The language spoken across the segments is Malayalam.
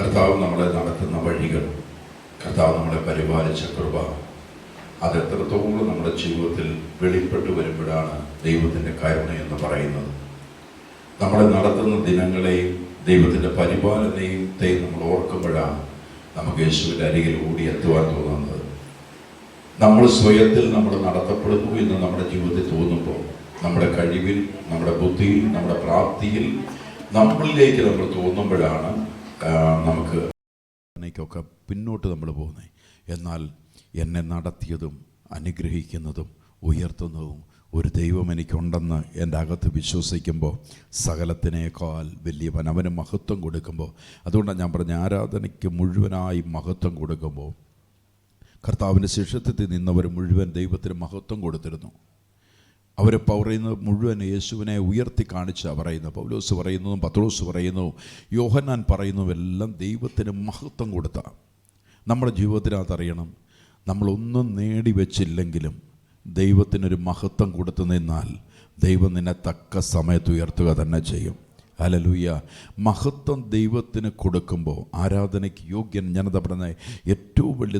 കർത്താവ് നമ്മളെ നടത്തുന്ന വഴികൾ, കർത്താവ് നമ്മളെ പരിപാലിച്ച കൃപ, അതെത്രത്തോളം നമ്മുടെ ജീവിതത്തിൽ വെളിപ്പെട്ടു വരുമ്പോഴാണ് ദൈവത്തിൻ്റെ കരുണ എന്ന് പറയുന്നത്. നമ്മളെ നടത്തുന്ന ദിനങ്ങളെയും ദൈവത്തിൻ്റെ പരിപാലനയും നമ്മൾ ഓർക്കുമ്പോഴാണ് നമുക്ക് യേശുവിൻ്റെ അരികിൽ ഓടിയെത്തുവാൻ തോന്നുന്നത്. നമ്മൾ സ്വയത്തിൽ നമ്മൾ നടത്തപ്പെടുന്നു എന്ന് നമ്മുടെ ജീവിതത്തിൽ തോന്നുമ്പോൾ, നമ്മുടെ കഴിവിൽ, നമ്മുടെ ബുദ്ധിയിൽ, നമ്മുടെ പ്രാപ്തിയിൽ നമ്മളിലേക്ക് നമ്മൾ തോന്നുമ്പോഴാണ് നമുക്ക് ഒക്കെ പിന്നോട്ട് നമ്മൾ പോകുന്നത്. എന്നാൽ എന്നെ നടത്തിയതും അനുഗ്രഹിക്കുന്നതും ഉയർത്തുന്നതും ഒരു ദൈവം എനിക്കുണ്ടെന്ന് എൻ്റെ അകത്ത് വിശ്വസിക്കുമ്പോൾ, സകലത്തിനേക്കാൾ വലിയവൻ അവന് മഹത്വം കൊടുക്കുമ്പോൾ, അതുകൊണ്ടാണ് ഞാൻ പറഞ്ഞ ആരാധനയ്ക്ക് മുഴുവനായി മഹത്വം കൊടുക്കുമ്പോൾ, കർത്താവിൻ്റെ ശിഷ്യത്വത്തിൽ നിന്നവർ മുഴുവൻ ദൈവത്തിന് മഹത്വം കൊടുത്തിരുന്നു. അവർ പറയുന്നത് മുഴുവൻ യേശുവിനെ ഉയർത്തി കാണിച്ചാണ് പറയുന്നത്. പൗലോസ് പറയുന്നതും പത്രോസ് പറയുന്നതും യോഹന്നാൻ പറയുന്നതുമെല്ലാം ദൈവത്തിന് മഹത്വം കൊടുത്ത. നമ്മുടെ ജീവിതത്തിനകത്ത് അറിയണം, നമ്മളൊന്നും നേടി വെച്ചില്ലെങ്കിലും ദൈവത്തിനൊരു മഹത്വം കൊടുത്തു നിന്നാൽ ദൈവം നിന്നെ തക്ക സമയത്ത് ഉയർത്തുക തന്നെ ചെയ്യും. ഹല്ലേലൂയ. മഹത്വം ദൈവത്തിന് കൊടുക്കുമ്പോൾ ആരാധനയ്ക്ക് യോഗ്യൻ, ഞാനത് പറഞ്ഞത് ഏറ്റവും വലിയ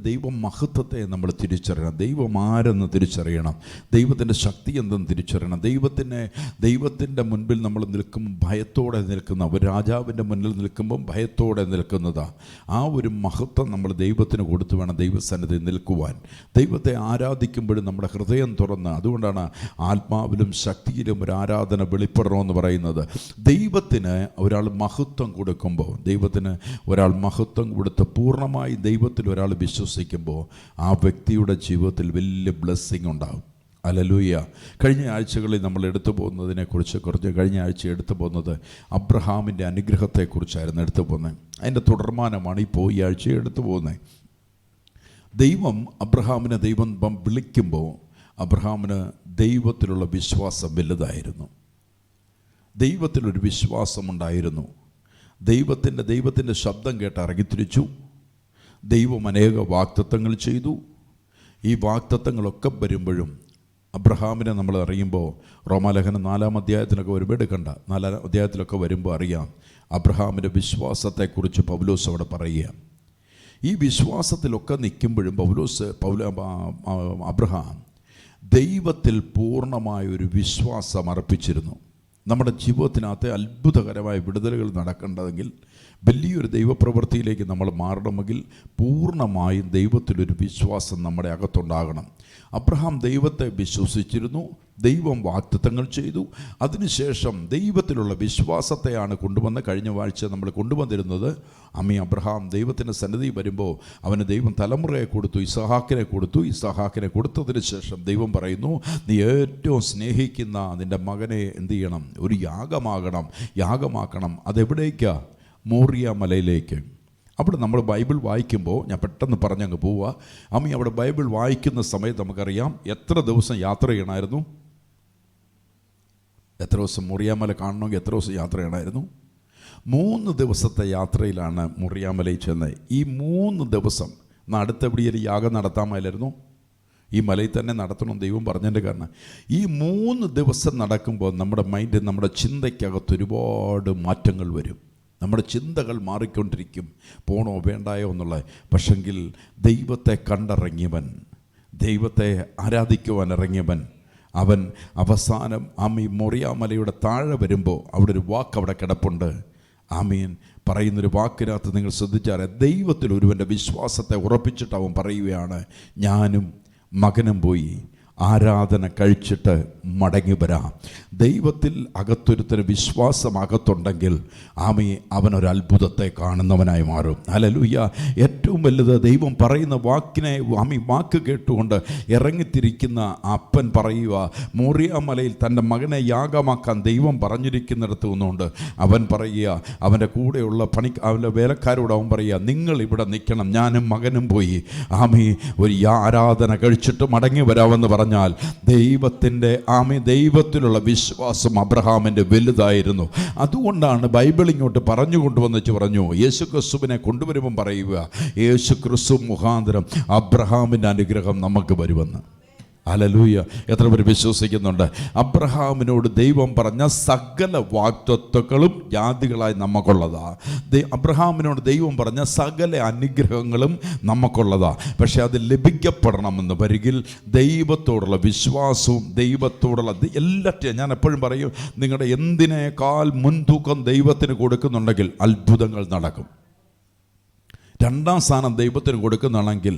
ദൈവ മഹത്വത്തെ നമ്മൾ തിരിച്ചറിയണം. ദൈവം ആരെന്ന് തിരിച്ചറിയണം, ദൈവത്തിൻ്റെ ശക്തി എന്തെന്ന് തിരിച്ചറിയണം. ദൈവത്തിൻ്റെ മുൻപിൽ നമ്മൾ നിൽക്കുമ്പോൾ ഭയത്തോടെ നിൽക്കുന്ന, ഒരു രാജാവിൻ്റെ മുന്നിൽ നിൽക്കുമ്പം ഭയത്തോടെ നിൽക്കുന്നതാണ്. ആ ഒരു മഹത്വം നമ്മൾ ദൈവത്തിന് കൊടുത്തു വേണം ദൈവസന്നിധിയിൽ നിൽക്കുവാൻ. ദൈവത്തെ ആരാധിക്കുമ്പോഴും നമ്മുടെ ഹൃദയം തുറന്ന്, അതുകൊണ്ടാണ് ആത്മാവിലും ശക്തിയിലും ഒരു ആരാധന വെളിപ്പെടണമെന്ന് പറയുന്നത്. ദൈവത്തിന് ഒരാൾ മഹത്വം കൊടുക്കുമ്പോൾ, ദൈവത്തിന് ഒരാൾ മഹത്വം കൊടുത്ത് പൂർണ്ണമായി ദൈവത്തിൽ ഒരാൾ വിശ്വസിക്കുമ്പോൾ ആ വ്യക്തിയുടെ ജീവിതത്തിൽ വലിയ ബ്ലെസ്സിങ് ഉണ്ടാകും. ഹല്ലേലൂയ. കഴിഞ്ഞ ആഴ്ചകളിൽ നമ്മൾ എടുത്തു പോകുന്നതിനെക്കുറിച്ച് കഴിഞ്ഞ ആഴ്ച എടുത്തു പോകുന്നത് അബ്രഹാമിൻ്റെ അനുഗ്രഹത്തെക്കുറിച്ചായിരുന്നു എടുത്തു പോകുന്നത്. അതിൻ്റെ തുടർമാനമാണ് ഇപ്പോൾ ഈ ആഴ്ച എടുത്തു പോകുന്നത്. അബ്രഹാമിനെ ദൈവം വിളിക്കുമ്പോൾ അബ്രഹാമിന് ദൈവത്തിലുള്ള വിശ്വാസം വലുതായിരുന്നു. ദൈവത്തിലൊരു വിശ്വാസമുണ്ടായിരുന്നു. ദൈവത്തിൻ്റെ ശബ്ദം കേട്ട് ഇറങ്ങിത്തിരിച്ചു. ദൈവം അനേക വാഗ്ദത്തങ്ങൾ ചെയ്തു. ഈ വാഗ്ദത്തങ്ങളൊക്കെ വരുമ്പോഴും അബ്രഹാമിനെ നമ്മൾ അറിയുമ്പോൾ, റോമാലേഖനം 4-ാം അധ്യായത്തിലൊക്കെ വരുമ്പോൾ എടുക്കണ്ട, 4-ാം അധ്യായത്തിലൊക്കെ വരുമ്പോൾ അറിയാം അബ്രഹാമിൻ്റെ വിശ്വാസത്തെക്കുറിച്ച് പൗലോസ് അവിടെ പറയുക. ഈ വിശ്വാസത്തിലൊക്കെ നിൽക്കുമ്പോഴും അബ്രഹാം ദൈവത്തിൽ പൂർണ്ണമായൊരു വിശ്വാസം അർപ്പിച്ചിരുന്നു. നമ്മുടെ ജീവിതത്തിനകത്ത് അത്ഭുതകരമായ വിടുതലുകൾ നടക്കേണ്ടതെങ്കിൽ, വലിയൊരു ദൈവപ്രവൃത്തിയിലേക്ക് നമ്മൾ മാറണമെങ്കിൽ പൂർണ്ണമായും ദൈവത്തിലൊരു വിശ്വാസം നമ്മുടെ അകത്തുണ്ടാകണം. അബ്രഹാം ദൈവത്തെ വിശ്വസിച്ചിരുന്നു, ദൈവം വാഗ്ദത്തങ്ങൾ ചെയ്തു. അതിനുശേഷം ദൈവത്തിലുള്ള വിശ്വാസത്തെയാണ് കഴിഞ്ഞ ആഴ്ച നമ്മൾ കൊണ്ടുവന്നിരുന്നത്. അബ്രഹാം ദൈവത്തിൻ്റെ സന്നിധി വരുമ്പോൾ അവന് ദൈവം തലമുറയെ കൊടുത്തു, ഇസഹാക്കിനെ കൊടുത്തതിന് ശേഷം ദൈവം പറയുന്നു, നീ ഏറ്റവും സ്നേഹിക്കുന്ന നിൻ്റെ മകനെ എന്ത് ചെയ്യണം, ഒരു യാഗമാക്കണം. അതെവിടേക്കാ? മോറിയ മലയിലേക്ക്. അവിടെ നമ്മൾ ബൈബിൾ വായിക്കുമ്പോൾ, ഞാൻ പെട്ടെന്ന് പറഞ്ഞങ്ങ് പോവുക. അവിടെ ബൈബിൾ വായിക്കുന്ന സമയത്ത് നമുക്കറിയാം എത്ര ദിവസം യാത്ര ചെയ്യണമായിരുന്നു. എത്ര ദിവസം മോറിയാമല കാണണമെങ്കിൽ എത്ര ദിവസം യാത്ര ചെയ്യണമായിരുന്നു? 3 ദിവസത്തെ യാത്രയിലാണ് മോറിയാമലയിൽ ചെന്നത്. ഈ 3 ദിവസം അടുത്തെവിടെയൊരു യാഗം നടത്താമായിരുന്നു. ഈ മലയിൽ തന്നെ നടത്തണം ദൈവം പറഞ്ഞതിൻ്റെ കാരണം. ഈ 3 ദിവസം നടക്കുമ്പോൾ നമ്മുടെ മൈൻഡ്, നമ്മുടെ ചിന്തയ്ക്കകത്ത് ഒരുപാട് മാറ്റങ്ങൾ വരും. നമ്മുടെ ചിന്തകൾ മാറിക്കൊണ്ടിരിക്കും, പോണോ വേണ്ടായോ എന്നുള്ളത്. പക്ഷെങ്കിൽ ദൈവത്തെ കണ്ടിറങ്ങിയവൻ, ദൈവത്തെ ആരാധിക്കുവാൻ ഇറങ്ങിയവൻ, അവൻ അവസാനം മൊറിയാമലയുടെ താഴെ വരുമ്പോൾ അവിടെ ഒരു വാക്ക് അവിടെ കിടപ്പുണ്ട്. പറയുന്നൊരു വാക്കിനകത്ത് നിങ്ങൾ ശ്രദ്ധിച്ചാൽ, ദൈവത്തിൽ ഒരുവൻ്റെ വിശ്വാസത്തെ ഉറപ്പിച്ചിട്ട് അവൻ പറയുകയാണ്, ഞാനും മകനും പോയി ആരാധന കഴിച്ചിട്ട് മടങ്ങി വരാം. ദൈവത്തിൽ അകത്തൊരുത്തന് വിശ്വാസം അകത്തുണ്ടെങ്കിൽ അവനൊരു അത്ഭുതത്തെ കാണുന്നവനായി മാറും. ഹല്ലേലൂയ. ഏറ്റവും വലുത് ദൈവം പറയുന്ന വാക്ക് കേട്ടുകൊണ്ട് ഇറങ്ങിത്തിരിക്കുന്ന അപ്പൻ പറയുക, മോറിയാമലയിൽ തൻ്റെ മകനെ യാഗമാക്കാൻ ദൈവം പറഞ്ഞിരിക്കുന്നിടത്ത് നിന്നുകൊണ്ട് അവൻ പറയുക, അവൻ്റെ കൂടെയുള്ള അവൻ്റെ വേലക്കാരോട് അവൻ പറയുക, നിങ്ങൾ ഇവിടെ നിൽക്കണം, ഞാനും മകനും പോയി ഒരു ആരാധന കഴിച്ചിട്ട് മടങ്ങി വരാമെന്ന് പറഞ്ഞാൽ ദൈവത്തിലുള്ള വിശ്വാസം അബ്രഹാമിൻ്റെ വലുതായിരുന്നു. അതുകൊണ്ടാണ് ബൈബിൾ ഇങ്ങോട്ട് പറഞ്ഞു യേശു ക്രിസ്തുവിനെ കൊണ്ടുവരുമ്പം പറയുക, യേശു ക്രിസ്തു മുഖാന്തരം അബ്രഹാമിൻ്റെ അനുഗ്രഹം നമുക്ക് വരുമെന്ന്. ഹല്ലേലൂയ. എത്ര പേര് വിശ്വസിക്കുന്നുണ്ട്? അബ്രഹാമിനോട് ദൈവം പറഞ്ഞ സകല വാഗ്ദത്തങ്ങളും ജാതികളായി നമുക്കുള്ളതാ. അബ്രഹാമിനോട് ദൈവം പറഞ്ഞ സകല അനുഗ്രഹങ്ങളും നമുക്കുള്ളതാ. പക്ഷെ അത് ലഭിക്കപ്പെടണമെന്ന് വരികിൽ ദൈവത്തോടുള്ള വിശ്വാസവും ദൈവത്തോടുള്ള എല്ലാറ്റിനും, ഞാൻ എപ്പോഴും പറയും, നിങ്ങളുടെ എന്തിനേക്കാൾ മുൻതൂക്കം ദൈവത്തിന് കൊടുക്കുന്നുണ്ടെങ്കിൽ അത്ഭുതങ്ങൾ നടക്കും. രണ്ടാം സ്ഥാനം ദൈവത്തിന് കൊടുക്കുന്നതാണെങ്കിൽ,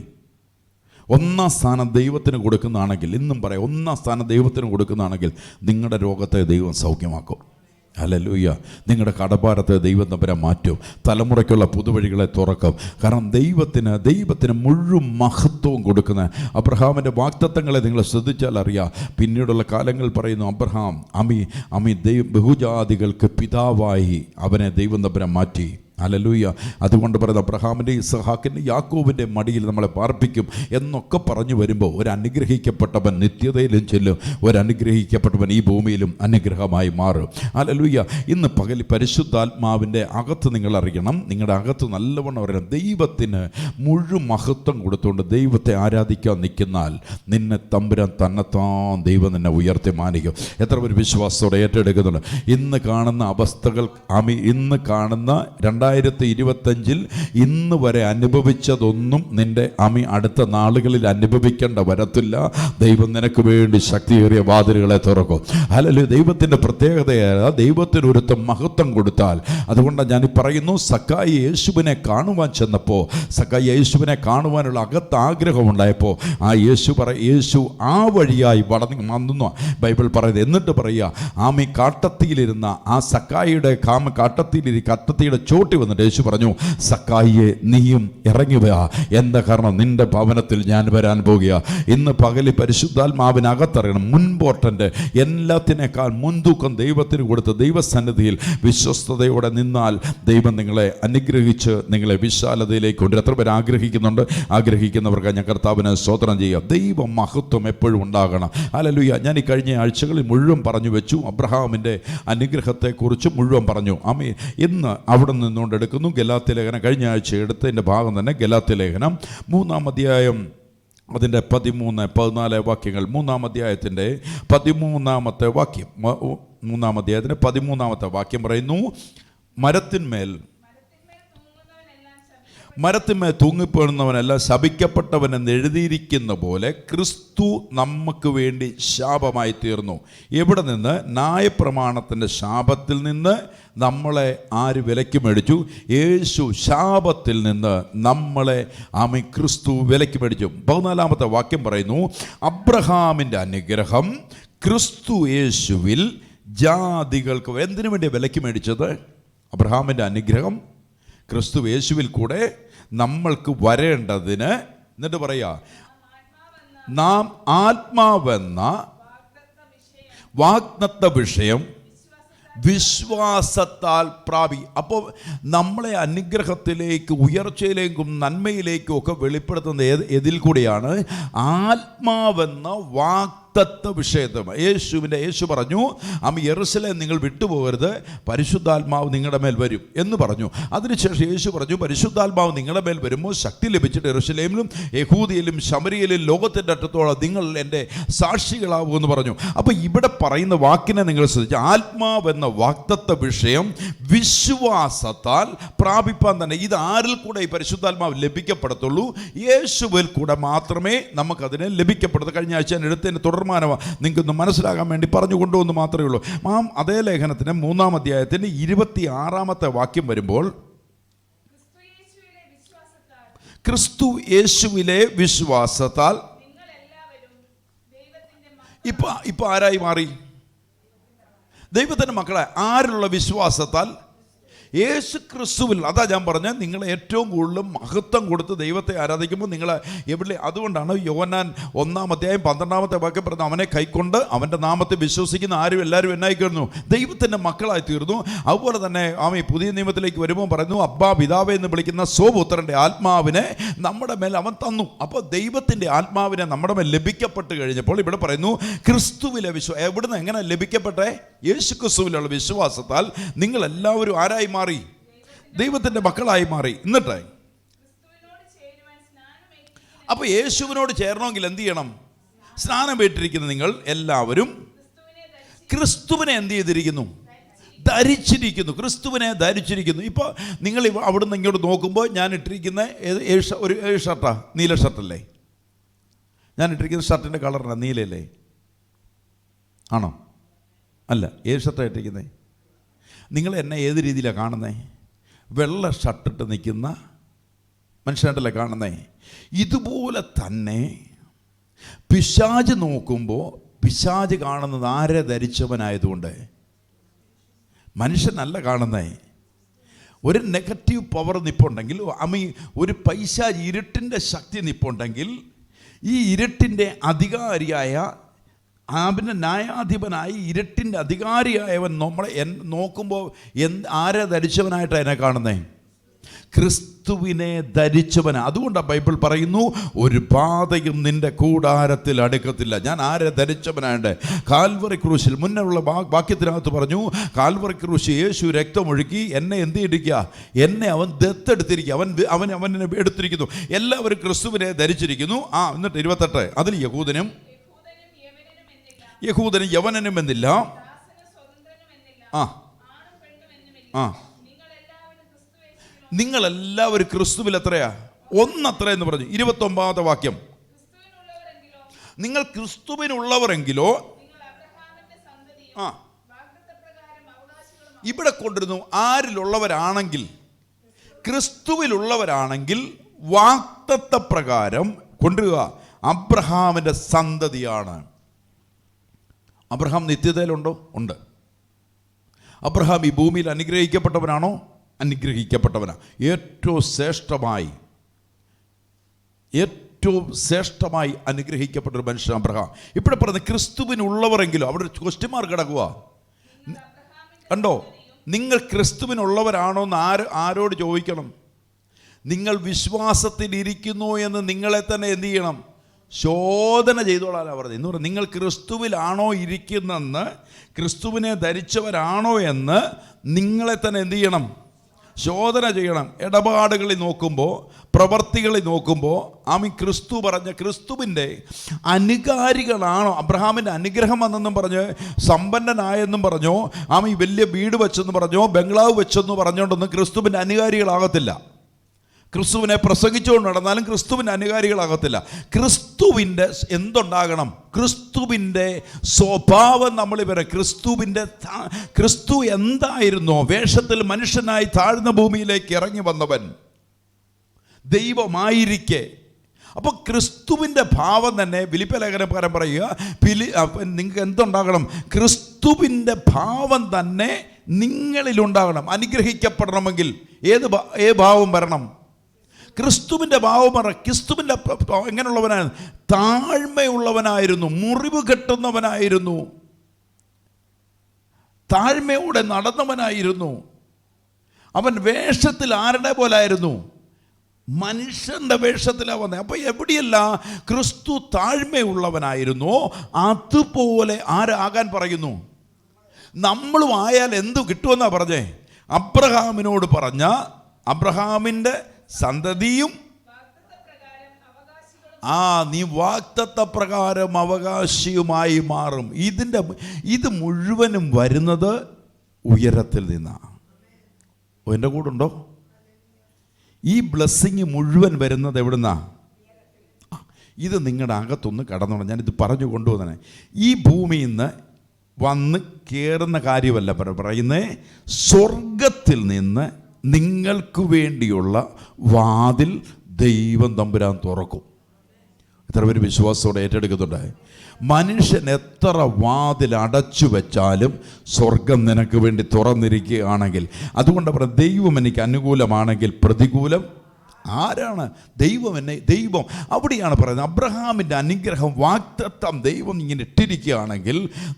ഒന്നാം സ്ഥാനം ദൈവത്തിന് കൊടുക്കുന്നതാണെങ്കിൽ, ഇന്നും പറയാം, ഒന്നാം സ്ഥാനം ദൈവത്തിന് കൊടുക്കുന്നതാണെങ്കിൽ നിങ്ങളുടെ രോഗത്തെ ദൈവം സൗഖ്യമാക്കും. ഹല്ലേലൂയ. നിങ്ങളുടെ കടഭാരത്തെ ദൈവം തമ്പുരാൻ മാറ്റും. തലമുറയ്ക്കുള്ള പുതുവഴികളെ തുറക്കും. കാരണം ദൈവത്തിന് മുഴുവൻ മഹത്വവും കൊടുക്കുന്ന അബ്രഹാമിൻ്റെ വാഗ്ദത്തങ്ങളെ നിങ്ങൾ ശ്രദ്ധിച്ചാൽ അറിയാം. പിന്നീടുള്ള കാലങ്ങൾ പറയുന്നു, അബ്രഹാം ബഹുജാതികൾക്ക് പിതാവായി അവനെ ദൈവം തമ്പുരാൻ മാറ്റി. ഹല്ലേലൂയ. അതുകൊണ്ട് പറയുന്നത് അബ്രഹാമിൻ്റെ, ഇസ്ഹാക്കിൻ്റെ, യാക്കോബിൻ്റെ മടിയിൽ നമ്മളെ പാർപ്പിക്കും എന്നൊക്കെ പറഞ്ഞു വരുമ്പോൾ ഒരു അനുഗ്രഹിക്കപ്പെട്ടവൻ നിത്യതയിലും ചെല്ലും. ഒരു ഈ ഭൂമിയിലും അനുഗ്രഹമായി മാറും. ഹല്ലേലൂയ. ഇന്ന് പകൽ പരിശുദ്ധാത്മാവിൻ്റെ അകത്ത് നിങ്ങൾ അറിയണം, നിങ്ങളുടെ അകത്ത് നല്ലവണ്ണം അറിയണം. ദൈവത്തിന് മുഴുവൻ മഹത്വം കൊടുത്തുകൊണ്ട് ദൈവത്തെ ആരാധിക്കാൻ നിൽക്കുന്നാൽ നിന്നെ തമ്പുരാൻ തന്നെത്താൻ ദൈവം നിന്നെ ഉയർത്തി മാനിക്കും. എത്ര പേര് വിശ്വാസത്തോടെ ഏറ്റെടുക്കുന്നുണ്ട്? ഇന്ന് കാണുന്ന അവസ്ഥകൾ, ഇന്ന് കാണുന്ന 2025 ഇന്ന് വരെ അനുഭവിച്ചതൊന്നും നിന്റെ അടുത്ത നാളുകളിൽ അനുഭവിക്കേണ്ട വരത്തില്ല. ദൈവം നിനക്ക് വേണ്ടി ശക്തിയേറിയ വാതിലുകളെ തുറക്കും. ഹല്ലേലൂയ. ദൈവത്തിൻ്റെ പ്രത്യേകതയാണ് ദൈവത്തിനൊരുത്ത മഹത്വം കൊടുത്താൽ. അതുകൊണ്ടാണ് ഞാൻ പറയുന്നു, സക്കായി യേശുവിനെ കാണുവാൻ ചെന്നപ്പോൾ, സക്കായി യേശുവിനെ കാണുവാനുള്ള അകത്ത് ആഗ്രഹമുണ്ടായപ്പോൾ യേശു ആ വഴിയായി വന്നു ബൈബിൾ പറയുന്നത്. എന്നിട്ട് പറയുക, കാട്ടത്തിയിലിരുന്ന ആ സക്കായിയുടെ കാട്ടത്തിയുടെ ചോട്ടി വന്നിട്ട് യേശു പറഞ്ഞു, സക്കായിയെ നീയും ഇറങ്ങി വാ, എന്താ കാരണം നിന്റെ ഭവനത്തിൽ ഞാൻ വരാൻ പോകുക. ഇന്ന് പകല് പരിശുദ്ധാത്മാവിനകത്തറിയണം, മുൻപോർട്ടൻ്റ് എല്ലാത്തിനേക്കാൾ മുൻതൂക്കം ദൈവത്തിന് കൊടുത്ത് ദൈവസന്നിധിയിൽ വിശ്വസ്തയോടെ നിന്നാൽ ദൈവം നിങ്ങളെ അനുഗ്രഹിച്ച് നിങ്ങളെ വിശാലതയിലേക്ക് കൊണ്ടുവരും. എത്ര പേര് ആഗ്രഹിക്കുന്നുണ്ട്? ആഗ്രഹിക്കുന്നവർക്ക് ഞാൻ കർത്താവിനെ സ്തോത്രം ചെയ്യുക. ദൈവ മഹത്വം എപ്പോഴും ഉണ്ടാകണം. ഹല്ലേലൂയ. ഞാൻ ഈ കഴിഞ്ഞ ആഴ്ചകളിൽ മുഴുവൻ പറഞ്ഞു വെച്ചു, അബ്രഹാമിൻ്റെ അനുഗ്രഹത്തെക്കുറിച്ച് മുഴുവൻ പറഞ്ഞു. ആമേൻ. ഇന്ന് അവിടെ നിന്നുകൊണ്ട് എടുക്കുന്നു ഗലാത്യ ലേഖനം, കഴിഞ്ഞ ആഴ്ച എടുത്തതിൻ്റെ ഭാഗം തന്നെ ഗലാത്യ ലേഖനം 3-ാം അധ്യായം അതിൻ്റെ 13-14 വാക്യങ്ങൾ. 3-ാം അധ്യായത്തിൻ്റെ 13-ാമത്തെ വാക്യം, 3-ാം അധ്യായത്തിൻ്റെ 13-ാമത്തെ വാക്യം പറയുന്നു, മരത്തിന്മേൽ തൂങ്ങിപ്പോഴുന്നവനെല്ലാം ശപിക്കപ്പെട്ടവനെന്ന് എഴുതിയിരിക്കുന്ന പോലെ ക്രിസ്തു നമുക്ക് വേണ്ടി ശാപമായി തീർന്നു. എവിടെ നിന്ന്? ന്യായപ്രമാണത്തിൻ്റെ ശാപത്തിൽ നിന്ന് നമ്മളെ ആര് വിലയ്ക്ക് മേടിച്ചു? യേശു ശാപത്തിൽ നിന്ന് നമ്മളെ ക്രിസ്തു വിലയ്ക്ക് മേടിച്ചു. 14-ാമത്തെ വാക്യം പറയുന്നു, അബ്രഹാമിൻ്റെ അനുഗ്രഹം ക്രിസ്തു യേശുവിൽ ജാതികൾക്ക്. എന്തിനു വേണ്ടി വിലയ്ക്ക് മേടിച്ചത്? അബ്രഹാമിൻ്റെ അനുഗ്രഹം ക്രിസ്തു യേശുവിൽ കൂടെ നമ്മൾക്ക് വരേണ്ടതിന്. എന്നിട്ട് പറയാ, നാം ആത്മാവെന്ന വാഗ്ദത്ത വിഷയം വിശ്വാസത്താൽ പ്രാപി. അപ്പോൾ നമ്മളെ അനുഗ്രഹത്തിലേക്ക്, ഉയർച്ചയിലേക്കും നന്മയിലേക്കും ഒക്കെ വെളിപ്പെടുത്തുന്നത് ഏതിൽ കൂടിയാണ്? ആത്മാവെന്ന വാഗ്ദത്ത വിഷയത്തെ. യേശു പറഞ്ഞു, യെരൂശലേം നിങ്ങൾ വിട്ടുപോകരുത്, പരിശുദ്ധാത്മാവ് നിങ്ങളുടെ മേൽ വരും എന്ന് പറഞ്ഞു. അതിനുശേഷം യേശു പറഞ്ഞു, പരിശുദ്ധാത്മാവ് നിങ്ങളുടെ മേൽ വരുമ്പോൾ ശക്തി ലഭിച്ചിട്ട് യെരൂശലേമിലും യഹൂദിയയിലും ശമരിയയിലും ലോകത്തിൻ്റെ അറ്റത്തോളം നിങ്ങൾ എൻ്റെ സാക്ഷികളാവുമെന്ന് പറഞ്ഞു. അപ്പോൾ ഇവിടെ പറയുന്ന വാക്കിനെ നിങ്ങൾ ശ്രദ്ധിച്ചു. ആത്മാവെന്ന വാഗ്ദത്ത വിഷയം വിശ്വാസത്താൽ പ്രാപിപ്പാൻ തന്നെ. ഇത് ആരിൽ കൂടെ ഈ പരിശുദ്ധാത്മാവ് ലഭിക്കപ്പെടത്തുള്ളൂ? യേശുവിൽ കൂടെ മാത്രമേ നമുക്കതിനെ ലഭിക്കപ്പെടുന്നത്. കഴിഞ്ഞ ആഴ്ച ഞാൻ എടുത്തതിന് തുടർമാനമാണ്, നിങ്ങൾക്കൊന്ന് മനസ്സിലാകാൻ വേണ്ടി പറഞ്ഞു കൊണ്ടുവന്ന് മാത്രമേ ഉള്ളൂ. അതേ ലേഖനത്തിന് 3-ാം അധ്യായത്തിന് 26-ാമത്തെ വാക്യം വരുമ്പോൾ, ക്രിസ്തു യേശുവിലെ വിശ്വാസത്താൽ ഇപ്പൊ ആരായി മാറി? ദൈവത്തിൻ്റെ മക്കളെ. ആരിലുള്ള വിശ്വാസത്താൽ? യേശു ക്രിസ്തുവിൽ. അതാ ഞാൻ പറഞ്ഞത്, നിങ്ങൾ ഏറ്റവും കൂടുതൽ മഹത്വം കൊടുത്ത് ദൈവത്തെ ആരാധിക്കുമ്പോൾ നിങ്ങൾ എവിടെ. അതുകൊണ്ടാണ് യോഹന്നാൻ 1-ാം അധ്യായം 12-ാമത്തെ വാക്യം പറഞ്ഞത്, അവനെ കൈക്കൊണ്ട് അവൻ്റെ നാമത്തെ വിശ്വസിക്കുന്ന എല്ലാവരും എന്നായി തീർന്നു? ദൈവത്തിൻ്റെ മക്കളായി തീർന്നു. അതുപോലെ തന്നെ പുതിയ നിയമത്തിലേക്ക് വരുമ്പോൾ പറയുന്നു, അബ്ബാ പിതാവേ എന്ന് വിളിക്കുന്ന സ്വപുത്രൻ്റെ ആത്മാവിനെ നമ്മുടെ മേൽ അവൻ തന്നു. അപ്പോൾ ദൈവത്തിൻ്റെ ആത്മാവിനെ നമ്മുടെ മേൽ ലഭിക്കപ്പെട്ട് കഴിഞ്ഞപ്പോൾ ഇവിടെ പറയുന്നു, ക്രിസ്തുവിലെ എവിടുന്ന് എങ്ങനെ ലഭിക്കപ്പെട്ടെ? യേശു ക്രിസ്തുവിലുള്ള വിശ്വാസത്താൽ നിങ്ങളെല്ലാവരും ആരായി മാറി? ദൈവത്തിൻ്റെ മക്കളായി മാറി. എന്നിട്ട് അപ്പോൾ യേശുവിനോട് ചേരണമെങ്കിൽ എന്ത് ചെയ്യണം? സ്നാനം ഏറ്റിരിക്കുന്ന നിങ്ങൾ എല്ലാവരും ക്രിസ്തുവിനെ എന്ത് ചെയ്തിരിക്കുന്നു? ധരിച്ചിരിക്കുന്നു. ക്രിസ്തുവിനെ ധരിച്ചിരിക്കുന്നു. ഇപ്പോൾ നിങ്ങൾ അവിടുന്ന് ഇങ്ങോട്ട് നോക്കുമ്പോൾ ഞാൻ ഇട്ടിരിക്കുന്ന ഒരു ഷർട്ടാ, നീല ഷർട്ടല്ലേ? ഞാൻ ഇട്ടിരിക്കുന്ന ഷർട്ടിൻ്റെ കളറിനാ നീലയല്ലേ? ആണോ? അല്ല. ഏത് ഷർട്ടാണ് ഇട്ടിരിക്കുന്നത്? നിങ്ങൾ എന്നെ ഏത് രീതിയിലാണ് കാണുന്നത്? വെള്ള ഷർട്ടിട്ട് നിൽക്കുന്ന മനുഷ്യനായിട്ടല്ലേ കാണുന്നേ? ഇതുപോലെ തന്നെ പിശാച് നോക്കുമ്പോൾ പിശാച് കാണുന്നത് ആരെ ധരിച്ചവനായതുകൊണ്ട്? മനുഷ്യനല്ല കാണുന്നേ. ഒരു നെഗറ്റീവ് പവർ നിപ്പുണ്ടെങ്കിൽ, ഒരു പൈശാച് ഇരുട്ടിൻ്റെ ശക്തി നിപ്പുണ്ടെങ്കിൽ, ഈ ഇരുട്ടിൻ്റെ അധികാരിയായ ആപിൻ്റെ ന്യായാധിപനായി ഇരുട്ടിൻ്റെ അധികാരിയായവൻ നമ്മളെ നോക്കുമ്പോൾ ആരെ ധരിച്ചവനായിട്ടാണ് എന്നെ കാണുന്നത്? ക്രിസ്തുവിനെ ധരിച്ചവനാണ്. അതുകൊണ്ടാണ് ബൈബിൾ പറയുന്നു, ഒരു ബാധയും നിന്റെ കൂടാരത്തിൽ അടുക്കത്തില്ല. ഞാൻ ആരെ ധരിച്ചവനായിട്ട്? കാൽവറി ക്രൂശിൽ മുന്നുള്ള വാക്യത്തിനകത്ത് പറഞ്ഞു, കാൽവറി ക്രൂശിൽ യേശു രക്തമൊഴുക്കി എന്നെ എന്ത് ചെയ്തിരിക്കുക? എന്നെ അവൻ ദത്തെടുത്തിരിക്കുക. അവനെ എടുത്തിരിക്കുന്നു. എല്ലാവരും ക്രിസ്തുവിനെ ധരിച്ചിരിക്കുന്നു. എന്നിട്ട് 28, അതിൽ യഹൂദനും യവനനും എന്നില്ല, നിങ്ങളെല്ലാവരും ക്രിസ്തുവിൽ എത്രയാ? ഒന്നത്ര എന്ന് പറഞ്ഞു. 29 വാക്യം, നിങ്ങൾ ക്രിസ്തുവിനുള്ളവരെങ്കിലോ. ഇവിടെ കൊണ്ടിരുന്നു ആരിലുള്ളവരാണെങ്കിൽ, ക്രിസ്തുവിലുള്ളവരാണെങ്കിൽ വാഗ്ദത്തപ്രകാരം കൊണ്ടുവരിക അബ്രഹാമിൻ്റെ സന്തതിയാണ്. അബ്രഹാം നിത്യതയിലുണ്ടോ? ഉണ്ട്. അബ്രഹാം ഈ ഭൂമിയിൽ അനുഗ്രഹിക്കപ്പെട്ടവനാണോ? അനുഗ്രഹിക്കപ്പെട്ടവനാണ്. ഏറ്റവും ശ്രേഷ്ഠമായി അനുഗ്രഹിക്കപ്പെട്ടൊരു മനുഷ്യൻ അബ്രഹാം. ഇവിടെ പറഞ്ഞ ക്രിസ്തുവിനുള്ളവരെങ്കിലും, അവിടെ ഒരു ക്വസ്റ്റ്യൻ മാർക്ക് കിടക്കുക. കണ്ടോ? നിങ്ങൾ ക്രിസ്തുവിനുള്ളവരാണോ എന്ന് ആരോട് ചോദിക്കണം? നിങ്ങൾ വിശ്വാസത്തിലിരിക്കുന്നു എന്ന് നിങ്ങളെ തന്നെ എന്ത് ചെയ്യണം? ശോധന ചെയ്തോളാനാണ് പറഞ്ഞത്. എന്ന് പറഞ്ഞാൽ നിങ്ങൾ ക്രിസ്തുവിലാണോ ഇരിക്കുന്നെന്ന്, ക്രിസ്തുവിനെ ധരിച്ചവരാണോ എന്ന് നിങ്ങളെ തന്നെ എന്ത് ചെയ്യണം? ശോധന ചെയ്യണം. ഇടപാടുകളിൽ നോക്കുമ്പോൾ, പ്രവർത്തികളിൽ നോക്കുമ്പോൾ, ക്രിസ്തു പറഞ്ഞ ക്രിസ്തുവിൻ്റെ അനുകാരികളാണോ? അബ്രഹാമിൻ്റെ അനുഗ്രഹം വന്നെന്നും പറഞ്ഞ്, സമ്പന്നനായെന്നും പറഞ്ഞോ, വലിയ വീട് വെച്ചെന്ന് പറഞ്ഞോ, ബംഗ്ലാവ് വെച്ചെന്ന് പറഞ്ഞുകൊണ്ടൊന്നും ക്രിസ്തുവിൻ്റെ അനുകാരികളാകത്തില്ല. ക്രിസ്തുവിനെ പ്രസംഗിച്ചുകൊണ്ട് നടന്നാലും ക്രിസ്തുവിൻ്റെ അനുകാരികളാകത്തില്ല. ക്രിസ്തുവിൻ്റെ എന്തുണ്ടാകണം? ക്രിസ്തുവിൻ്റെ സ്വഭാവം നമ്മൾ ക്രിസ്തു എന്തായിരുന്നോ? വേഷത്തിൽ മനുഷ്യനായി താഴ്ന്ന ഭൂമിയിലേക്ക് ഇറങ്ങി വന്നവൻ ദൈവമായിരിക്കെ. അപ്പോൾ ക്രിസ്തുവിൻ്റെ ഭാവം തന്നെ ഫിലിപ്പിലേഖനപ്രകാരം പറയുക, നിങ്ങൾക്ക് എന്തുണ്ടാകണം? ക്രിസ്തുവിൻ്റെ ഭാവം തന്നെ നിങ്ങളിലുണ്ടാകണം. അനുഗ്രഹിക്കപ്പെടണമെങ്കിൽ ഏത് ഭാവം വരണം? ക്രിസ്തുവിൻ്റെ ഭാവം പറ. ക്രിസ്തുവിൻ്റെ എങ്ങനെയുള്ളവനായിരുന്നു? താഴ്മയുള്ളവനായിരുന്നു, മുറിവ് കെട്ടുന്നവനായിരുന്നു, താഴ്മയോടെ നടന്നവനായിരുന്നു. അവൻ വേഷത്തിൽ ആരുടെ പോലായിരുന്നു? മനുഷ്യൻ്റെ വേഷത്തിലാണ് വന്നത്. അപ്പോൾ എവിടെയല്ല ക്രിസ്തു താഴ്മയുള്ളവനായിരുന്നു, അതുപോലെ ആരാകാൻ പറയുന്നു? നമ്മളും ആയാൽ എന്തു കിട്ടുമെന്നാണ് പറഞ്ഞേ? അബ്രഹാമിനോട് പറഞ്ഞ അബ്രഹാമിൻ്റെ സന്തതിയും നീ വാഗ്ദത്തപ്രകാരം അവകാശിയുമായി മാറും. ഇത് മുഴുവനും വരുന്നത് ഉയരത്തിൽ നിന്നാണ്. എൻ്റെ കൂടെ ഉണ്ടോ? ഈ ബ്ലെസ്സിങ് മുഴുവൻ വരുന്നത് എവിടുന്നാ? ഇത് നിങ്ങളുടെ അകത്തൊന്ന് കടന്നോണം. ഞാനിത് പറഞ്ഞു കൊണ്ടുവന്നെ. ഈ ഭൂമിയിൽ നിന്ന് വന്ന് കയറുന്ന കാര്യമല്ല പറയുന്നേ, സ്വർഗത്തിൽ നിന്ന് നിങ്ങൾക്ക് വേണ്ടിയുള്ള വാതിൽ ദൈവം തമ്പുരാൻ തുറക്കും. എത്ര പേര് വിശ്വാസത്തോടെ ഏറ്റെടുക്കുന്നുണ്ട്? മനുഷ്യൻ എത്ര വാതിൽ അടച്ചു വെച്ചാലും സ്വർഗം നിനക്ക് വേണ്ടി തുറന്നിരിക്കുകയാണെങ്കിൽ, അതുകൊണ്ട് പറയാം, ദൈവം എനിക്ക് അനുകൂലമാണെങ്കിൽ പ്രതികൂലം ആരാണ്? ദൈവം. അവിടെയാണ് പറയുന്നത്, അബ്രഹാമിൻ്റെ അനുഗ്രഹം, വാഗ്ദത്തം ദൈവം ഇങ്ങനെ ഇട്ടിരിക്കുകയാണെങ്കിൽ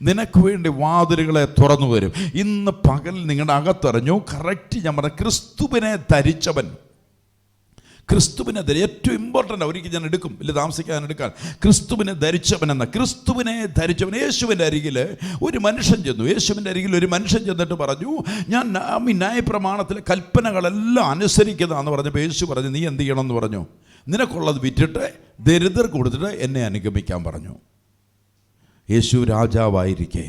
നിനക്ക് വേണ്ടി വാതിലുകളെ തുറന്നു വരും. ഇന്ന് പകൽ നിങ്ങളുടെ അകത്തറിഞ്ഞു, കറക്റ്റ് ഞാൻ പറഞ്ഞ ക്രിസ്തുവിനെ ധരിച്ചവൻ, ക്രിസ്തുവിനെ ഏറ്റവും ഇമ്പോർട്ടൻ്റ് ഒരിക്കൽ ഞാൻ എടുക്കും, ഇല്ല താമസിക്കാൻ എടുക്കാൻ. ക്രിസ്തുവിനെ ധരിച്ചവൻ. യേശുവിൻ്റെ അരികിൽ ഒരു മനുഷ്യൻ ചെന്നു. ചെന്നിട്ട് പറഞ്ഞു, ഞാൻ ന്യായപ്രമാണത്തിലെ കൽപ്പനകളെല്ലാം അനുസരിക്കുന്നതാണെന്ന് പറഞ്ഞപ്പോൾ യേശു പറഞ്ഞു, നീ എന്ത് ചെയ്യണമെന്ന് പറഞ്ഞു? നിനക്കുള്ളത് വിറ്റിട്ട് ദരിദ്രർക്ക് കൊടുത്തിട്ട് എന്നെ അനുഗമിക്കാൻ പറഞ്ഞു. യേശു രാജാവായിരിക്കെ,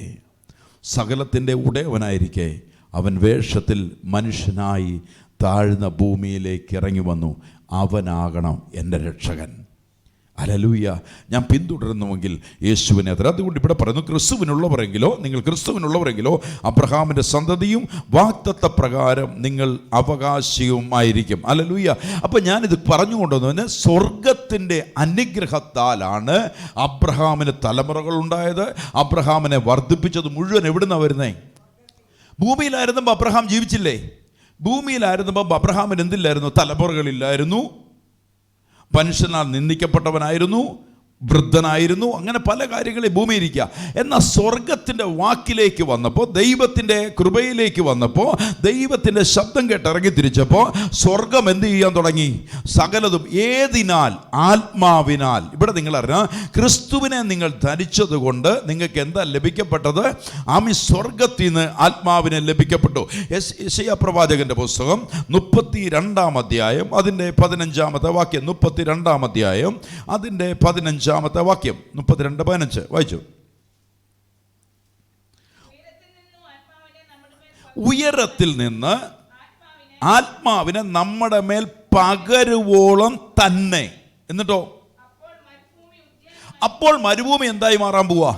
സകലത്തിൻ്റെ ഉടയവനായിരിക്കെ, അവൻ വേഷത്തിൽ മനുഷ്യനായി താഴ്ന്ന ഭൂമിയിലേക്ക് ഇറങ്ങി വന്നു. അവനാകണം എൻ്റെ രക്ഷകൻ. ഹല്ലേലൂയ. ഞാൻ പിന്തുടരുന്നുവെങ്കിൽ യേശുവിനെ അത്ര. അതുകൊണ്ട് ഇവിടെ പറയുന്നു, ക്രിസ്തുവിനുള്ളവരെങ്കിലോ, നിങ്ങൾ ക്രിസ്തുവിനുള്ളവരെങ്കിലോ അബ്രഹാമിൻ്റെ സന്തതിയും വാഗ്ദത്ത പ്രകാരം നിങ്ങൾ അവകാശിയുമായിരിക്കും. ഹല്ലേലൂയ. അപ്പം ഞാനിത് പറഞ്ഞുകൊണ്ടുവന്നതിന് സ്വർഗത്തിൻ്റെ അനുഗ്രഹത്താലാണ് അബ്രഹാമിന് തലമുറകളുണ്ടായത്. അബ്രഹാമിനെ വർദ്ധിപ്പിച്ചത് മുഴുവൻ എവിടുന്നാണ് വരുന്നത്? ഭൂമിയിലായിരുന്നപ്പോൾ അബ്രഹാം ജീവിച്ചില്ലേ? ഭൂമിയിലായിരുന്നപ്പോൾ അബ്രഹാമിന് എന്തില്ലായിരുന്നു? തലമുറകളില്ലായിരുന്നു, മനുഷ്യനാൽ നിന്ദിക്കപ്പെട്ടവനായിരുന്നു, വൃദ്ധനായിരുന്നു, അങ്ങനെ പല കാര്യങ്ങളെ ഭൂമി ഇരിക്കുക. എന്നാൽ സ്വർഗത്തിൻ്റെ വാക്കിലേക്ക് വന്നപ്പോൾ, ദൈവത്തിൻ്റെ കൃപയിലേക്ക് വന്നപ്പോൾ, ദൈവത്തിൻ്റെ ശബ്ദം കേട്ട് ഇറങ്ങി തിരിച്ചപ്പോൾ സ്വർഗം എന്ത് ചെയ്യാൻ തുടങ്ങി? സകലതും. ഏതിനാൽ? ആത്മാവിനാൽ. ഇവിടെ നിങ്ങൾ അറിയാം, ക്രിസ്തുവിനെ നിങ്ങൾ ധരിച്ചതുകൊണ്ട് നിങ്ങൾക്ക് എന്താ ലഭിക്കപ്പെട്ടത്? ആമി സ്വർഗത്തിൽ നിന്ന് ആത്മാവിനെ ലഭിക്കപ്പെട്ടു. യെശയ്യാ പ്രവാചകന്റെ പുസ്തകം 32-ാം അധ്യായം അതിൻ്റെ 15-ാമത്തെ വാക്യം. 32-ാം അധ്യായം അതിൻ്റെ 15-ാമത്തെ വാക്യം. 32:15 വായിച്ചു. ഉയരത്തിൽ നിന്ന് ആത്മാവിനെ നമ്മുടെ മേൽ പകരുവോളം തന്നെ. എന്നിട്ടോ അപ്പോൾ മരുഭൂമി എന്തായി മാറാൻ പോവാ?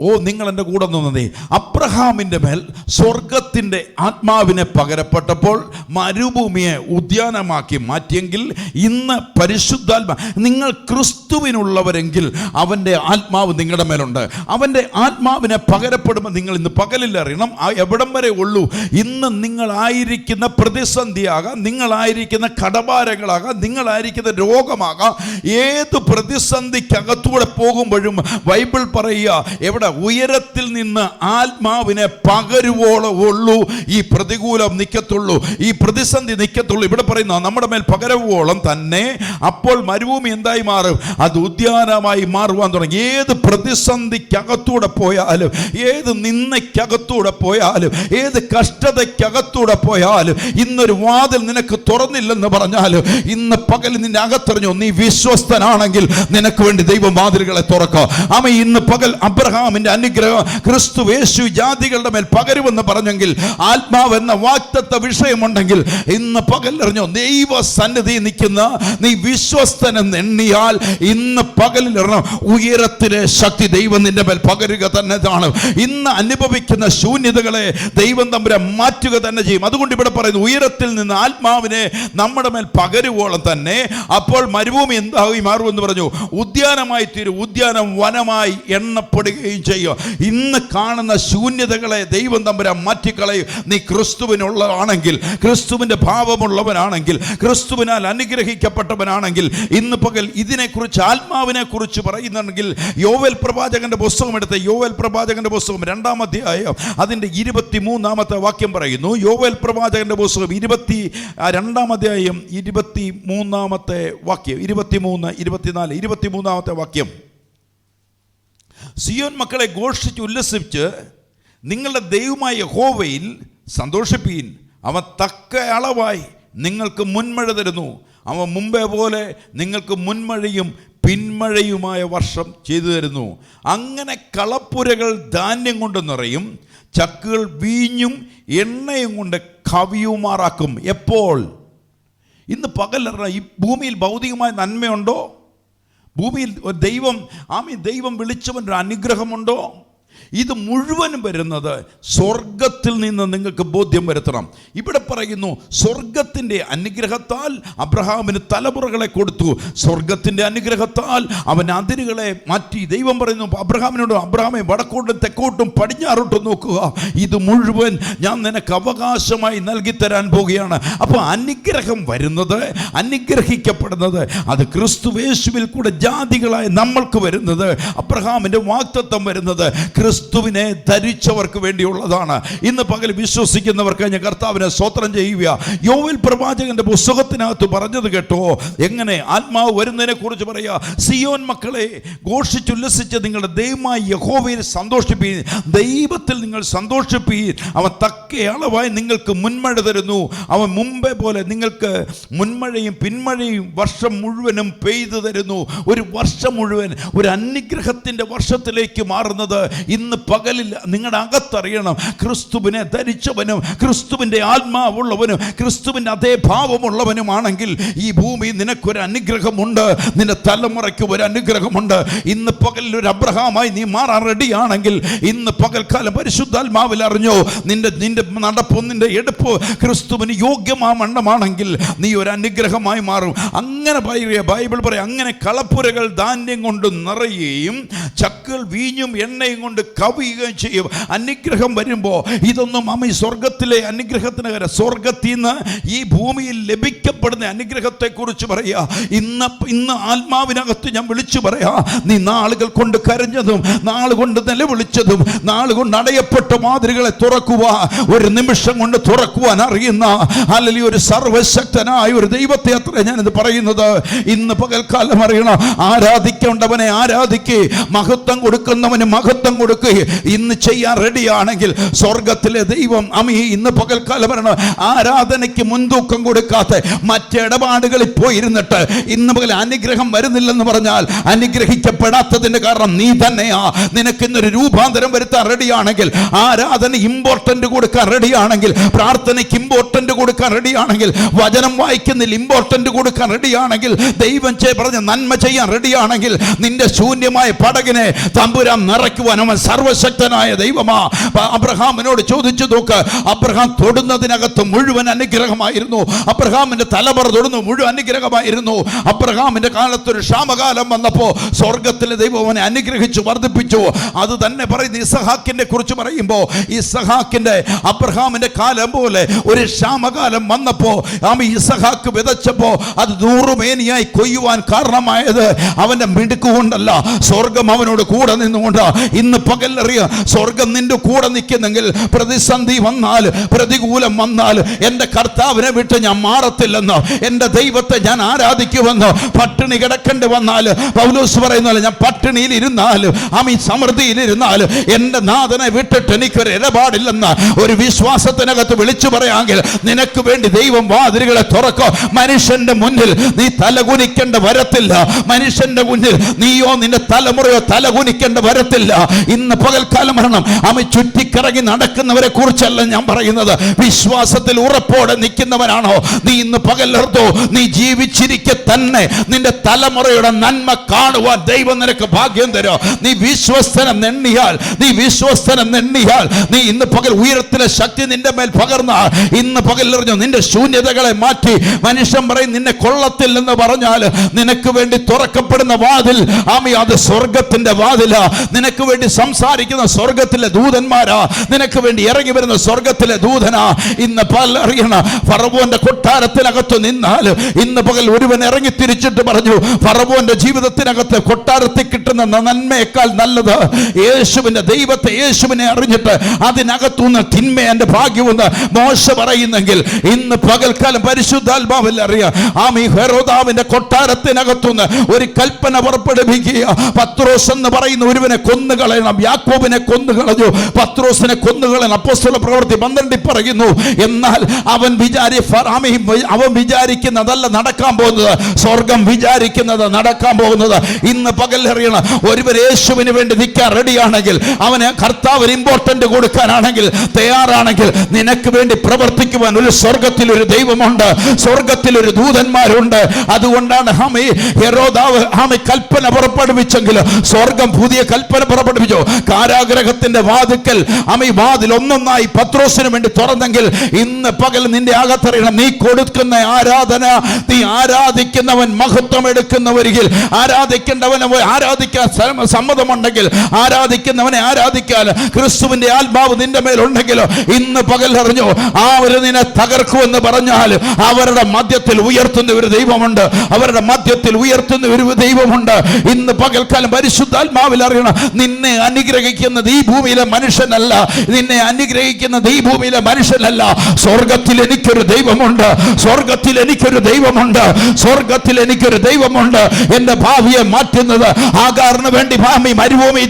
ഓ, നിങ്ങൾ എൻ്റെ കൂടെ നിന്നതേ. അബ്രഹാമിൻ്റെ മേൽ സ്വർഗത്തിൻ്റെ ആത്മാവിനെ പകരപ്പെട്ടപ്പോൾ മരുഭൂമിയെ ഉദ്യാനമാക്കി മാറ്റിയെങ്കിൽ, ഇന്ന് പരിശുദ്ധാത്മാ, നിങ്ങൾ ക്രിസ്തുവിനുള്ളവരെങ്കിൽ അവൻ്റെ ആത്മാവ് നിങ്ങളുടെ മേലുണ്ട്. അവൻ്റെ ആത്മാവിനെ പകരപ്പെടുമ്പോൾ നിങ്ങൾ ഇന്ന് പകലിൽ അറിയണം എവിടം വരെ ഉള്ളൂ. ഇന്ന് നിങ്ങളായിരിക്കുന്ന പ്രതിസന്ധിയാകാം, നിങ്ങളായിരിക്കുന്ന കടഭാരങ്ങളാകാം, നിങ്ങളായിരിക്കുന്ന രോഗമാകാം, ഏത് പ്രതിസന്ധിക്കകത്തൂടെ പോകുമ്പോഴും ബൈബിൾ പറയുക, എവിടെ? ഉയരത്തിൽ നിന്ന് ആത്മാവിനെ പകരുവോളം ഉള്ളൂ ഈ പ്രതികൂലം നിൽക്കത്തുള്ളൂ, ഈ പ്രതിസന്ധി നിൽക്കത്തുള്ളൂ. ഇവിടെ പറയുന്ന നമ്മുടെ മേൽ പകരുവോളം തന്നെ. അപ്പോൾ മരുഭൂമി എന്തായി മാറും? അത് ഉദ്യാനമായി മാറുവാൻ തുടങ്ങി. ഏത് പ്രതിസന്ധിക്കകത്തൂടെ പോയാലും, ഏത് നിന്നയ്ക്കകത്തൂടെ പോയാലും, ഏത് കഷ്ടതയ്ക്കകത്തൂടെ പോയാലും, ഇന്നൊരു വാതിൽ നിനക്ക് തുറന്നില്ലെന്ന് പറഞ്ഞാലും, ഇന്ന് പകൽ നിന്റെ അകത്തറിഞ്ഞു നീ വിശ്വസ്തനാണെങ്കിൽ നിനക്ക് വേണ്ടി ദൈവം വാതിലുകളെ തുറക്കാം. ആമേ. ഇന്ന് പകൽ അബ്രഹാമിന്റെ അനുഗ്രഹം ക്രിസ്തു യേശു ജാതികളുടെ മേൽ പകരുമെന്ന് പറഞ്ഞെങ്കിൽ, ആത്മാവ് എന്ന വാഗ്ദത്ത വിഷയമുണ്ടെങ്കിൽ, ഇന്ന് പകൽ അറിഞ്ഞോ, ദൈവ സന്നിധി നിൽക്കുന്ന നീ വിശ്വസ്തനെന്ന് എണ്ണിയാൽ ഇന്ന് പകലിൽ ഉയരത്തിലെ ശക്തി ദൈവം നിന്റെ മേൽ പകരുക തന്നെ ആണ്. ഇന്ന് അനുഭവിക്കുന്ന ശൂന്യതകളെ ദൈവം തമ്പുരാൻ മാറ്റുക തന്നെ ചെയ്യും. അതുകൊണ്ട് ഇവിടെ പറയുന്നു, ഉയരത്തിൽ നിന്ന് ആത്മാവിനെ നമ്മുടെ മേൽ പകരുവോളം തന്നെ. അപ്പോൾ മരുഭൂമി എന്തായി മാറുമെന്ന് പറഞ്ഞു? ഉദ്യാനമായി തീരും. ഉദ്യാനം വനമായി എണ്ണപ്പെടുകയും ചെയ്യും. ഇന്ന് കാണുന്ന ശൂന്യതകളെ ദൈവം തമ്പുരാൻ മാറ്റിക്കളയും. നീ ക്രിസ്തുവിനുള്ളതാണെങ്കിൽ, ക്രിസ്തുവിന്റെ ഭാവമുള്ളവനാണെങ്കിൽ, ക്രിസ്തുവിനാൽ അനുഗ്രഹിക്കപ്പെട്ടവനാണെങ്കിൽ, ഇന്ന് പകൽ ഇതിനെക്കുറിച്ച്, ആത്മാവിനെ കുറിച്ച് പറയുന്നുണ്ടെങ്കിൽ, യോവേൽ പ്രവാചകന്റെ പുസ്തകം എടുത്ത്, യോവേൽ പ്രവാചകന്റെ പുസ്തകം 2-ാം അധ്യായം അതിൻ്റെ 23-ാമത്തെ വാക്യം പറയുന്നു. യോവേൽ പ്രവാചകന്റെ പുസ്തകം 2-ാം അധ്യായം 23-ാമത്തെ വാക്യം, 23, 24, 23-ാമത്തെ വാക്യം. സിയോൻ മക്കളെ ഘോഷിച്ച് ഉല്ലസിച്ച് നിങ്ങളുടെ ദൈവമായ യഹോവയിൽ സന്തോഷിപ്പീൻ. അവൻ തക്ക അളവായി നിങ്ങൾക്ക് മുൻമഴ തരുന്നു. അവൻ മുമ്പേ പോലെ നിങ്ങൾക്ക് മുൻമഴയും പിന്മഴയുമായ വർഷം ചെയ്തു തരുന്നു. അങ്ങനെ കളപ്പുരകൾ ധാന്യം കൊണ്ട് നിറയും, ചക്കുകൾ വീഞ്ഞും എണ്ണയും കൊണ്ട് കവിയുമാറാക്കും. എപ്പോൾ? ഇന്ന് പകൽ. ഈ ഭൂമിയിൽ ഭൗതികമായ നന്മയുണ്ടോ? ഭൂമിയിൽ ദൈവം വിളിച്ചവൻ്റെ അനുഗ്രഹമുണ്ടോ? ഇത് മുഴുവനും വരുന്നത് സ്വർഗത്തിൽ നിന്ന് നിങ്ങൾക്ക് ബോധ്യം വരുത്തണം. ഇവിടെ പറയുന്നു, സ്വർഗത്തിൻ്റെ അനുഗ്രഹത്താൽ അബ്രഹാമിന് തലമുറകളെ കൊടുത്തു. സ്വർഗത്തിൻ്റെ അനുഗ്രഹത്താൽ അവൻ അതിരുകളെ മാറ്റി. ദൈവം പറയുന്നു അബ്രഹാമിനോട്, അബ്രഹാമെ വടക്കോട്ടും തെക്കോട്ടും പടിഞ്ഞാറോട്ടും നോക്കുക, ഇത് മുഴുവൻ ഞാൻ നിനക്ക് അവകാശമായി നൽകി തരാൻ പോവുകയാണ്. അപ്പോൾ അനുഗ്രഹം വരുന്നത്, അനുഗ്രഹിക്കപ്പെടുന്നത് അത് ക്രിസ്തു യേശുവിൽ കൂടെ ജാതികളായ നമ്മൾക്ക് വരുന്നത്, അബ്രഹാമിൻ്റെ വാഗ്ദത്തം വരുന്നത് ക്രിസ്തുവിനെ ധരിച്ചവർക്ക് വേണ്ടിയുള്ളതാണ്. ഇന്ന് പകൽ വിശ്വസിക്കുന്നവർക്ക് ഞാൻ കർത്താവിനെ സ്തോത്രം ചെയ്യുക. യോവേൽ പ്രവാചകന്റെ പുസ്തകത്തിനകത്ത് പറഞ്ഞത് കേട്ടോ, എങ്ങനെ ആത്മാവ് വരുന്നതിനെ കുറിച്ച് പറയാ. സിയോൻ മക്കളെ, ഘോഷിച്ചുല്ലസിച്ച് നിങ്ങളുടെ ദൈവമായ യഹോവയിൽ സന്തോഷിപ്പീൻ, ദൈവത്തിൽ നിങ്ങൾ സന്തോഷിപ്പീൻ. അവൻ തക്ക അളവായി നിങ്ങൾക്ക് മുൻമഴ തരുന്നു. അവൻ മുമ്പേ പോലെ നിങ്ങൾക്ക് മുൻമഴയും പിന്മഴയും വർഷം മുഴുവനും പെയ്തു തരുന്നു. ഒരു വർഷം മുഴുവൻ ഒരു അനുഗ്രഹത്തിൻ്റെ വർഷത്തിലേക്ക് മാറുന്നത് ഇന്ന് പകലിൽ നിങ്ങളുടെ അകത്തറിയണം. ക്രിസ്തുവിനെ ധരിച്ചവനും ക്രിസ്തുവിൻ്റെ ആത്മാവുള്ളവനും ക്രിസ്തുവിൻ്റെ അതേ ഭാവമുള്ളവനുമാണെങ്കിൽ ഈ ഭൂമി നിനക്കൊരു അനുഗ്രഹമുണ്ട്, നിന്റെ തലമുറയ്ക്ക് ഒരു അനുഗ്രഹമുണ്ട്. ഇന്ന് പകലിൽ ഒരു അബ്രഹാമായി നീ മാറാൻ റെഡിയാണെങ്കിൽ ഇന്ന് പകൽക്കാലം പരിശുദ്ധാത്മാവിൽ അറിഞ്ഞോ, നിന്റെ നടപ്പും നിന്റെ എടുപ്പ് ക്രിസ്തുവിന് യോഗ്യമാവണ്ണമാണെങ്കിൽ നീ ഒരു അനുഗ്രഹമായി മാറും. അങ്ങനെ ബൈബിൾ പറയും, അങ്ങനെ കളപ്പുരകൾ ധാന്യം കൊണ്ട് നിറയുകയും ചക്കുകൾ വീഞ്ഞും എണ്ണയും കൊണ്ട് കവിയുകയും ചെയ്യും. അനുഗ്രഹം വരുമ്പോൾ ഇതൊന്നും ഈ സ്വർഗത്തിലെ അനുഗ്രഹത്തിന് കാര്യം, സ്വർഗത്തിൽ നിന്ന് ഈ ഭൂമിയിൽ ലഭിക്കപ്പെടുന്ന അനുഗ്രഹത്തെ കുറിച്ച് പറയാ. ഇന്ന് ആത്മാവിനകത്ത് ഞാൻ വിളിച്ചു പറയാ, നീ നാളുകൾ കൊണ്ട് കരഞ്ഞതും നാളുകൊണ്ട് നിലവിളിച്ചതും നാളുകൊണ്ട് അടയപ്പെട്ട മാതിരികളെ തുറക്കുക, ഒരു നിമിഷം കൊണ്ട് തുറക്കുവാൻ അറിയുന്ന അല്ലെങ്കിൽ ഒരു സർവശക്തനായ ഒരു ദൈവത്തെ അത്ര ഞാനിത് പറയുന്നത്. ഇന്ന് പകൽക്കാലം അറിയണം, ആരാധിക്കേണ്ടവനെ ആരാധിക്കുക, മഹത്വം കൊടുക്കുന്നവന് മഹത്വം കൊടുക്കുക. ഇന്ന് ചെയ്യാൻ റെഡിയാണെങ്കിൽ സ്വർഗത്തിലെ ദൈവം ഇന്ന് പകൽക്കാലം പറയണം, ആരാധനയ്ക്ക് മുൻതൂക്കം കൊടുക്കാത്ത മറ്റിടപാടുകളിൽ പോയിരുന്നിട്ട് ഇന്ന് പകൽ അനുഗ്രഹം വരുന്നില്ലെന്ന് പറഞ്ഞാൽ അനുഗ്രഹിക്കപ്പെടാത്തതിന്റെ കാരണം നീ തന്നെയാ. നിനക്ക് ഇന്നൊരു രൂപാന്തരം വരുത്താൻ റെഡിയാണെങ്കിൽ, ആരാധന ഇമ്പോർട്ടന്റ് കൊടുക്കാൻ റെഡിയാണെങ്കിൽ, പ്രാർത്ഥനയ്ക്ക് ഇമ്പോർട്ടന്റ് കൊടുക്കാൻ റെഡിയാണെങ്കിൽ, വചനം വായിക്കുന്നതിൽ ഇമ്പോർട്ടന്റ് കൊടുക്കാൻ റെഡിയാണെങ്കിൽ, ദൈവം പറഞ്ഞ നന്മ ചെയ്യാൻ റെഡിയാണെങ്കിൽ, നിന്റെ ശൂന്യമായ പടകിനെ തമ്പുരാൻ നിറയ്ക്കുവാൻ അവൻ സർവശക്തനായ ദൈവമാ. അബ്രഹാമിനോട് ചോദിച്ചു നോക്ക്, അബ്രഹാം തൊടുന്നതിനകത്ത് മുഴുവൻ അനുഗ്രഹമായിരുന്നു. അബ്രഹാമിന്റെ തലമുറ തൊടുന്നു മുഴുവൻ അനുഗ്രഹമായിരുന്നു. അബ്രഹാമിന്റെ കാലത്തൊരു ക്ഷാമകാലം വന്നപ്പോൾ സ്വർഗത്തിലെ ദൈവം അവനെ അനുഗ്രഹിച്ചു വർദ്ധിപ്പിച്ചു. അത് തന്നെ പറയുന്നത് ഇസഹാക്കിനെ കുറിച്ച് പറയുമ്പോൾ, ഇസഹാക്കിന്റെ അബ്രഹാമിന്റെ കാലം പോലെ ഒരു ക്ഷാമകാലം വന്നപ്പോൾ ഇസഹാക്ക് വിതച്ചപ്പോൾ അത് 100 മേനിയായി കൊയ്യുവാൻ കാരണമായത് അവന്റെ മിടുക്കുകൊണ്ടല്ല, സ്വർഗം അവനോട് കൂടെ നിന്നുകൊണ്ട്. ഇന്ന് പകലറിയാം, സ്വർഗം നിന്റെ കൂടെ നിൽക്കുന്നെങ്കിൽ പ്രതിസന്ധി വന്നാൽ പ്രതികൂലം വന്നാൽ എൻ്റെ കർത്താവിനെ വിട്ട് ഞാൻ മാറത്തില്ലെന്ന്, എൻ്റെ ദൈവത്തെ ഞാൻ ആരാധിക്കുമെന്ന്. പട്ടിണി കിടക്കേണ്ടി വന്നാൽ പൗലോസ് പറയുന്നല്ലോ, ഞാൻ പട്ടിണിയിൽ ഇരുന്നാലും സമൃദ്ധിയിൽ ഇരുന്നാലും എൻ്റെ നാഥനെ വിട്ടിട്ട് എനിക്കൊരു ഇടപാടില്ലെന്ന് ഒരു വിശ്വാസത്തിനകത്ത് വിളിച്ചു പറയാമെങ്കിൽ നിനക്ക് വേണ്ടി ദൈവം വാതിലുകളെ തുറക്കും. മനുഷ്യന്റെ മുന്നിൽ നീ തലകുനിക്കേണ്ട വരത്തില്ല, മനുഷ്യന്റെ മുന്നിൽ നീയോ നിന്റെ തലമുറയോ തലകുനിക്കേണ്ട വരത്തില്ല. ഇന്ന് പകൽക്കാലം വരണം, ചുറ്റിക്കറങ്ങി നടക്കുന്നവരെ കുറിച്ചല്ല ഞാൻ പറയുന്നത്. വിശ്വാസത്തിൽ ഉറപ്പോടെ നിൽക്കുന്നവനാണോ നീ? ഇന്ന് പകലെടുത്തോ, നീ ജീവിച്ചിരിക്കെ തന്നെ നിന്റെ തലമുറയുടെ നന്മ കാണുവാൻ ദൈവം നിനക്ക് ഭാഗ്യം തരും. നീ വിശ്വസ്തനം നെണ്ണിയാൽ നീ ഇന്ന് പകൽ ഉയരത്തിലെ ശക്തി നിന്റെ മേൽ പകർന്നാൽ, ഇന്ന് പകലെറിഞ്ഞു നിന്റെ ശൂന്യതകളെ മാറ്റി. മനുഷ്യൻ പറയും നിന്നെ കൊള്ളത്തില്ലെന്ന് പറഞ്ഞാൽ നിനക്ക് വേണ്ടി തുറക്കപ്പെടുന്ന വാതിൽ അത് സ്വർഗത്തിന്റെ വാതിലാ. നിനക്ക് വേണ്ടി സംസാരിക്കുന്ന സ്വർഗത്തിലെ ദൂതന്മാരാ, നിനക്ക് വേണ്ടി ഇറങ്ങി വരുന്ന സ്വർഗത്തിലെ ദൂതനാ. ഇന്ന് പകൽ അറിയണം, ഫറവോന്റെ കൊട്ടാരത്തിനകത്ത് നിന്നാൽ ഇന്ന് പകൽ ഒരുവൻ ഇറങ്ങി തിരിച്ചിട്ട് പറഞ്ഞു, ഫറവോന്റെ ജീവിതത്തിനകത്ത് കൊട്ടാരത്തിൽ കിട്ടുന്ന നന്മയേക്കാൾ നല്ലത് യേശുവിന്റെ ദൈവത്തെ, യേശുവിനെ അറിഞ്ഞിട്ട് അതിനകത്തുനിന്ന് തിന്മ എന്റെ ഭാഗ്യമെന്ന് മോശ പറയുന്നെങ്കിൽ, ഇന്ന് പകൽക്കാലം പരിശുദ്ധാത്മാവിൽ അറിയാം ഹെരോദാവിന്റെ കൊട്ടാരത്തിനകത്തുനിന്ന് ഒരു കൽപ്പന പുറപ്പെടുവിക്കുക. പത്രോസ് എന്ന് പറയുന്ന ഒരുവനെ കൊന്നുകളയണം. യാക്കോബിനെ കൊന്നുകളഞ്ഞു, പത്രോസിനെ കൊന്നുകളയണം. അപ്പോസ്തല പ്രവൃത്തി 12 പറയുന്നു. എന്നാൽ അവൻ വിചാരിക്കുന്നതല്ല നടക്കാൻ പോകുന്നത്, സ്വർഗം വിചാരിക്കുന്നത് നടക്കാൻ പോകുന്നത്. ഇന്ന് പകൽ അറിയണം, ഒരുവൻ യേശുവിന് വേണ്ടി നിൽക്കാൻ റെഡിയാണെങ്കിൽ, അവന് കർത്താവിന് ഇമ്പോർട്ടന്റ് കൊടുക്കാനാണെങ്കിൽ തയ്യാറാണെങ്കിൽ, നിനക്ക് വേണ്ടി പ്രവർത്തിക്കുവാൻ ഒരു സ്വർഗത്തിലൊരു ദൈവമുണ്ട്, സ്വർഗത്തിലൊരു ദൂതന്മാരുണ്ട്. അതുകൊണ്ടാണ് ഹെരോദാവ് കൽപ്പന പുറപ്പെടുവിച്ചെങ്കിൽ സ്വർഗം പുതിയ കൽപ്പന പുറപ്പെടുവിച്ചു. കാരാഗ്രഹത്തിന്റെ വാതിക്കൽ വാതിൽ ഒന്നൊന്നായി പത്രോസിന് വേണ്ടി തുറന്നെങ്കിൽ, ഇന്ന് പകൽ നിന്റെ അകത്തറിയണം, നീ കൊടുക്കുന്ന ആരാധന, നീ ആരാധിക്കുന്നവൻ മഹത്വം എടുക്കുന്നവരിൽ ആരാധിക്കേണ്ടവനെ ആരാധിക്കാൻ സമ്മതമുണ്ടെങ്കിൽ, ആരാധിക്കുന്നവനെ ആരാധിക്കാൻ ക്രിസ്തുവിന്റെ ആത്മാവ് നിന്റെ മേലുണ്ടെങ്കിൽ, ഇന്ന് പകൽ അറിഞ്ഞോ, അവര് നിന്നെ തകർക്കുമെന്ന് പറഞ്ഞാൽ അവരുടെ മധ്യത്തിൽ ഉയർത്തുന്ന ഒരു ദൈവമുണ്ട്, ഇന്ന് പകൽക്കാലം പരിശുദ്ധാത്മാവിൽ അറിയണം, നിന്നെ അനുഗ്രഹിക്കുന്നത് ഈ ഭൂമിയിലെ മനുഷ്യനല്ല, നിന്നെ അനുഗ്രഹിക്കുന്നത് ഈ ഭൂമിയിലെ മനുഷ്യനല്ല. സ്വർഗത്തിൽ എനിക്കൊരു ദൈവമുണ്ട്, സ്വർഗത്തിൽ എനിക്കൊരു ദൈവമുണ്ട്, സ്വർഗത്തിൽ എനിക്കൊരു ദൈവമുണ്ട്. എന്റെ ഭാവിയെ മാറ്റുന്നത് ആകാറിന് വേണ്ടി മരുഭൂമി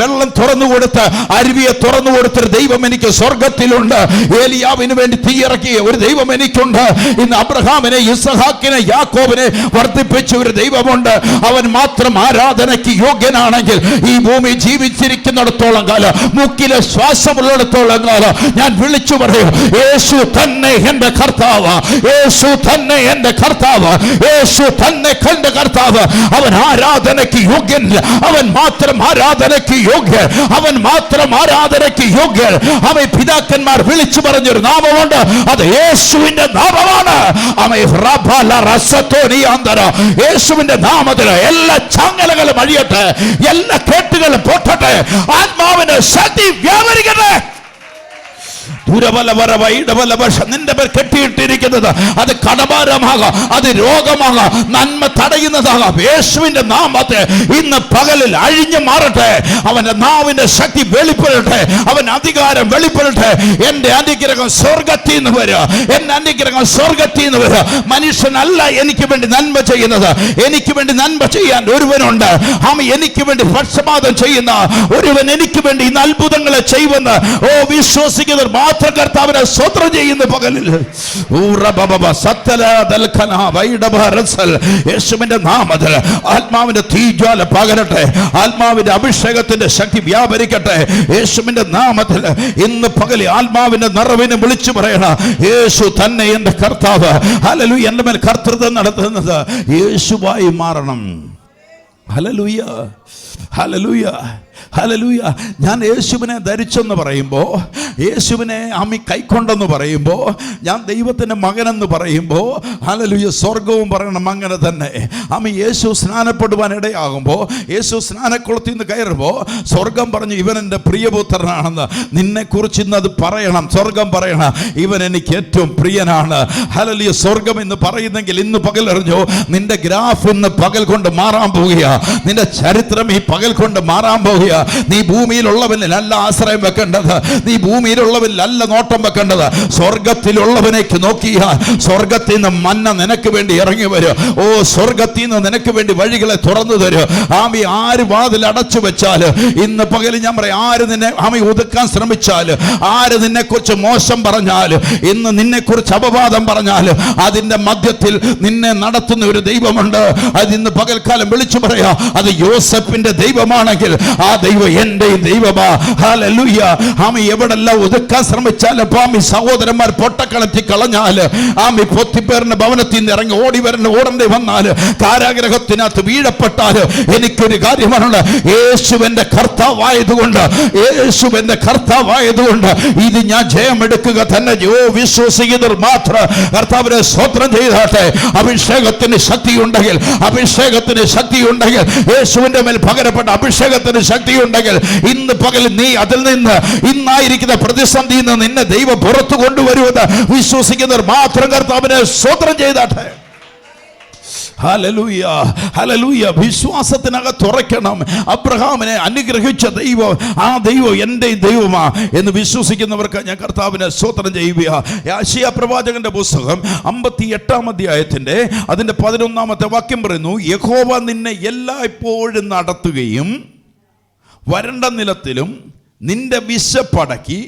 വെള്ളം തുറന്നു കൊടുത്ത് അരുവിയെ തുറന്നു കൊടുത്തൊരു ദൈവം എനിക്ക് സ്വർഗത്തിലുണ്ട്. ഏലിയാവിന് വേണ്ടി തീയിറക്കിയ ഒരു ദൈവം എനിക്കുണ്ട്. ഇന്ന് അബ്രഹാമിനെ, ഇസ്ഹാക്കിനെ, യാക്കോബിനെ വർദ്ധിപ്പിച്ച ഒരു ദൈവമുണ്ട്. അവൻ മാത്രം ആരാധനയ്ക്ക് യോഗ്യനാണെങ്കിൽ ഈ ഭൂമി ജീവിച്ചിരിക്കുന്നിടത്തോളം കാലം, മൂക്കിലെ ശ്വാസമുള്ളിടത്തോളം കാലം ഞാൻ വിളിച്ചു പറയും, യേശു തന്നെ എന്റെ കർത്താവ്, യേശു തന്നെ എന്റെ കർത്താവ്, യേശു തന്നെ എന്റെ കർത്താവ്. അവൻ ആരാധനയ്ക്ക് യോഗ്യൻ, അവൻ മാത്രം ആരാധനയ്ക്ക് യോഗ്യൻ, അവൻ മാത്രം ആരാധനയ്ക്ക് യോഗ്യൻ. അവൻ പിതാക്കന്മാർ വിളിച്ചു പറഞ്ഞൊരു നാമമുണ്ട്, അത് യേശുവിന്റെ നാമമാണ്. യേശുവിന്റെ നാമത്തിൽ എല്ലാ ചങ്ങലകളും അഴിയട്ടെ, എല്ലാ കേട്ടുകളും പൊട്ടട്ടെ, ആത്മാവിന്റെ ശക്തി വ്യാപരിക്കട്ടെ. നിന്റെ പേർ കെട്ടിയിട്ടിരിക്കുന്നത് അത് കടഭാരമാകാം, അത് രോഗമാകാം, നന്മ തടയുന്നതാകാം. യേശുവിന്റെ നാമത്തെ ഇന്ന് പകലിൽ അഴിഞ്ഞു മാറട്ടെ. അവന്റെ നാവിന്റെ ശക്തി വെളിപ്പെടട്ടെ, അവൻ അധികാരം വെളിപ്പെടട്ടെ. എന്റെ അനുഗ്രഹം സ്വർഗത്തിൽ നിന്ന് വരിക, എന്റെ അനുഗ്രഹം സ്വർഗത്തിൽ നിന്ന് വരിക. മനുഷ്യനല്ല എനിക്ക് വേണ്ടി നന്മ ചെയ്യുന്നത്, എനിക്ക് വേണ്ടി നന്മ ചെയ്യാൻ ഒരുവനുണ്ട്. എനിക്ക് വേണ്ടി പക്ഷപാതം ചെയ്യുന്ന ഒരുവൻ എനിക്ക് വേണ്ടി ഇന്ന് അത്ഭുതങ്ങളെ ചെയ്യുമെന്ന് വിശ്വസിക്കുന്നവർ മാത്രം കർത്താവിനെ സ്തോത്രം ചെയ്യുന്ന പകലിൽ യേശുവിന്റെ നാമത്തിൽ ആത്മാവിന്റെ തീജ്വാല പകരട്ടെ, ആത്മാവിന്റെ അഭിഷേകത്തിന്റെ ശക്തി വ്യാപരിക്കട്ടെ. യേശുവിന്റെ നാമത്തിൽ ഇന്ന് പകൽ ആത്മാവിന്റെ നിറവിനെ വിളിച്ചു പറയണം, യേശു തന്നെ എന്റെ കർത്താവ്. ഹല്ലേലൂയ. എന്റെ മേൽ കർത്തൃത്വം നടത്തുന്നത് യേശുവായി മാറണം. Hallelujah, hallelujah, hallelujah. ഞാൻ യേശുവിനെ ധരിച്ചെന്ന് പറയുമ്പോൾ, യേശുവിനെ കൈക്കൊണ്ടെന്ന് പറയുമ്പോൾ, ഞാൻ ദൈവത്തിൻ്റെ മകനെന്ന് പറയുമ്പോൾ, ഹല്ലേലൂയ, സ്വർഗവും പറയണം അങ്ങനെ തന്നെ. യേശു സ്നാനപ്പെടുവാൻ ഇടയാകുമ്പോൾ, യേശു സ്നാനക്കുളത്തിൽ നിന്ന് കയറുമ്പോൾ സ്വർഗം പറഞ്ഞു, ഇവൻ എൻ്റെ പ്രിയപുത്രനാണെന്ന്. നിന്നെക്കുറിച്ച് ഇന്ന് അത് പറയണം, സ്വർഗം പറയണം, ഇവൻ എനിക്ക് ഏറ്റവും പ്രിയനാണ്. ഹല്ലേലൂയ. സ്വർഗം ഇന്ന് പറയുന്നെങ്കിൽ ഇന്ന് പകൽ അറിഞ്ഞോ, നിന്റെ ഗ്രാഫ് ഇന്ന് പകൽ കൊണ്ട് മാറാൻ പോകുക, നിന്റെ ചരിത്രം ഈ പകൽ കൊണ്ട് മാറാൻ പോകുക. നീ ഭൂമിയിലുള്ളവനിലല്ല ആശ്രയം വെക്കേണ്ടത്, നീ ഭൂമിയിലുള്ളവനിലല്ല നോട്ടം വെക്കേണ്ടത്, സ്വർഗത്തിലുള്ളവനേക്ക് നോക്കിയാൽ സ്വർഗത്തിൽ നിന്ന് മന്ന നിനക്ക് വേണ്ടി ഇറങ്ങി വരും. സ്വർഗത്തിൽ നിന്ന് നിനക്ക് വേണ്ടി വഴികളെ തുറന്നു തരും. ആര് വാതിൽ അടച്ചു വെച്ചാൽ ഇന്ന് പകൽ ഞാൻ പറയാം, ആര് നിന്നെ ഒതുക്കാൻ ശ്രമിച്ചാൽ, ആര് നിന്നെ കുറിച്ച് മോശം പറഞ്ഞാൽ, ഇന്ന് നിന്നെ കുറിച്ച് അപവാദം പറഞ്ഞാൽ, അതിന്റെ മധ്യത്തിൽ നിന്നെ നടത്തുന്ന ഒരു ദൈവമുണ്ട്. അത് ഇന്ന് പകൽക്കാലം വിളിച്ചു പറയാ, അത് യോസഫിന്റെ ദൈവമാണെങ്കിൽ ആ ദൈവം എന്റെയും ദൈവമാ. ഹല്ലേലൂയ. എവിടെല്ലാം ഒതുക്കാൻ ശ്രമിച്ചാലും സഹോദരന്മാർ പൊട്ടക്കളത്തി കളഞ്ഞാല്, പൊത്തിപ്പേറിന്റെ ഭവനത്തിൽ നിന്ന് ഇറങ്ങി ഓടേണ്ടി വന്നാല്, കാരാഗ്രഹത്തിനകത്ത് വീഴപ്പെട്ടാല്, എനിക്കൊരു കാര്യമാണ്, യേശുവിന്റെ കർത്താവായതുകൊണ്ട്, യേശുവിന്റെ കർത്താവായതുകൊണ്ട് ഇത് ഞാൻ ജയമെടുക്കുക തന്നെ. വിശ്വസിക്കുന്നവർ മാത്രം കർത്താവിനെ സ്തോത്രം ചെയ്താട്ടെ. അഭിഷേകത്തിന് ശക്തിയുണ്ടെങ്കിൽ, അഭിഷേകത്തിന് ശക്തിയുണ്ടെങ്കിൽ, യേശുവിന്റെ മേൽ പകരപ്പെട്ട അഭിഷേകത്തിന് ശക്തിയുണ്ടെങ്കിൽ, ഇന്ന് പകൽ നീ അതിൽ നിന്ന്, ഇന്നായിരിക്കുന്ന പ്രതിസന്ധിയിൽ നിന്ന് നിന്നെ ദൈവം പുറത്തു കൊണ്ടുവരുമെന്ന് വിശ്വസിക്കുന്നവർ മാത്രം കർത്താവിനെ സ്തോത്രം ചെയ്താട്ടെ. Hallelujah, hallelujah. വിശ്വാസത്തിനകത്ത് ഉറയ്ക്കണം. അബ്രഹാമിനെ അനുഗ്രഹിച്ച ദൈവം, ആ ദൈവം എൻ്റെ ദൈവമാ എന്ന് വിശ്വസിക്കുന്നവർക്ക് ഞാൻ കർത്താവിനെ സ്തോത്രം ചെയ്യുക. യെശയ്യാ പ്രവാചകന്റെ പുസ്തകം 58-ാം അധ്യായത്തിന്റെ അതിന്റെ 11-ാമത്തെ വാക്യം പറയുന്നു, യഹോവ നിന്നെ എല്ലായ്പ്പോഴും നടത്തുകയും വരണ്ട നിലത്തിലും നിന്റെ വിശപ്പടക്കി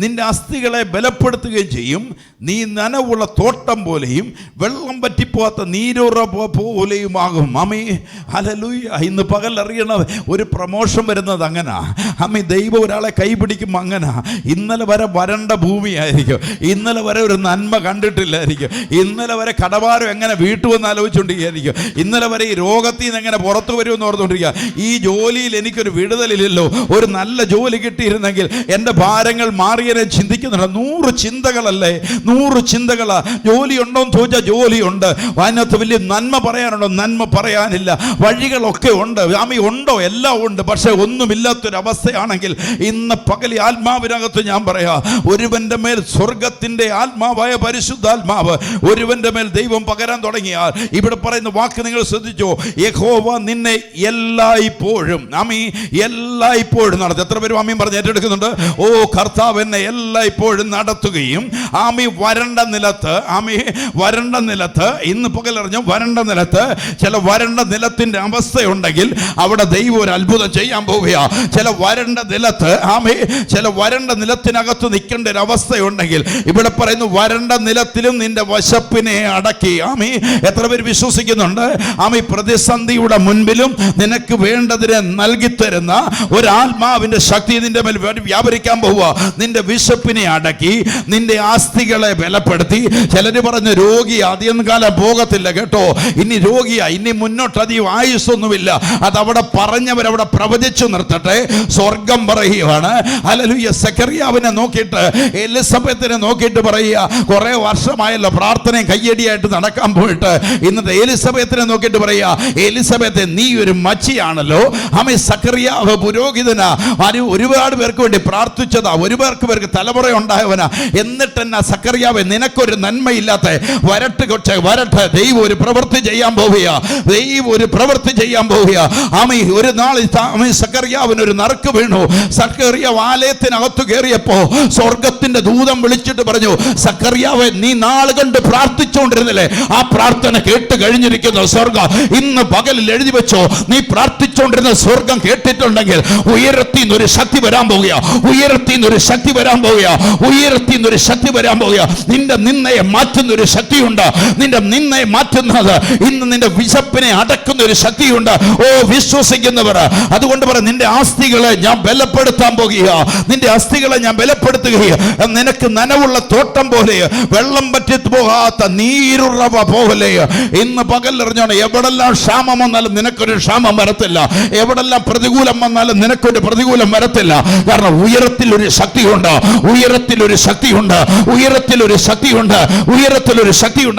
നിന്റെ അസ്ഥികളെ ബലപ്പെടുത്തുകയും ചെയ്യും. നീ നനവുള്ള തോട്ടം പോലെയും വെള്ളം പറ്റിപ്പോവാത്ത നീരുറ പോലെയുമാകും. ഹല്ലേലൂയ. ഇന്ന് പകൽ അറിയണത് ഒരു പ്രമോഷൻ വരുന്നത് അങ്ങനെ. ദൈവം ഒരാളെ കൈപിടിക്കും അങ്ങനെ. ഇന്നലെ വരെ വരണ്ട ഭൂമിയായിരിക്കും, ഇന്നലെ വരെ ഒരു നന്മ കണ്ടിട്ടില്ലായിരിക്കും, ഇന്നലെ വരെ കടഭാരം എങ്ങനെ വീട്ടുമെന്ന് ആലോചിച്ചുകൊണ്ടിരിക്കുകയായിരിക്കും, ഇന്നലെ വരെ ഈ രോഗത്തിൽ നിന്ന് എങ്ങനെ പുറത്തു വരുമെന്ന് ഓർത്തുകൊണ്ടിരിക്കുക. ഈ ജോലിയിൽ എനിക്കൊരു വിടുതലില്ലല്ലോ, ഒരു നല്ല ജോലി കിട്ടിയിരുന്നെങ്കിൽ എൻ്റെ ഭാരങ്ങൾ മാറി മാറിയനെ ചിന്തിക്കുന്നുണ്ട്. 100 ചിന്തകളല്ലേ, 100 ചിന്തകളാ. ജോലിയുണ്ടോ എന്ന് ചോദിച്ചാൽ ജോലിയുണ്ട്. അതിനകത്ത് വലിയ നന്മ പറയാനുണ്ടോ? നന്മ പറയാനില്ല. വഴികളൊക്കെ ഉണ്ട്, ഉണ്ടോ? എല്ലാം ഉണ്ട്. പക്ഷെ ഒന്നുമില്ലാത്തൊരവസ്ഥയാണെങ്കിൽ ഇന്ന് പകൽ ആത്മാവിനകത്ത് ഞാൻ പറയാ, ഒരുവന്റെ മേൽ സ്വർഗത്തിന്റെ ആത്മാവായ പരിശുദ്ധാത്മാവ് ഒരുവന്റെ മേൽ ദൈവം പകരാൻ തുടങ്ങിയാൽ, ഇവിടെ പറയുന്ന വാക്ക് നിങ്ങൾ ശ്രദ്ധിച്ചോ, യഹോവ നിന്നെ എല്ലായ്പ്പോഴും എല്ലായ്പ്പോഴും നടത്തും. എത്ര പേരും ആമീൻ പറഞ്ഞ് ഏറ്റെടുക്കുന്നുണ്ട്? ഓ കർത്താവ് എന്നെ എല്ലായ്പ്പോഴും നടത്തുകയും വരണ്ട നിലത്ത് ഇന്ന് പകലറിഞ്ഞു, വരണ്ട നിലത്ത് ചില വരണ്ട നിലത്തിന്റെ അവസ്ഥയുണ്ടെങ്കിൽ അവിടെ ദൈവം ഒരു അത്ഭുതം ചെയ്യാൻ പോവുകയാ. ചില വരണ്ട നിലത്തിനകത്ത് നിൽക്കേണ്ട ഒരു അവസ്ഥയുണ്ടെങ്കിൽ ഇവിടെ പറയുന്നു, വരണ്ട നിലത്തിലും നിന്റെ വശപ്പിനെ അടക്കി. എത്ര പേര് വിശ്വസിക്കുന്നുണ്ട്? പ്രതിസന്ധിയുടെ മുൻപിലും നിനക്ക് വേണ്ടതിനെ നൽകി തരുന്ന ഒരാത്മാവിന്റെ ശക്തി നിന്റെ മേൽ വ്യാപരിക്കാൻ പോവുക. നിന്റെ വിശപ്പിനെ അടക്കി, നിന്റെ ആസ്തികളെ ബലപ്പെടുത്തി. ചിലര് പറഞ്ഞ് രോഗി അധികം കാലം പോകത്തില്ല കേട്ടോ, ഇനി രോഗിയാ, ഇനി മുന്നോട്ട് അധികം ആയുസ്സൊന്നുമില്ല. അതവിടെ പറഞ്ഞവരവിടെ പ്രവചിച്ചു നിർത്തട്ടെ. സ്വർഗം പറയുകയാണ്. ഹല്ലേലൂയ. സെക്കറിയാവിനെ നോക്കിയിട്ട്, എലിസബത്തിനെ നോക്കിയിട്ട് പറയുക, കുറെ വർഷമായല്ലോ പ്രാർത്ഥനയും കയ്യടിയായിട്ട് നടക്കാൻ പോയിട്ട്. എന്നിട്ട് എലിസബത്തിനെ നോക്കിയിട്ട് പറയുക, എലിസബത്തെ നീ ഒരു മച്ചിയാണല്ലോ. സക്കറിയാവ് പുരോഹിതനാ, ഒരുപാട് പേർക്ക് വേണ്ടി പ്രാർത്ഥിച്ചതാ, ഒരുപാട് പേർക്ക് തലമുറ ഉണ്ടായവനാ. എന്നിട്ട് എന്നാ സക്കറിയാവെ, നിനക്കൊരു നന്മയില്ലാത്ത വരട്ടെ കൊച്ചെ വരട്ടെ, ദൈവം ഒരു പ്രവൃത്തി ചെയ്യാൻ പോവുക. ഒരു നാൾ സക്കറിയാവിന് ഒരു നറുക്ക് വീണു. സക്കറിയാവ് ആലയത്തിനകത്ത് കയറിയപ്പോ സ്വർഗത്തിന്റെ ദൂതൻ വിളിച്ചിട്ട് പറഞ്ഞു, സക്കറിയാവെ നീ നാളെ കൊണ്ട് പ്രാർത്ഥിച്ചുകൊണ്ടിരുന്നില്ലേ, ആ പ്രാർത്ഥന കേട്ട് കഴിഞ്ഞിരിക്കുന്നു സ്വർഗം. ഇന്ന് പകലിൽ എഴുതി വെച്ചോ, നീ പ്രാർത്ഥിച്ചുകൊണ്ടിരുന്ന സ്വർഗം കേട്ടിട്ടുണ്ടെങ്കിൽ ഉയരത്തിൽ നിന്നൊരു ശക്തി വരാൻ പോവുക. നിന്റെ നിന്നയെ മാറ്റുന്ന ഒരു ശക്തിയുണ്ട്. നിന്റെ നിന്നയെ മാറ്റുന്നത് ഇന്ന് നിന്റെ വിശപ്പിനെ അടക്കുന്ന ഒരു ശക്തിയുണ്ട്. ഓ വിശ്വസിക്കുന്നവർ, അതുകൊണ്ട് പറ, നിന്റെ ആസ്തികളെ ഞാൻ ബലപ്പെടുത്താൻ പോകുക. നിനക്ക് നനവുള്ള തോട്ടം പോലെ, വെള്ളം പറ്റി പോകാത്ത നീരുറവ പോലെ ഇന്ന് പകലറിഞ്ഞോണം. എവിടെല്ലാം ക്ഷാമം വന്നാലും നിനക്കൊരു ക്ഷാമം വരത്തില്ല. എവിടെല്ലാം പ്രതികൂലം വന്നാലും നിനക്കൊരു പ്രതികൂലം വരത്തില്ല. കാരണം ഉയരത്തിലൊരു ശക്തിയുണ്ട്.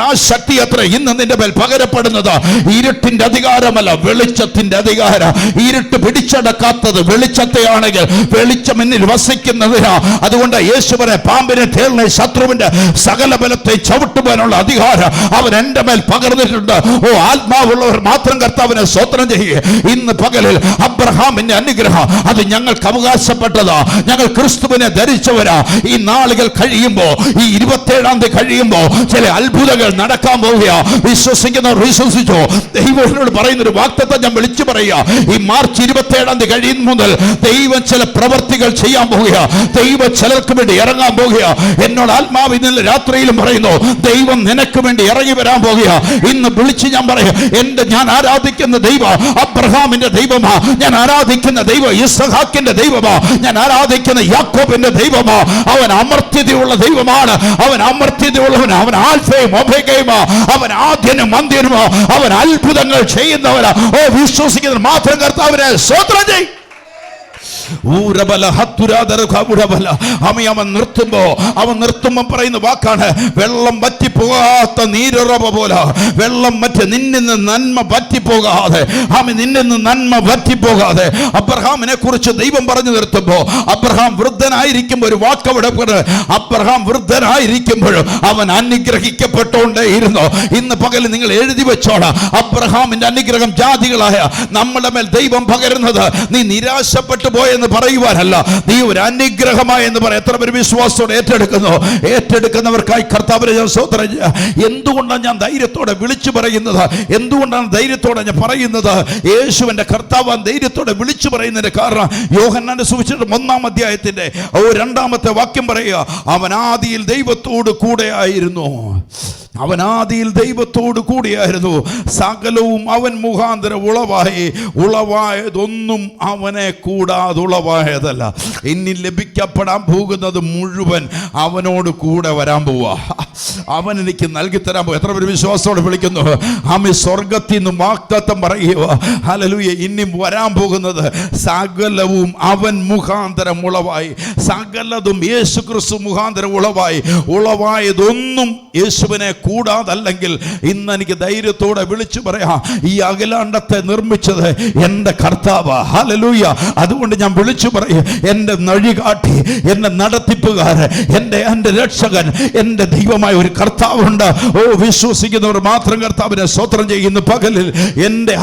ആ ശക്തി അത്ര ഇന്ന് നിന്റെ മേൽ പകരപ്പെടുന്നത്. ഇരുട്ടിന്റെ അധികാരമല്ല, വെളിച്ചത്തിന്റെ അധികാരം. ഇരുട്ട് പിടിച്ചടക്കാത്തത് വെളിച്ചത്തെയാണെങ്കിൽ വെളിച്ചം എന്നിൽ വസിക്കുന്നതിനാ. അതുകൊണ്ട് യേശുവിനെ, പാമ്പിനെ, തേളിനെ, ശത്രുവിന്റെ സകല ബലത്തെ ചവിട്ടുവാനുള്ള അധികാരം അവൻ എന്റെ മേൽ പകർന്നിട്ടുണ്ട്. ഓ ആത്മാവുള്ളവർ മാത്രം കർത്താവിനെ സ്തോത്രം ചെയ്യുക. ഇന്ന് പകലിൽ അബ്രഹാമിന്റെ അനുഗ്രഹം അത് ഞങ്ങൾക്ക് അവകാശപ്പെട്ടതാ. ഞങ്ങൾ ക്രിസ്തുവിനെ ധരിച്ചവരാ. ഈ നാളുകൾ കഴിയുമ്പോ, ഈ 27-ാം തീയതി കഴിയുമ്പോ ചില അത്ഭുതങ്ങൾ നടക്കാൻ പോവുക. വിശ്വസിക്കുന്നവർ വിശ്വസിച്ചോ. ദൈവത്തിനോട് പറയുന്നൊരു വാഗ്ദത്തം ഞാൻ വിളിച്ചു പറയുക. ഈ മാർച്ച് 27-ാം തീയതി കഴിയുന്ന മുതൽ ദൈവം ചില പ്രവർത്തികൾ ചെയ്യാൻ പോവുക. ദൈവം ചിലർക്ക് വേണ്ടി ഇറങ്ങാൻ പോവുക. എന്നോട് ആത്മാവ് ഇന്നലെ രാത്രിയിലും പറയുന്നു, ദൈവം നിനക്ക് വേണ്ടി ഇറങ്ങി വരാൻ പോവുക. ഇന്ന് വിളിച്ച് ഞാൻ പറയാം, ഞാൻ ആരാധിക്കുന്ന ദൈവം അബ്രഹാമിന്റെ ദൈവമാ. ഞാൻ ആരാധിക്കുന്ന ദൈവം ഇസ്ഹാക്കിന്റെ ദൈവമാ. ഞാൻ ആരാധിക്കുന്ന യാക്കോബിന്റെ ദൈവമാ. അവൻ അമർത്യതയുള്ള ദൈവമാണ്. അവൻ അമർത്യതയുള്ളവനാ. അവൻ ആൽഫയും ഒമേഗയുമാ. അവൻ ആദ്യനും അന്ത്യനുമാ. അവൻ അത്ഭുതങ്ങൾ ചെയ്യുന്നവനാ. ഓ വിശ്വസിക്കുന്നവർ മാത്രം കർത്താവിനെ സ്തോത്രം ചെയ്യും. അവൻ നിർത്തുമ്പോ പറയുന്ന വാക്കാണ്, വെള്ളം വറ്റിപ്പോകാത്ത നീരുറവ പോലെ. വെള്ളം നിന്നിൽ നിന്ന് നന്മ വറ്റിപ്പോകാതെ അബ്രഹാമിനെ കുറിച്ച് ദൈവം പറഞ്ഞു നിർത്തുമ്പോ, അബ്രഹാം വൃദ്ധനായിരിക്കുമ്പോ ഒരു വാക്കവിടെ, അബ്രഹാം വൃദ്ധനായിരിക്കുമ്പോഴും അവൻ അനുഗ്രഹിക്കപ്പെട്ടോണ്ടേയിരുന്നു. ഇന്ന് പകൽ നിങ്ങൾ എഴുതി വെച്ചോളാം, അബ്രഹാമിന്റെ അനുഗ്രഹം ജാതികളായ നമ്മുടെ മേൽ ദൈവം പകരുന്നത് നീ നിരാശപ്പെട്ടു പോയെന്ന് പറയുവാനല്ല, നീ ഒരു അനുഗ്രഹമായി എന്ന് പറയാം. എത്ര പേര് വിശ്വാസത്തോടെ ഏറ്റെടുക്കുന്നവർക്കായി കർത്താവിനെ ഞാൻ സ്തോത്രം ചെയ്യാം. എന്തുകൊണ്ടാണ് ഞാൻ ധൈര്യത്തോടെ വിളിച്ചു പറയുന്നത്? എന്തുകൊണ്ടാണ് ധൈര്യത്തോടെ ഞാൻ പറയുന്നത്? യേശുവിന്റെ കർത്താവ് ധൈര്യത്തോടെ വിളിച്ചു പറയുന്നതിന്റെ കാരണം, യോഹന്നാന്റെ സുവിശേഷം 1-ാം അധ്യായത്തിന്റെ 2-ാമത്തെ വാക്യം പറയുക, അവൻ ആദിയിൽ ദൈവത്തോട് കൂടെയായിരുന്നു. സകലവും അവൻ മുഖാന്തരം ഉളവായതൊന്നും അവനെ കൂടാതെ ഉളവായതല്ല. ഇനി ലഭിക്കപ്പെടാൻ പോകുന്നത് മുഴുവൻ അവനോട് കൂടെ വരാൻ പോവാ. അവൻ എനിക്ക് നൽകി തരാൻ പോകും. എത്ര പേര് വിശ്വാസത്തോടെ വിളിക്കുന്നു? ആമേൻ. സ്വർഗത്തിൽ നിന്ന് വാഗ്ദത്തം പറയുക. ഹല്ലേലൂയ. ഇനി വരാൻ പോകുന്നത് സകലവും അവൻ മുഖാന്തരം ഉളവായി, സകലതും യേശു ക്രിസ്തു മുഖാന്തരം ഉളവായതൊന്നും യേശുവിനെ കൂടാതല്ലെങ്കിൽ ഇന്ന് എനിക്ക് ധൈര്യത്തോടെ വിളിച്ചു പറയാം, ഈ അഖിലാണ്ടത്തെ നിർമ്മിച്ചത് എൻ്റെ കർത്താവ്. ഹല്ലേലൂയ. അതുകൊണ്ട് ഞാൻ വിളിച്ചു പറയും, എൻ്റെ വഴികാട്ടി, എൻ്റെ നടത്തിപ്പുകാരൻ, എൻ്റെ രക്ഷകൻ, എൻ്റെ ദൈവമായ ഒരു കർത്താവുണ്ട്. ഓ, വിശ്വസിക്കുന്നവർ മാത്രം കർത്താവിനെ സ്തോത്രം ചെയ്യുന്ന പകലിൽ എൻ്റെ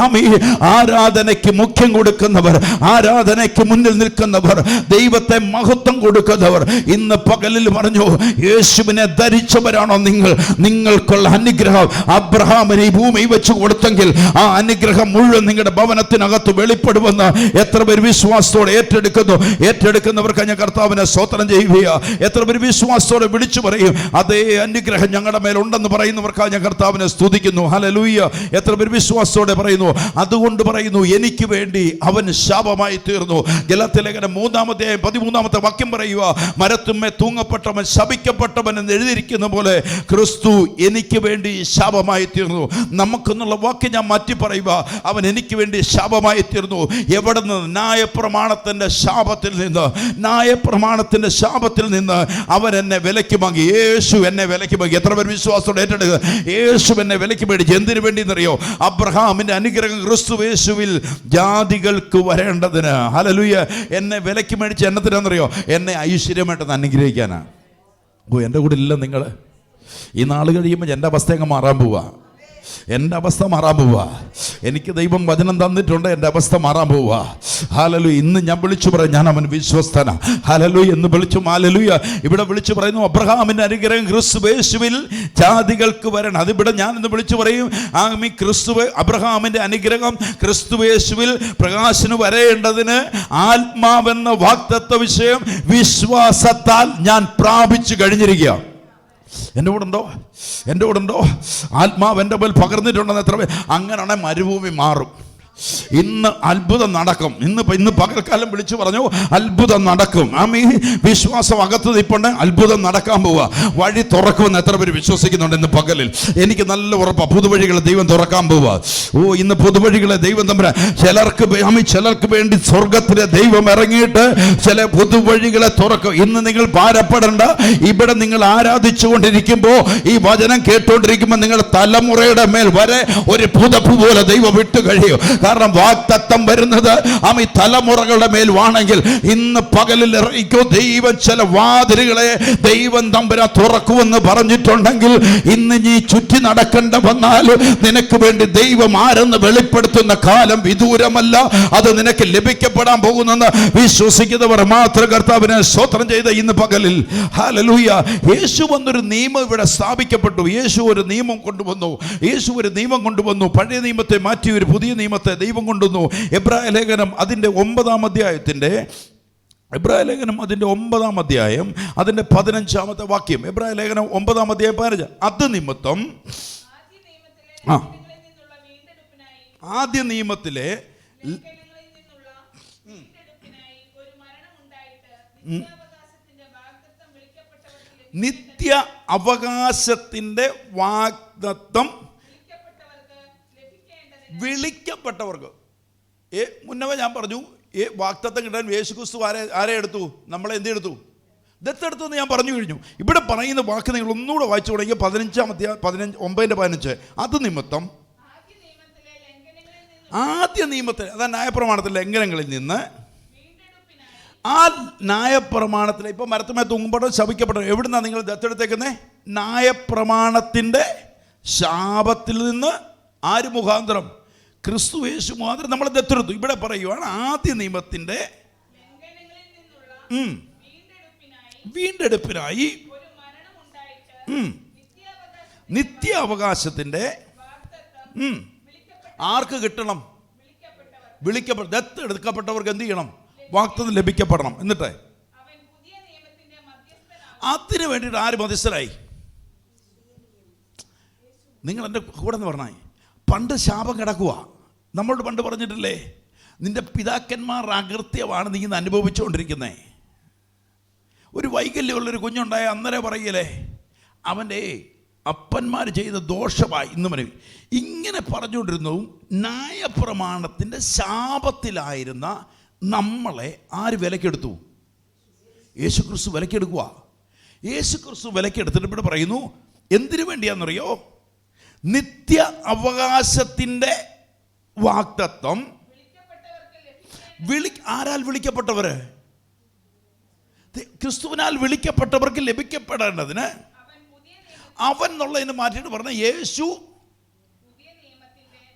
ആരാധനയ്ക്ക് മുഖ്യം കൊടുക്കുന്നവർ, ആരാധനയ്ക്ക് മുന്നിൽ നിൽക്കുന്നവർ, ദൈവത്തെ മഹത്വം കൊടുക്കുന്നവർ ഇന്ന് പകലിൽ പറഞ്ഞു, യേശുവിനെ ധരിച്ചവരാണോ നിങ്ങൾ? നിങ്ങൾക്കുള്ള അനുഗ്രഹം അബ്രഹാമിനെ ഈ ഭൂമി വെച്ച് കൊടുത്തെങ്കിൽ ആ അനുഗ്രഹം മുഴുവൻ നിങ്ങളുടെ ഭവനത്തിനകത്ത് വെളിപ്പെടുമെന്ന് എത്ര പേര് വിശ്വാസത്തോടെ ഏറ്റെടുക്കുന്നവർക്ക് ഞാൻ കർത്താവിനെ സ്തോത്രം ചെയ്യുക. എത്ര പേര് വിശ്വാസത്തോടെ വിളിച്ചു പറയും, അതേ അനുഗ്രഹം ഞങ്ങളുടെ മേലുണ്ടെന്ന് പറയുന്നവർക്കാണ് ഞാൻ കർത്താവിനെ സ്തുതിക്കുന്നു. ഹല്ലേലൂയ. എത്ര പേര് വിശ്വാസത്തോടെ പറയുന്നു? അതുകൊണ്ട് പറയുന്നു, എനിക്ക് വേണ്ടി അവൻ ശാപമായി തീർന്നു. ഗലാത്യലേഖനം 3-13 വാക്യം പറയുക, മരത്തുമ്മേ തൂങ്ങപ്പെട്ടവൻ ശപിക്കപ്പെട്ടവൻ എന്ന് എഴുതിയിരിക്കുന്ന പോലെ ക്രിസ്തു എനിക്ക് വേണ്ടി ശാപമായി തീർന്നു. നമുക്കെന്നുള്ള വാക്യം ഞാൻ മാറ്റി പറയുക, അവൻ എനിക്ക് വേണ്ടി ശാപമായി തീർന്നു. എവിടെ നിന്ന്? ന്യായപ്രമാണത്തിൻ്റെ ശാപത്തിൽ നിന്ന് അവൻ എന്നെ വിലയ്ക്ക് വാങ്ങി. യേശു എന്നെ വിലയ്ക്ക് വാങ്ങി. എത്ര പേർ വിശ്വാസത്തോടെ ഏറ്റെടുക്കുക? യേശു എന്നെ വിലയ്ക്ക് മേടിച്ച്. എന്തിനു വേണ്ടി എന്നറിയോ? അബ്രഹാമിന്റെ അനുഗ്രഹം ക്രിസ്തു യേശുവിൽ ജാതികൾക്ക് വരേണ്ടതിന്. ഹല്ലേലൂയ. എന്നെ വിലയ്ക്ക് മേടിച്ച് എന്നതിനാണെന്നറിയോ? എന്നെ ഐശ്വര്യമായിട്ടൊന്ന് അനുഗ്രഹിക്കാനാണ്. ഓ, എൻ്റെ കൂടെ ഇല്ല നിങ്ങൾ. ഈ നാൾ കഴിയുമ്പോൾ എൻ്റെ അവസ്ഥ അങ്ങ് മാറാൻ പോവാ. എൻ്റെ അവസ്ഥ മാറാൻ പോവാ. എനിക്ക് ദൈവം വചനം തന്നിട്ടുണ്ട്, എൻ്റെ അവസ്ഥ മാറാൻ പോവാ. ഹല്ലേലൂയ. ഇന്ന് ഞാൻ വിളിച്ചു പറയും, ഞാൻ അവൻ വിശ്വസ്തനാ. ഹല്ലേലൂയ എന്ന് വിളിച്ചു. ഹല്ലേലൂയ. ഇവിടെ വിളിച്ചു പറയുന്നു, അബ്രഹാമിന്റെ അനുഗ്രഹം ക്രിസ്തു യേശുവിൽ ജാതികൾക്ക് വരണം. അതിവിടെ ഞാൻ ഇന്ന് വിളിച്ചു പറയും, അബ്രഹാമിന്റെ അനുഗ്രഹം ക്രിസ്തു യേശുവിൽ പ്രകാശന് വരേണ്ടതിന് ആത്മാവെന്ന വാഗ്ദത്ത വിഷയം വിശ്വാസത്താൽ ഞാൻ പ്രാപിച്ചു കഴിഞ്ഞിരിക്കുക. എൻ്റെ കൂടെ ഉണ്ടോ? ആത്മാവ് എൻ്റെ മേൽ പകർന്നിട്ടുണ്ടെന്ന് എത്ര പേർ? അങ്ങനെയാണെങ്കിൽ മരുഭൂമി മാറും. ഇന്ന് അത്ഭുതം നടക്കും. ഇന്ന് പകൽക്കാലം വിളിച്ചു പറഞ്ഞു, അത്ഭുതം നടക്കും. വിശ്വാസം അകത്ത് നിൽപ്പുണ്ട്, അത്ഭുതം നടക്കാൻ പോവുക. വഴി തുറക്കുമെന്ന് എത്ര പേര് വിശ്വസിക്കുന്നുണ്ട്? ഇന്ന് പകലിൽ എനിക്ക് നല്ല ഉറപ്പാണ്, പുതുവഴികളെ ദൈവം തുറക്കാൻ പോവുക. ഓ, ഇന്ന് പുതുവഴികളെ ദൈവം തമ്പുരാൻ ചിലർക്ക് വേണ്ടി സ്വർഗത്തിലെ ദൈവം ഇറങ്ങിയിട്ട് ചില പുതുവഴികളെ തുറക്കും. ഇന്ന് നിങ്ങൾ ഭാരപ്പെടേണ്ട. ഇവിടെ നിങ്ങൾ ആരാധിച്ചുകൊണ്ടിരിക്കുമ്പോൾ, ഈ വചനം കേട്ടുകൊണ്ടിരിക്കുമ്പോൾ നിങ്ങളുടെ തലമുറയുടെ മേൽ വരെ ഒരു പുതപ്പ് പോലെ ദൈവം വിട്ടു കഴിയും. കാരണം വാഗ്ദത്തം വരുന്നത് ഈ തലമുറകളുടെ മേൽ വാണെങ്കിൽ ഇന്ന് പകലിൽ ഇറങ്ങിക്കോ. ദൈവം ചില വാതിലുകളെ ദൈവം തമ്പുരാൻ തുറക്കുമെന്ന് പറഞ്ഞിട്ടുണ്ടെങ്കിൽ ഇന്ന് നീ ചുറ്റി നടക്കേണ്ട വന്നാൽ നിനക്ക് വേണ്ടി ദൈവം ആരെന്ന് വെളിപ്പെടുത്തുന്ന കാലം വിദൂരമല്ല. അത് നിനക്ക് ലഭിക്കപ്പെടാൻ പോകുന്നെന്ന് വിശ്വസിക്കുന്നവർ മാത്രം കർത്താവിനെ സ്തോത്രം ചെയ്ത ഇന്ന് പകലിൽ. ഹല്ലേലൂയ. യേശു വന്നൊരു നിയമം ഇവിടെ സ്ഥാപിക്കപ്പെട്ടു. യേശു ഒരു നിയമം കൊണ്ടുവന്നു. പഴയ നിയമത്തെ മാറ്റി ഒരു പുതിയ നിയമത്തെ ദൈവം കൊണ്ടുവന്നു. എബ്രായ ലേഖനം അതിൻ്റെ 9-ാം അധ്യായത്തിൻ്റെ 15 വാക്യം. എബ്രായ ലേഖനം 9-ാം അധ്യായം 15. അത് നിമിത്തം ആദ്യ നിയമത്തിലെ നിത്യ അവകാശത്തിന്റെ വാഗ്ദത്തം വിളിക്കപ്പെട്ടവർക്ക്. മുന്നമേ ഞാൻ പറഞ്ഞു, വാഗ്ദത്തം കിട്ടാൻ യേശുക്രിസ്തു ആരെ എടുത്തു? നമ്മളെ എന്തെടുത്തു? ദത്തെടുത്തു എന്ന് ഞാൻ പറഞ്ഞു കഴിഞ്ഞു. ഇവിടെ പറയുന്ന വാക്ക് നിങ്ങൾ ഒന്നുകൂടെ വായിച്ചു തുടങ്ങിയ 9:15 അത് നിമിത്തം ആദ്യ നിയമത്തിൽ, അതാ ന്യായപ്രമാണത്തിലെ ലംഘനങ്ങളിൽ നിന്ന് ആ ന്യായപ്രമാണത്തിൽ ഇപ്പം മരത്തുമേ തൂങ്ങുമ്പോഴോ ശപിക്കപ്പെട്ടോ എവിടുന്നാണ് നിങ്ങൾ ദത്തെടുത്തേക്കുന്നത്? ന്യായപ്രമാണത്തിൻ്റെ ശാപത്തിൽ നിന്ന്. ആര് മുഖാന്തരം? ക്രിസ്തു യേശു മുഖാന്തരം നമ്മൾ ദത്തെടുത്തു. ഇവിടെ പറയുവാണ് ആദ്യ നിയമത്തിൻ്റെ വീണ്ടെടുപ്പിനായി നിത്യാവകാശത്തിൻ്റെ ആർക്ക് കിട്ടണം? ദത്തെടുക്കപ്പെട്ടവർക്ക് എന്ത് ചെയ്യണം? വാഗ്ദത്തം ലഭിക്കപ്പെടണം. എന്നിട്ട് അതിനു വേണ്ടിയിട്ട് ആര് മധ്യസ്ഥരായി? നിങ്ങൾ എൻ്റെ കൂടെ എന്ന് പറഞ്ഞാൽ പണ്ട് ശാപം കിടക്കുക. നമ്മളോട് പണ്ട് പറഞ്ഞിട്ടില്ലേ, നിന്റെ പിതാക്കന്മാർ അകൃത്യമാണ് നീ ഇന്ന് അനുഭവിച്ചുകൊണ്ടിരിക്കുന്നത്. ഒരു വൈകല്യമുള്ളൊരു കുഞ്ഞുണ്ടായ അന്നേരം പറയലേ, അവൻ്റെ അപ്പന്മാർ ചെയ്ത ദോഷമായി ഇന്ന് പറയും. ഇങ്ങനെ പറഞ്ഞുകൊണ്ടിരുന്നതും ന്യായപ്രമാണത്തിൻ്റെ ശാപത്തിലായിരുന്ന നമ്മളെ ആര് വിലക്കെടുത്തു? യേശുക്രിസ്തു വിലക്കെടുക്കുക. യേശുക്രിസ്തു വിലക്കെടുത്തിട്ട് ഇവിടെ പറയുന്നു എന്തിനു വേണ്ടിയാണെന്നറിയോ? നിത്യ അവകാശത്തിൻ്റെ വാഗ്ദത്തം ആരാൽ വിളിക്കപ്പെട്ടവർ? ക്രിസ്തുവിനാൽ വിളിക്കപ്പെട്ടവർക്ക് ലഭിക്കപ്പെടേണ്ടതിന് അവൻ എന്നുള്ളതിന് മാറ്റിയിട്ട് പറഞ്ഞ യേശു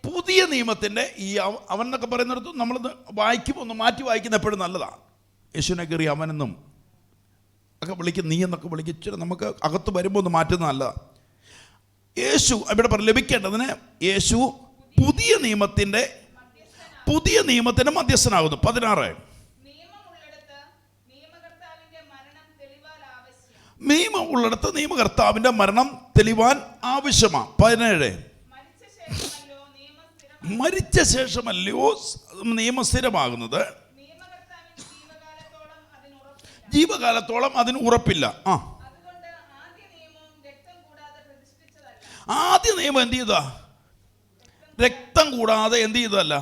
പുതിയ നിയമത്തിൻ്റെ ഈ അവൻ എന്നൊക്കെ പറയുന്നിടത്ത് നമ്മൾ വായിക്കുമ്പോൾ ഒന്ന് മാറ്റി വായിക്കുന്ന എപ്പോഴും നല്ലതാണ്. യേശുവിനെ കയറി അവനെന്നും ഒക്കെ വിളിക്കും, നീ എന്നൊക്കെ വിളിക്കും. ഇച്ചിരി നമുക്ക് അകത്ത് വരുമ്പോൾ ഒന്ന് മാറ്റുന്ന നല്ലതാണ്. യേശു ഇവിടെ ലഭിക്കേണ്ടതിന് യേശു പുതിയ നിയമത്തിൻ്റെ മധ്യസ്ഥനാകുന്നു. 16 നിയമം ഉള്ളിടത്ത് നിയമകർത്താവിൻ്റെ മരണം തെളിവാൻ ആവശ്യമാണ്. 17 മരിച്ച ശേഷമല്ലയോ നിയമം സ്ഥിരമാകുന്നത്, ജീവകാലത്തോളം അതിന് ഉറപ്പില്ല. ആദ്യ നിയമം എന്ത് ചെയ്താ? രക്തം കൂടാതെ എന്ത് ചെയ്തതല്ല?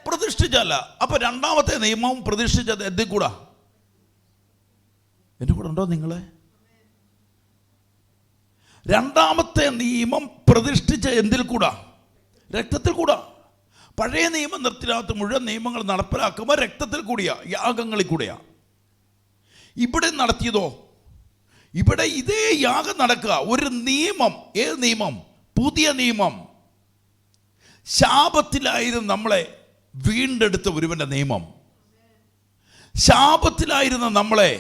പ്രതിഷ്ഠിച്ചല്ല. അപ്പൊ രണ്ടാമത്തെ നിയമവും പ്രതിഷ്ഠിച്ചത് എന്തിൽ കൂടാ? എൻ്റെ കൂടെ ഉണ്ടോ നിങ്ങളെ? രണ്ടാമത്തെ നിയമം പ്രതിഷ്ഠിച്ച എന്തിൽ കൂടാ? രക്തത്തിൽ കൂടാ. പഴയ നിയമം നിർത്തിനകത്ത് മുഴുവൻ നിയമങ്ങൾ നടപ്പിലാക്കുമ്പോൾ രക്തത്തിൽ കൂടിയാ, യാഗങ്ങളിൽ കൂടെയാ. ഇവിടെ നടത്തിയതോ? ഇവിടെ ഇതേ യാഗം നടക്കുക. ഒരു നിയമം. ഏത് നിയമം? പുതിയ നിയമം. ശാപത്തിലായിരുന്നു നമ്മളെ വീണ്ടെടുത്ത ഒരുവൻ്റെ നിയമം. ശാപത്തിലായിരുന്ന നമ്മളെ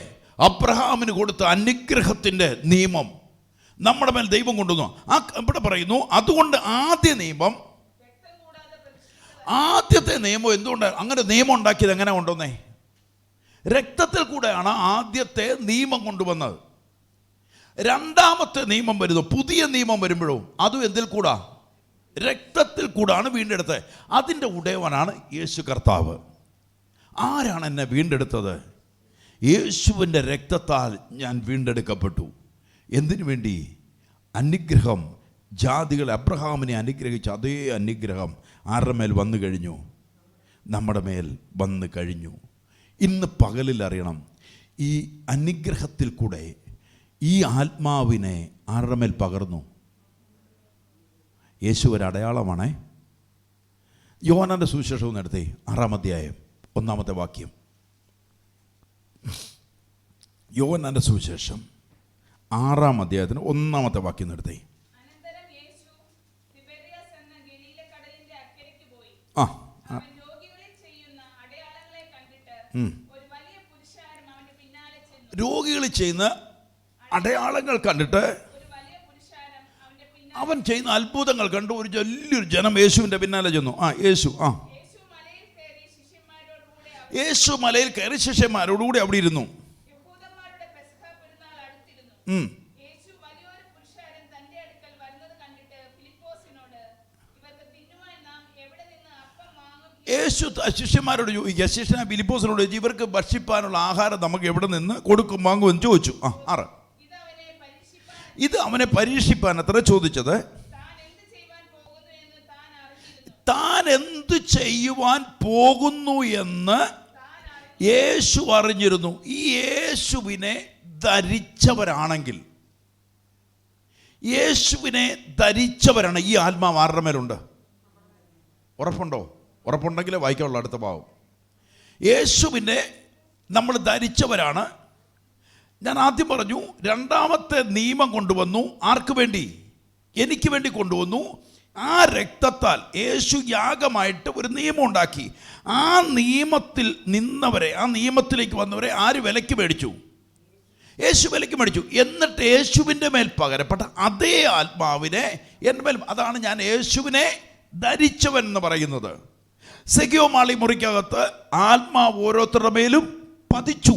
അബ്രഹാമിന് കൊടുത്ത അനുഗ്രഹത്തിൻ്റെ നിയമം നമ്മുടെ മേൽ ദൈവം കൊണ്ടുവന്നു. ഇവിടെ പറയുന്നു അതുകൊണ്ട് ആദ്യത്തെ നിയമം എന്തുകൊണ്ട് അങ്ങനെ നിയമം ഉണ്ടാക്കിയത്? എങ്ങനെ കൊണ്ടുവന്നേ? രക്തത്തിൽ കൂടെയാണ് ആദ്യത്തെ നിയമം കൊണ്ടുവന്നത്. രണ്ടാമത്തെ നിയമം വരുന്നു, പുതിയ നിയമം വരുമ്പോഴും അതും എന്തിൽ കൂടാ? രക്തത്തിൽ കൂടാണ് വീണ്ടെടുത്തത്. അതിൻ്റെ ഉടയവനാണ് യേശു കർത്താവ്. ആരാണ് എന്നെ വീണ്ടെടുത്തത്? യേശുവിൻ്റെ രക്തത്താൽ ഞാൻ വീണ്ടെടുക്കപ്പെട്ടു. എന്തിനു വേണ്ടി? അനുഗ്രഹം. ജാതികളെ അബ്രഹാമിനെ അനുഗ്രഹിച്ച അതേ അനുഗ്രഹം ആരുടെ മേൽ വന്നു കഴിഞ്ഞു? നമ്മുടെ മേൽ വന്നു കഴിഞ്ഞു. ഇന്ന് പകലിൽ അറിയണം, ഈ അനുഗ്രഹത്തിൽ കൂടെ ഈ ആത്മാവിനെ ആരുടെ മേൽ പകർന്നു? യേശു ഒരു അടയാളമാണേ. യോഹന്നാന്റെ സുവിശേഷം നടത്തി 6-ാം അധ്യായം 1-ാമത്തെ വാക്യം. യോഹന്നാന്റെ സുവിശേഷം 6-ാം അധ്യായത്തിന് 1-ാമത്തെ വാക്യം നടത്തി. രോഗികളിൽ ചെയ്യുന്ന അടയാളങ്ങൾ കണ്ടിട്ട് അവൻ ചെയ്യുന്ന അത്ഭുതങ്ങൾ കണ്ടു ഒരു വലിയൊരു ജനം യേശുവിൻ്റെ പിന്നാലെ ചെന്നു. യേശു മലയിൽ കയറി ശിഷ്യന്മാരോടുകൂടി അവിടെ ഇരുന്നു. യേശു ശിഷ്യന്മാരോട് ചോദിക്കുക, ശിഷ്യനായ ഫിലിപ്പോസിനോട് ചോദിച്ചു, ഇവർക്ക് ഭക്ഷിപ്പാനുള്ള ആഹാരം നമുക്ക് എവിടെ നിന്ന് കൊടുക്കും വാങ്ങുമെന്ന് ചോദിച്ചു. 6 ഇത് അവനെ പരീക്ഷിപ്പാൻ അത്ര ചോദിച്ചത്. താൻ എന്ത് ചെയ്യുവാൻ പോകുന്നു എന്ന് യേശു അറിഞ്ഞിരുന്നു. ഈ യേശുവിനെ ധരിച്ചവരാണെങ്കിൽ, യേശുവിനെ ധരിച്ചവരാണ് ഈ ആത്മാവ് ആരുടെ മേലുണ്ട്? ഉറപ്പുണ്ടോ? ഉറപ്പുണ്ടെങ്കിലേ വായിക്കാനുള്ള അടുത്ത ഭാവം. യേശുവിനെ നമ്മൾ ധരിച്ചവരാണ്. ഞാൻ ആദ്യം പറഞ്ഞു, രണ്ടാമത്തെ നിയമം കൊണ്ടുവന്നു. ആർക്ക് വേണ്ടി? എനിക്ക് വേണ്ടി കൊണ്ടുവന്നു. ആ രക്തത്താൽ യേശു യാഗമായിട്ട് ഒരു നിയമം ഉണ്ടാക്കി. ആ നിയമത്തിൽ നിന്നവരെ, ആ നിയമത്തിലേക്ക് വന്നവരെ ആര് വിലയ്ക്ക് മേടിച്ചു? യേശു വിലയ്ക്ക് മേടിച്ചു. എന്നിട്ട് യേശുവിൻ്റെ മേൽ പകരപ്പെട്ട അതേ ആത്മാവിനെ എൻ്റെ മേൽ, അതാണ് ഞാൻ യേശുവിനെ ധരിച്ചവൻ എന്ന് പറയുന്നത്. സെഗിയോ മാളി മുറിക്കകത്ത് ആത്മാവ് ഓരോരുത്തരുടെ മേലും പതിച്ചു,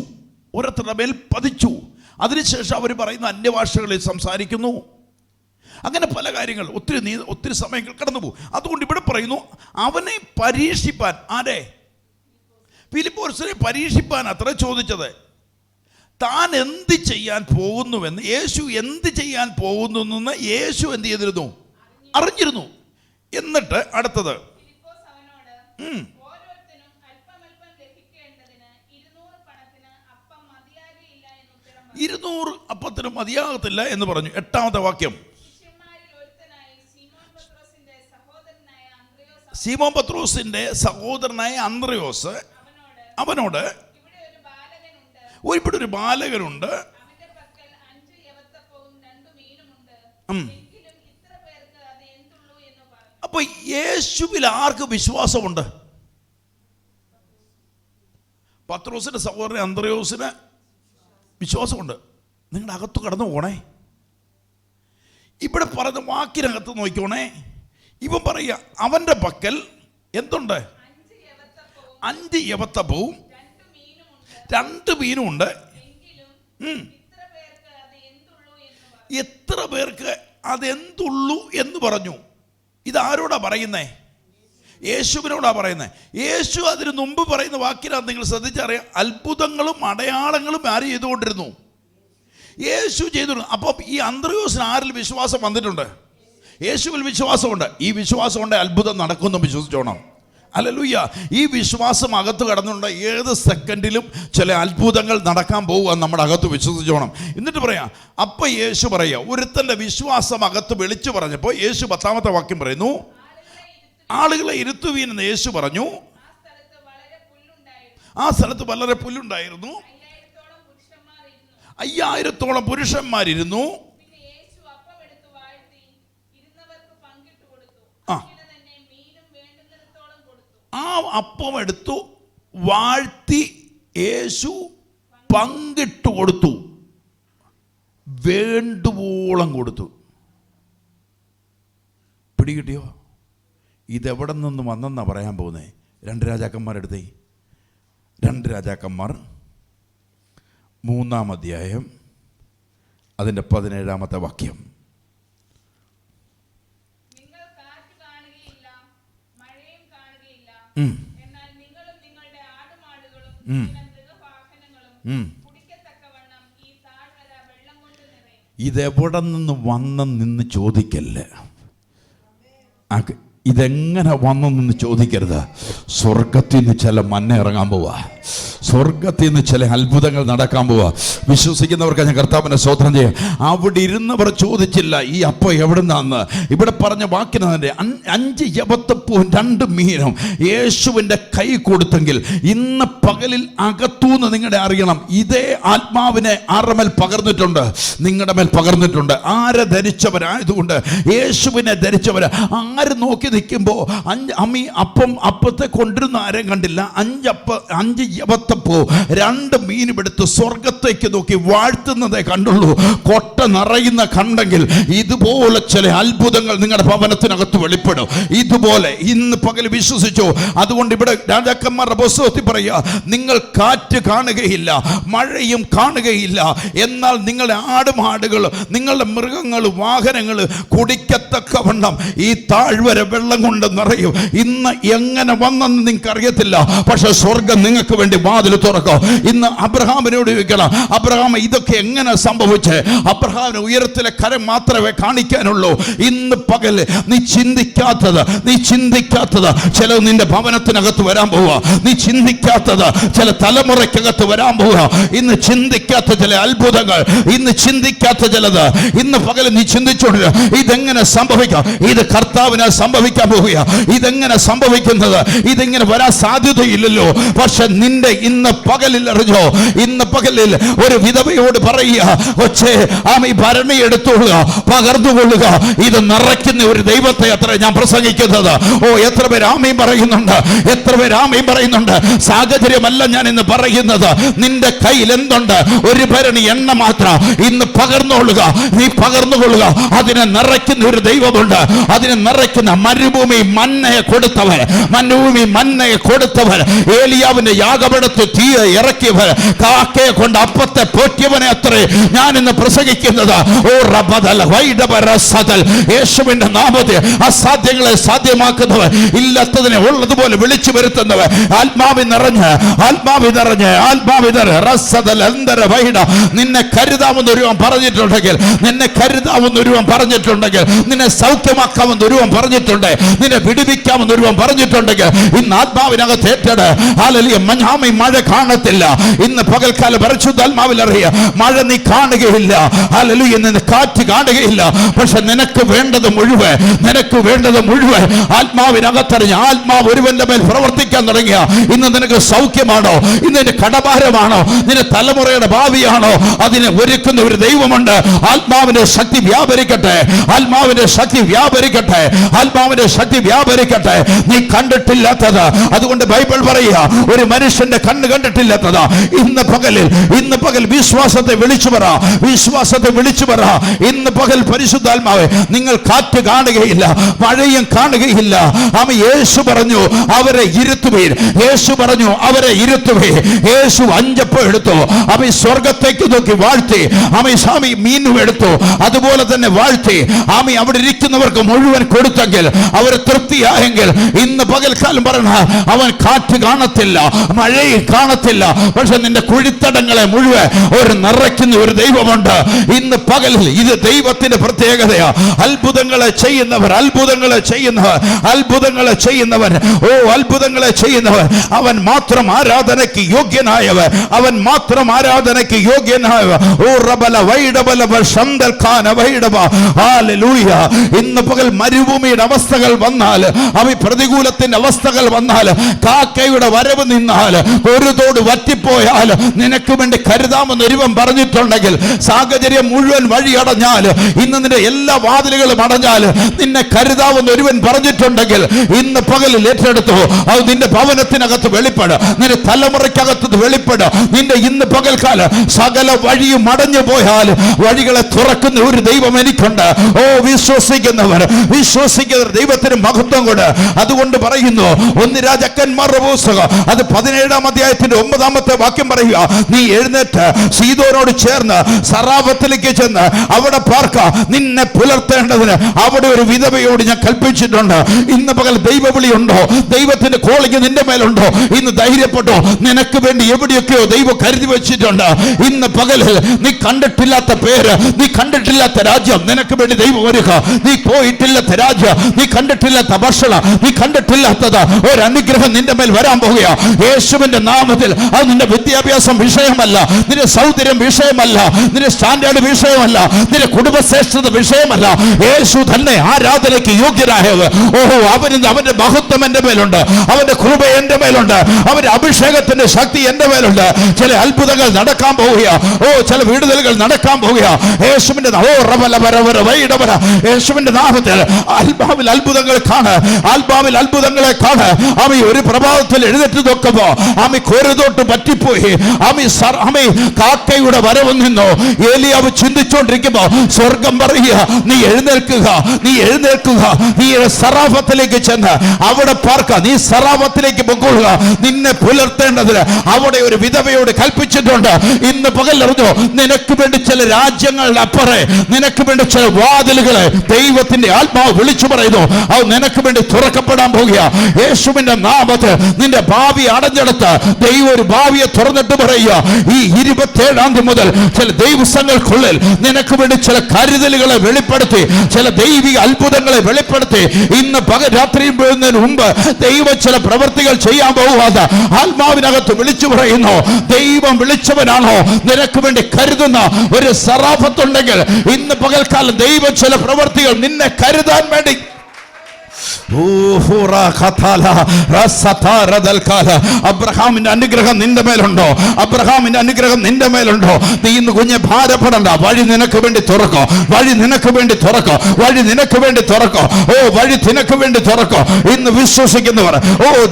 ഓരോരുത്തരുടെ മേൽ പതിച്ചു. അതിനുശേഷം അവർ പറയുന്ന അന്യഭാഷകളിൽ സംസാരിക്കുന്നു. അങ്ങനെ പല കാര്യങ്ങൾ, ഒത്തിരി സമയങ്ങൾ കടന്നുപോകും. അതുകൊണ്ട് ഇവിടെ പറയുന്നു അവനെ പരീക്ഷിപ്പാൻ. ആരെ? ഫിലിപ്പോസിനെ പരീക്ഷിപ്പാൻ അത്ര ചോദിച്ചത്. താൻ എന്ത് ചെയ്യാൻ പോകുന്നുവെന്ന്, യേശു എന്ത് ചെയ്യാൻ പോകുന്നു എന്ന് യേശു എന്ത് ചെയ്തിരുന്നു? അറിഞ്ഞിരുന്നു. എന്നിട്ട് അടുത്തത്, ഫിലിപ്പോസ് അവനോട്, ഓരോരുത്തനും അല്പമല്പം ലഭിക്കേണ്ടതിന് 200 പണത്തിന് അപ്പം മതിയാകുകയില്ല എന്ന് ഉത്തരം പറഞ്ഞു. 200 അപ്പത്തിന് മതിയാകത്തില്ല എന്ന് പറഞ്ഞു. 8ാമത്തെ വാക്യം, ശിഷ്യന്മാരിൽ ഒരുത്തനായി ശീമോൻ പത്രോസിന്റെ സഹോദരനായ അന്ത്രയോസ് അവനോട്, ഇവിടെ ഒരു ബാലകനുണ്ട്, അവന്റെ പക്കൽ 5 യവത്തപ്പവും 2 മീനുമുണ്ട്, എങ്കിലും ഇത്ര പേർക്ക് അത് എന്തുള്ളൂ എന്ന് പറഞ്ഞു. അപ്പൊ യേശുവിൽ ആർക്ക് വിശ്വാസമുണ്ട്? പത്രോസിന്റെ സഹോദരൻ അന്ത്രയോസിന് വിശ്വാസമുണ്ട്. നിങ്ങളുടെ അകത്ത് കടന്നു പോണേ. ഇവിടെ പറഞ്ഞ വാക്കിനകത്ത് നോക്കിക്കോണേ. ഇവൻ പറയുക, അവന്റെ പക്കൽ എന്തുണ്ട്? 5 യവത്തപ്പവും 2 മീനുമുണ്ട്, എത്ര പേർക്ക് അതെന്തുള്ളൂ എന്ന് പറഞ്ഞു. ഇതാരോടാ പറയുന്നേ? യേശുവിനോടാ പറയുന്നത്. യേശു അതിന് മുമ്പ് പറയുന്ന വാക്കിനാണ് നിങ്ങൾ ശ്രദ്ധിച്ചറിയാം, അത്ഭുതങ്ങളും അടയാളങ്ങളും ആര് ചെയ്തുകൊണ്ടിരുന്നു? യേശു ചെയ്തിരുന്നു. അപ്പം ഈ അന്ത്രയോസിന് ആരിൽ വിശ്വാസം വന്നിട്ടുണ്ട്? യേശുവിൽ വിശ്വാസമുണ്ട്. ഈ വിശ്വാസം കൊണ്ട് അത്ഭുതം നടക്കുമെന്ന് വിശ്വസിച്ചോണം. ഹല്ലേലൂയ. ഈ വിശ്വാസം അകത്ത് കടന്നുണ്ട്. ഏത് സെക്കൻഡിലും ചില അത്ഭുതങ്ങൾ നടക്കാൻ പോകുക നമ്മുടെ അകത്ത് വിശ്വസിച്ചോണം. എന്നിട്ട് പറയാം, അപ്പം യേശു പറയുക, ഒരുത്തൻ്റെ വിശ്വാസം അകത്ത് വിളിച്ചു പറഞ്ഞപ്പോൾ യേശു 10ാമത്തെ വാക്യം പറയുന്നു, ആളുകളെ ഇരുത്തുവീനെന്ന് യേശു പറഞ്ഞു. ആ സ്ഥലത്ത് വളരെ പുല്ലുണ്ടായിരുന്നു, 5000-ഓളം പുരുഷന്മാരിരുന്നു. ആ അപ്പം എടുത്തു വാഴ്ത്തി യേശു പങ്കിട്ട് കൊടുത്തു, വേണ്ടുവോളം കൊടുത്തു. പിടികിട്ടിയോ? ഇതെവിടെ നിന്ന് വന്നെന്നാ പറയാൻ പോകുന്നേ. 2 രാജാക്കന്മാരെടുത്തേ. 2 രാജാക്കന്മാർ 3-ാം അധ്യായം അതിൻ്റെ 17ാമത്തെ വാക്യം. എന്നാൽ നിങ്ങളും നിങ്ങളുടെ ആടുമാടുകളും മൃഗവാഹനങ്ങളും കുടിക്കത്തക്കവണ്ണം ഈ താഴ്വര വെള്ളം കൊണ്ട് നിറയും. ഇതെവിടെ നിന്ന് വന്നെന്ന് ചോദിക്കല്ലേ. ഇതെങ്ങനെ വന്നെന്ന് ചോദിക്കരുത്. സ്വർഗത്തിൽ നിന്ന് ചില മന്ന ഇറങ്ങാൻ പോവാ. സ്വർഗത്തിൽ നിന്ന് ചില അത്ഭുതങ്ങൾ നടക്കാൻ പോവാ. വിശ്വസിക്കുന്നവർക്ക് ഞാൻ കർത്താവിനെ സ്തോത്രം ചെയ്യാം. അവിടെ ഇരുന്നവർ ചോദിച്ചില്ല ഈ അപ്പം എവിടെ നിന്നാന്ന്. ഇവിടെ പറഞ്ഞ വാക്കിനെ 5 യവത്തപ്പവും 2 മീനും യേശുവിൻ്റെ കൈ കൊടുത്തെങ്കിൽ ഇന്ന് പകലിൽ അകത്തൂന്ന് നിങ്ങളുടെ അറിയണം, ഇതേ ആത്മാവിനെ ആരുടെ മേൽ പകർന്നിട്ടുണ്ട്? നിങ്ങളുടെ മേൽ പകർന്നിട്ടുണ്ട്. ആരെ ധരിച്ചവരായതുകൊണ്ട്, യേശുവിനെ ധരിച്ചവർ. ആര് നോക്കി നിൽക്കുമ്പോൾ അപ്പത്തെ കൊണ്ടിരുന്ന ആരെയും കണ്ടില്ല. 5 യവത്തപ്പോ 2 മീനും എടുത്ത് സ്വർഗത്തേക്ക് നോക്കി വാഴ്ത്തുന്നതേ കണ്ടുള്ളൂ. കൊട്ട നിറയുന്ന കണ്ടെങ്കിൽ ഇതുപോലെ ചില അത്ഭുതങ്ങൾ നിങ്ങളുടെ ഭവനത്തിനകത്ത് വെളിപ്പെടും. ഇതുപോലെ ഇന്ന് പകൽ വിശ്വസിച്ചോ. അതുകൊണ്ട് ഇവിടെ രാജാക്കന്മാരുടെ പുസ്തകത്തിൽ പറയുക, നിങ്ങൾ കാറ്റ് കാണുകയില്ല, മഴയും കാണുകയില്ല, എന്നാൽ നിങ്ങളുടെ ആടുമാടുകൾ, നിങ്ങളുടെ മൃഗങ്ങൾ, വാഹനങ്ങൾ കുടിക്കത്തക്കവണ്ണം ഈ താഴ്വര വെള്ളം കൊണ്ട് നിറയും. ഇന്ന് എങ്ങനെ വന്നെന്ന് നിങ്ങൾക്ക് അറിയത്തില്ല, പക്ഷെ സ്വർഗം നിങ്ങൾക്ക് വേണ്ടി വാതിൽ തുറക്കും. ഇന്ന് അബ്രഹാമിനോട് ചോദിക്കണം, അബ്രഹാം ഇതൊക്കെ എങ്ങനെ സംഭവിച്ചേ? അബ്രഹാമിന് ഉയരത്തിലെ കരം മാത്രമേ കാണിക്കാനുള്ളൂ. ഇന്ന് പകൽ നീ ചിന്തിക്കാത്തത് ചില നിന്റെ ഭവനത്തിനകത്ത് വരാൻ പോവുക. നീ ചിന്തിക്കാത്തത് ചില തലമുറയ്ക്കകത്ത് വരാൻ പോവുക. ഇന്ന് ചിന്തിക്കാത്ത ചില അത്ഭുതങ്ങൾ, ഇന്ന് ചിന്തിക്കാത്ത ചിലത് ഇന്ന് പകൽ നീ ചിന്തിച്ചോണ്ടില്ല. ഇതെങ്ങനെ സംഭവിക്കാം? ഇത് കർത്താവിനെ സംഭവിക്കാൻ പോവുക. ഇതെങ്ങനെ സംഭവിക്കുന്നത്? ഇതിങ്ങനെ വരാൻ സാധ്യതയില്ലല്ലോ. പക്ഷെ നിന്റെ ഇന്ന് പകലിൽ അറിഞ്ഞോ, ഇന്ന് പകലിൽ ഒരു വിധവയോട് പറയുക, കൊച്ചേ ആമി ഭരണി എടുത്തുകൊള്ളുക, പകർന്നുകൊള്ളുക. ഇത് നിറയ്ക്കുന്ന ഒരു ദൈവത്തെ അത്ര ഞാൻ പ്രസംഗിക്കുന്നത്. ഓ, എത്ര പേര് ആമീൻ പറയുന്നുണ്ട്, എത്ര പേര് ആമീൻ പറയുന്നുണ്ട്. സാഹചര്യമല്ല ഞാൻ ഇന്ന് പറയുന്നത്. നിന്റെ കയ്യിൽ എന്തുണ്ട്? ഒരു ഭരണി എണ്ണ മാത്രം. ഇന്ന് പകർന്നുകൊള്ളുക, നീ പകർന്നുകൊള്ളുക. അതിനെ നിറയ്ക്കുന്ന ഒരു ദൈവമുണ്ട്. അതിനെ നിറയ്ക്കുന്ന മരുഭൂമി മന്നയെ കൊടുത്തവൻ, മരുഭൂമി മന്നയെ കൊടുത്തവൻ, ഏലിയാവിന്റെ യാഗപീഠത്തിൽ തീ ഇറക്കിയവൻ, കാക്കയെ കൊണ്ട് അപ്പത്തെ പോറ്റിയവനെ അത്രേ ഞാൻ ഇന്ന് പ്രസംഗിക്കുന്നത്. ഓ റബദൽ വൈഡബറസദൽ, യേശുവിന്റെ നാമത്തിൽ അസാധ്യങ്ങളെ സാധ്യമാക്കുന്നവൻ, ഇല്ലാത്തതിനെ ഉള്ളതുപോലെ വിളിച്ചു വരുത്തുന്നവൻ, ആത്മാവി നിറഞ്ഞ് നിന്നെ കരുതാമെന്ന് ഒരുവൻ പറഞ്ഞിട്ടുണ്ടെങ്കിൽ, നിന്നെ കരുതാമെന്ന് ഒരുവൻ പറഞ്ഞിട്ടുണ്ടെങ്കിൽ, നിന്നെ സൗഖ്യമാക്കാമെന്ന് ഒരുവൻ പറഞ്ഞിട്ടുണ്ട്, നിന്നെ വിടുവിക്കാമെന്ന് ഒരുവൻ പറഞ്ഞിട്ടുണ്ടെങ്കിൽ, ഇന്ന് ആത്മാവിനകത്ത് ഏറ്റെട്. ഹല്ലേലൂയ. മഴ കാണത്തില്ല, ഇന്ന് പകൽക്കാലം പരിശുദ്ധാത്മാവിൽ അറിയ മഴ നീ കാണുകയില്ല. ഹല്ലേലൂയ. നിന്നെ കാറ്റ് കാണുകയില്ല. പക്ഷെ നിനക്ക് വേണ്ടത് മുഴുവൻ ആത്മാവിനകത്തറിഞ്ഞ ആത്മാവ് ഒരുവന്റെ മേൽ പ്രവർത്തിക്കാൻ തുടങ്ങിയ ഇന്ന് നിനക്ക് സൗഖ്യമാണോ, ഇന്ന് നിന്റെ കടഭാരമാണോ, നിന്റെ തലമുറയുടെ ഭാവിയാണോ, അതിനെ ഒരുക്കുന്ന ഒരു ദൈവമുണ്ട്. ആത്മാവിന്റെ ശക്തി വ്യാപരിക്കട്ടെ, ആത്മാവിന്റെ ശക്തി വ്യാപരിക്കട്ടെ, ആത്മാവിന്റെ ശക്തി വ്യാപരിക്കട്ടെ. നീ കണ്ടിട്ടില്ലാത്തത്, അതുകൊണ്ട് ബൈബിൾ പറയുക, ഒരു മനുഷ്യന്റെ കണ്ണ് കണ്ടിട്ടില്ലാത്തത് ഇന്ന് പകൽ വിശ്വാസത്തെ വിളിച്ചു പറ, വിശ്വാസത്തെ വിളിച്ചു പറ. ഇന്ന് പകൽ പരിശുദ്ധാത്മാവേ, നിങ്ങൾ കാറ്റ് കാണുകയില്ല, മഴയും കാണുകയില്ല. യേശു പറഞ്ഞു അവരെ ഇരുത്തുവീൻ, യേശു പറഞ്ഞു അവരെ ഇരുത്തുവീൻ. യേശു അഞ്ചപ്പം എടുത്തു, സ്വർഗത്തേക്ക് നോക്കി വാഴ്ത്തി, സ്വാമി മീനും എടുത്തു, അതുപോലെ തന്നെ വാഴ്ത്തി. അവിടെ ഇരിക്കുന്നവർക്ക് മുഴുവൻ കൊടുത്തെങ്കിൽ, അവർ തൃപ്തിയായെങ്കിൽ, ഇന്ന് പകൽക്കാലം പറഞ്ഞ അവൻ കാറ്റ് കാണത്തില്ല, മഴയും കാണത്തില്ല, പക്ഷെ നിന്റെ കുഴിത്തടങ്ങളെ മുഴുവൻ ഒരു നിറയ്ക്കുന്ന ഒരു ദൈവമുണ്ട്. ഇന്ന് പകലിൽ ഇത് ദൈവത്തിന്റെ പ്രത്യേകതയാ. അത്ഭുതങ്ങളെ ചെയ്യുന്നവൻ, അവൻ മാത്രം ആരാധനയ്ക്ക് യോഗ്യനായവൻ, ഓ റബല വൈഡബല ശന്തൽ ഖാന വൈഡബ. ഹല്ലേലൂയ. ഇന്ന് പകൽ മരുഭൂമിയുടെ അവസ്ഥകൾ വന്നാൽ, പ്രതികൂലത്തിന്റെ അവസ്ഥകൾ വന്നാൽ, കാക്കയുടെ വരവ് നിന്നാൽ, ഒരു തോട് വറ്റിപ്പോയാൽ, നിനക്ക് വേണ്ടി കരുതാമെന്ന് ഒരുവൻ പറഞ്ഞിട്ടുണ്ടെങ്കിൽ, സാഹചര്യം മുഴുവൻ വഴി അടഞ്ഞാൽ, ഇന്ന് നിന്റെ എല്ലാ വാതിലുകളും അടഞ്ഞാൽ, നിന്നെ കരുതാമെന്ന് ഒരുവൻ പറഞ്ഞിട്ടുണ്ടെങ്കിൽ, ഇന്ന് പകലിൽ ഏറ്റെടുത്തു. അത് നിന്റെ ഭവനത്തിനകത്ത് വെളിപ്പെട്, നിന്റെ തലമുറയ്ക്കകത്ത് വെളിപ്പെട്. നിന്റെ ഇന്ന് പകൽക്കാലം സകല വഴിയും അടഞ്ഞു പോയാൽ വഴികളെ തുറക്കുന്ന ഒരു ദൈവം എനിക്കുണ്ട്. ഓ വിശ്വസിക്കുന്നവർ ദൈവത്തിന് മഹത്വം കൊണ്ട്. അതുകൊണ്ട് പറയുന്നു, 1 രാജാക്കന്മാരുടെ പുസ്തകം അത് 17-ാം അധ്യായത്തിന്റെ 9-ാമത്തെ വാക്യം പറയുക, നീ എഴുന്നേറ്റ് സീദോനോട് ചേർന്ന് സറാഫത്തിലേക്ക് ചെന്ന് അവിടെ പാർക്ക, നിന്നെ പുലർത്തേണ്ടതിന് അവിടെ ഒരു വിധവയോട് ഞാൻ കൽപ്പിച്ചിട്ടുണ്ട്. ഇന്ന് പകൽ ദൈവവിളി ഉണ്ടോ, ദൈവത്തിന്റെ കോളിംഗ് നിന്റെ മേലുണ്ടോ? ഇന്ന് ധൈര്യപ്പെട്ടോ, നിനക്ക് വേണ്ടി എവിടെയൊക്കെയോ ദൈവം കരുതി വെച്ചിട്ടുണ്ട്. ഇന്ന് പകലിൽ നീ കണ്ടിട്ടില്ലാത്ത പേര്, നീ കണ്ടിട്ടില്ലാത്ത രാജ്യം നിനക്ക് വേണ്ടി ദൈവം ഒരുക്ക. നീ പോയിട്ടില്ലാത്ത രാജ്യം, നീ കണ്ടിട്ടില്ലാത്ത ഭക്ഷണം, നീ കണ്ടിട്ടില്ലാത്തത് ഒരു അനുഗ്രഹം നിന്റെ മേൽ വരാൻ പോകുക യേശുവിന്റെ നാമത്തിൽ. അത് നിന്റെ വിദ്യാഭ്യാസം വിഷയമല്ല, നിന്റെ സൗന്ദര്യം വിഷയമല്ല, നിന്റെ സ്റ്റാൻഡേർഡ് വിഷയമല്ല, നിന്റെ കുടുംബശ്രേഷ്ഠത വിഷയമല്ല. യേശു തന്നെ ആരാധനയ്ക്ക് യോഗ്യനായത്. ഓഹോ, അവന്റെ മഹത്വം എന്റെ മേലുണ്ട്, അവന്റെ കൃപ എന്റെ മേലുണ്ട്, അവന്റെ അഭിഷേകത്തിന്റെ ശക്തി എന്റെ മേലുണ്ട്. ചില അത്ഭുതങ്ങൾ നടക്കാൻ പോവുക, ചില വിടുതലുകൾ നടക്കാൻ പോവുക യേശുവിന്റെ യേശുവിന്റെ നാമത്തിൽ. ആത്മാവിൽ അത്ഭുതങ്ങളെ കാണ്. ഒരു പ്രഭാതത്തിൽ എഴുന്നേറ്റ് നോക്കുമ്പോ കോരുതോട്ട് പറ്റിപ്പോയി. കാക്കയുടെ വരവ് നിന്നോ ഏലിയാവ് ചിന്തിച്ചുകൊണ്ടിരിക്കുമ്പോ സ്വർഗം പറയുക, നീ എഴുന്നേൽക്കുക, നീ സറാഫത്തിലേക്ക് ചെന്ന് അവിടെ പാർക്ക, നീ സറാഫത്തിലേക്ക് പൊക്കോളുക, നിന്നെ പുലർത്തേണ്ടതിന് അവിടെ ഒരു വിധവയോട് കൽപ്പിച്ചിട്ടുണ്ട്. ഇന്ന് പകലറിഞ്ഞോ, നിനക്ക് വേണ്ടി ചില രാജ്യങ്ങളുടെ അപ്പുറേ, നിനക്ക് വേണ്ടി ചില വാതിലുകളെ ദൈവത്തിന്റെ ആത്മാവ് വിളിച്ചു പറയുന്നു. അത് നിനക്ക് വേണ്ടി തുറക്കപ്പെടാൻ പോകുക യേശുവിന്റെ നാമത്തിൽ. നിന്റെ ഭാവി അടഞ്ഞെടുത്ത് ദൈവം ഒരു ഭാവിയെ തുറന്നിട്ട് പറയുക, ഈ 27-ാം തീയതി മുതൽ ചില ദൈവസങ്ങൾക്കുള്ളിൽ നിനക്ക് വേണ്ടി ചില കരുതലുകളെ വെളിപ്പെടുത്തി, ചില ദൈവിക അത്ഭുതങ്ങളെ വെളിപ്പെടുത്തി. ഇന്ന് പകൽ രാത്രിയിൽ വീഴുന്നതിന് മുമ്പ് ദൈവം ചില പ്രവൃത്തികൾ ചെയ്യാൻ പോകാതെ ആത്മാവിനകത്ത് വിളിച്ചു പറയുന്നു. ദൈവം വിളിച്ചവനാണോ നിനക്ക് വേണ്ടി കരുതുന്ന ഒരു സറാഫത്തുണ്ടെങ്കിൽ, ഇന്ന് പകൽക്കാലം ദൈവം ചില പ്രവൃത്തികൾ നിന്നെ കരുതാൻ വേണ്ടി. ഓ അബ്രഹാമിന്റെ അനുഗ്രഹം നിന്റെ മേലുണ്ടോ? അബ്രഹാമിന്റെ അനുഗ്രഹം നിന്റെ മേലുണ്ടോ? നീ ഇന്ന് കുഞ്ഞെ ഭാരപ്പെടണ്ട. വഴി നിനക്ക് വേണ്ടി തുറക്കോ, വഴി നിനക്ക് വേണ്ടി തുറക്കോ, വഴി നിനക്ക് വേണ്ടി തുറക്കോ. വഴി നിനക്ക് വേണ്ടി തുറക്കോ. ഇന്ന് വിശ്വസിക്കുന്നവർ,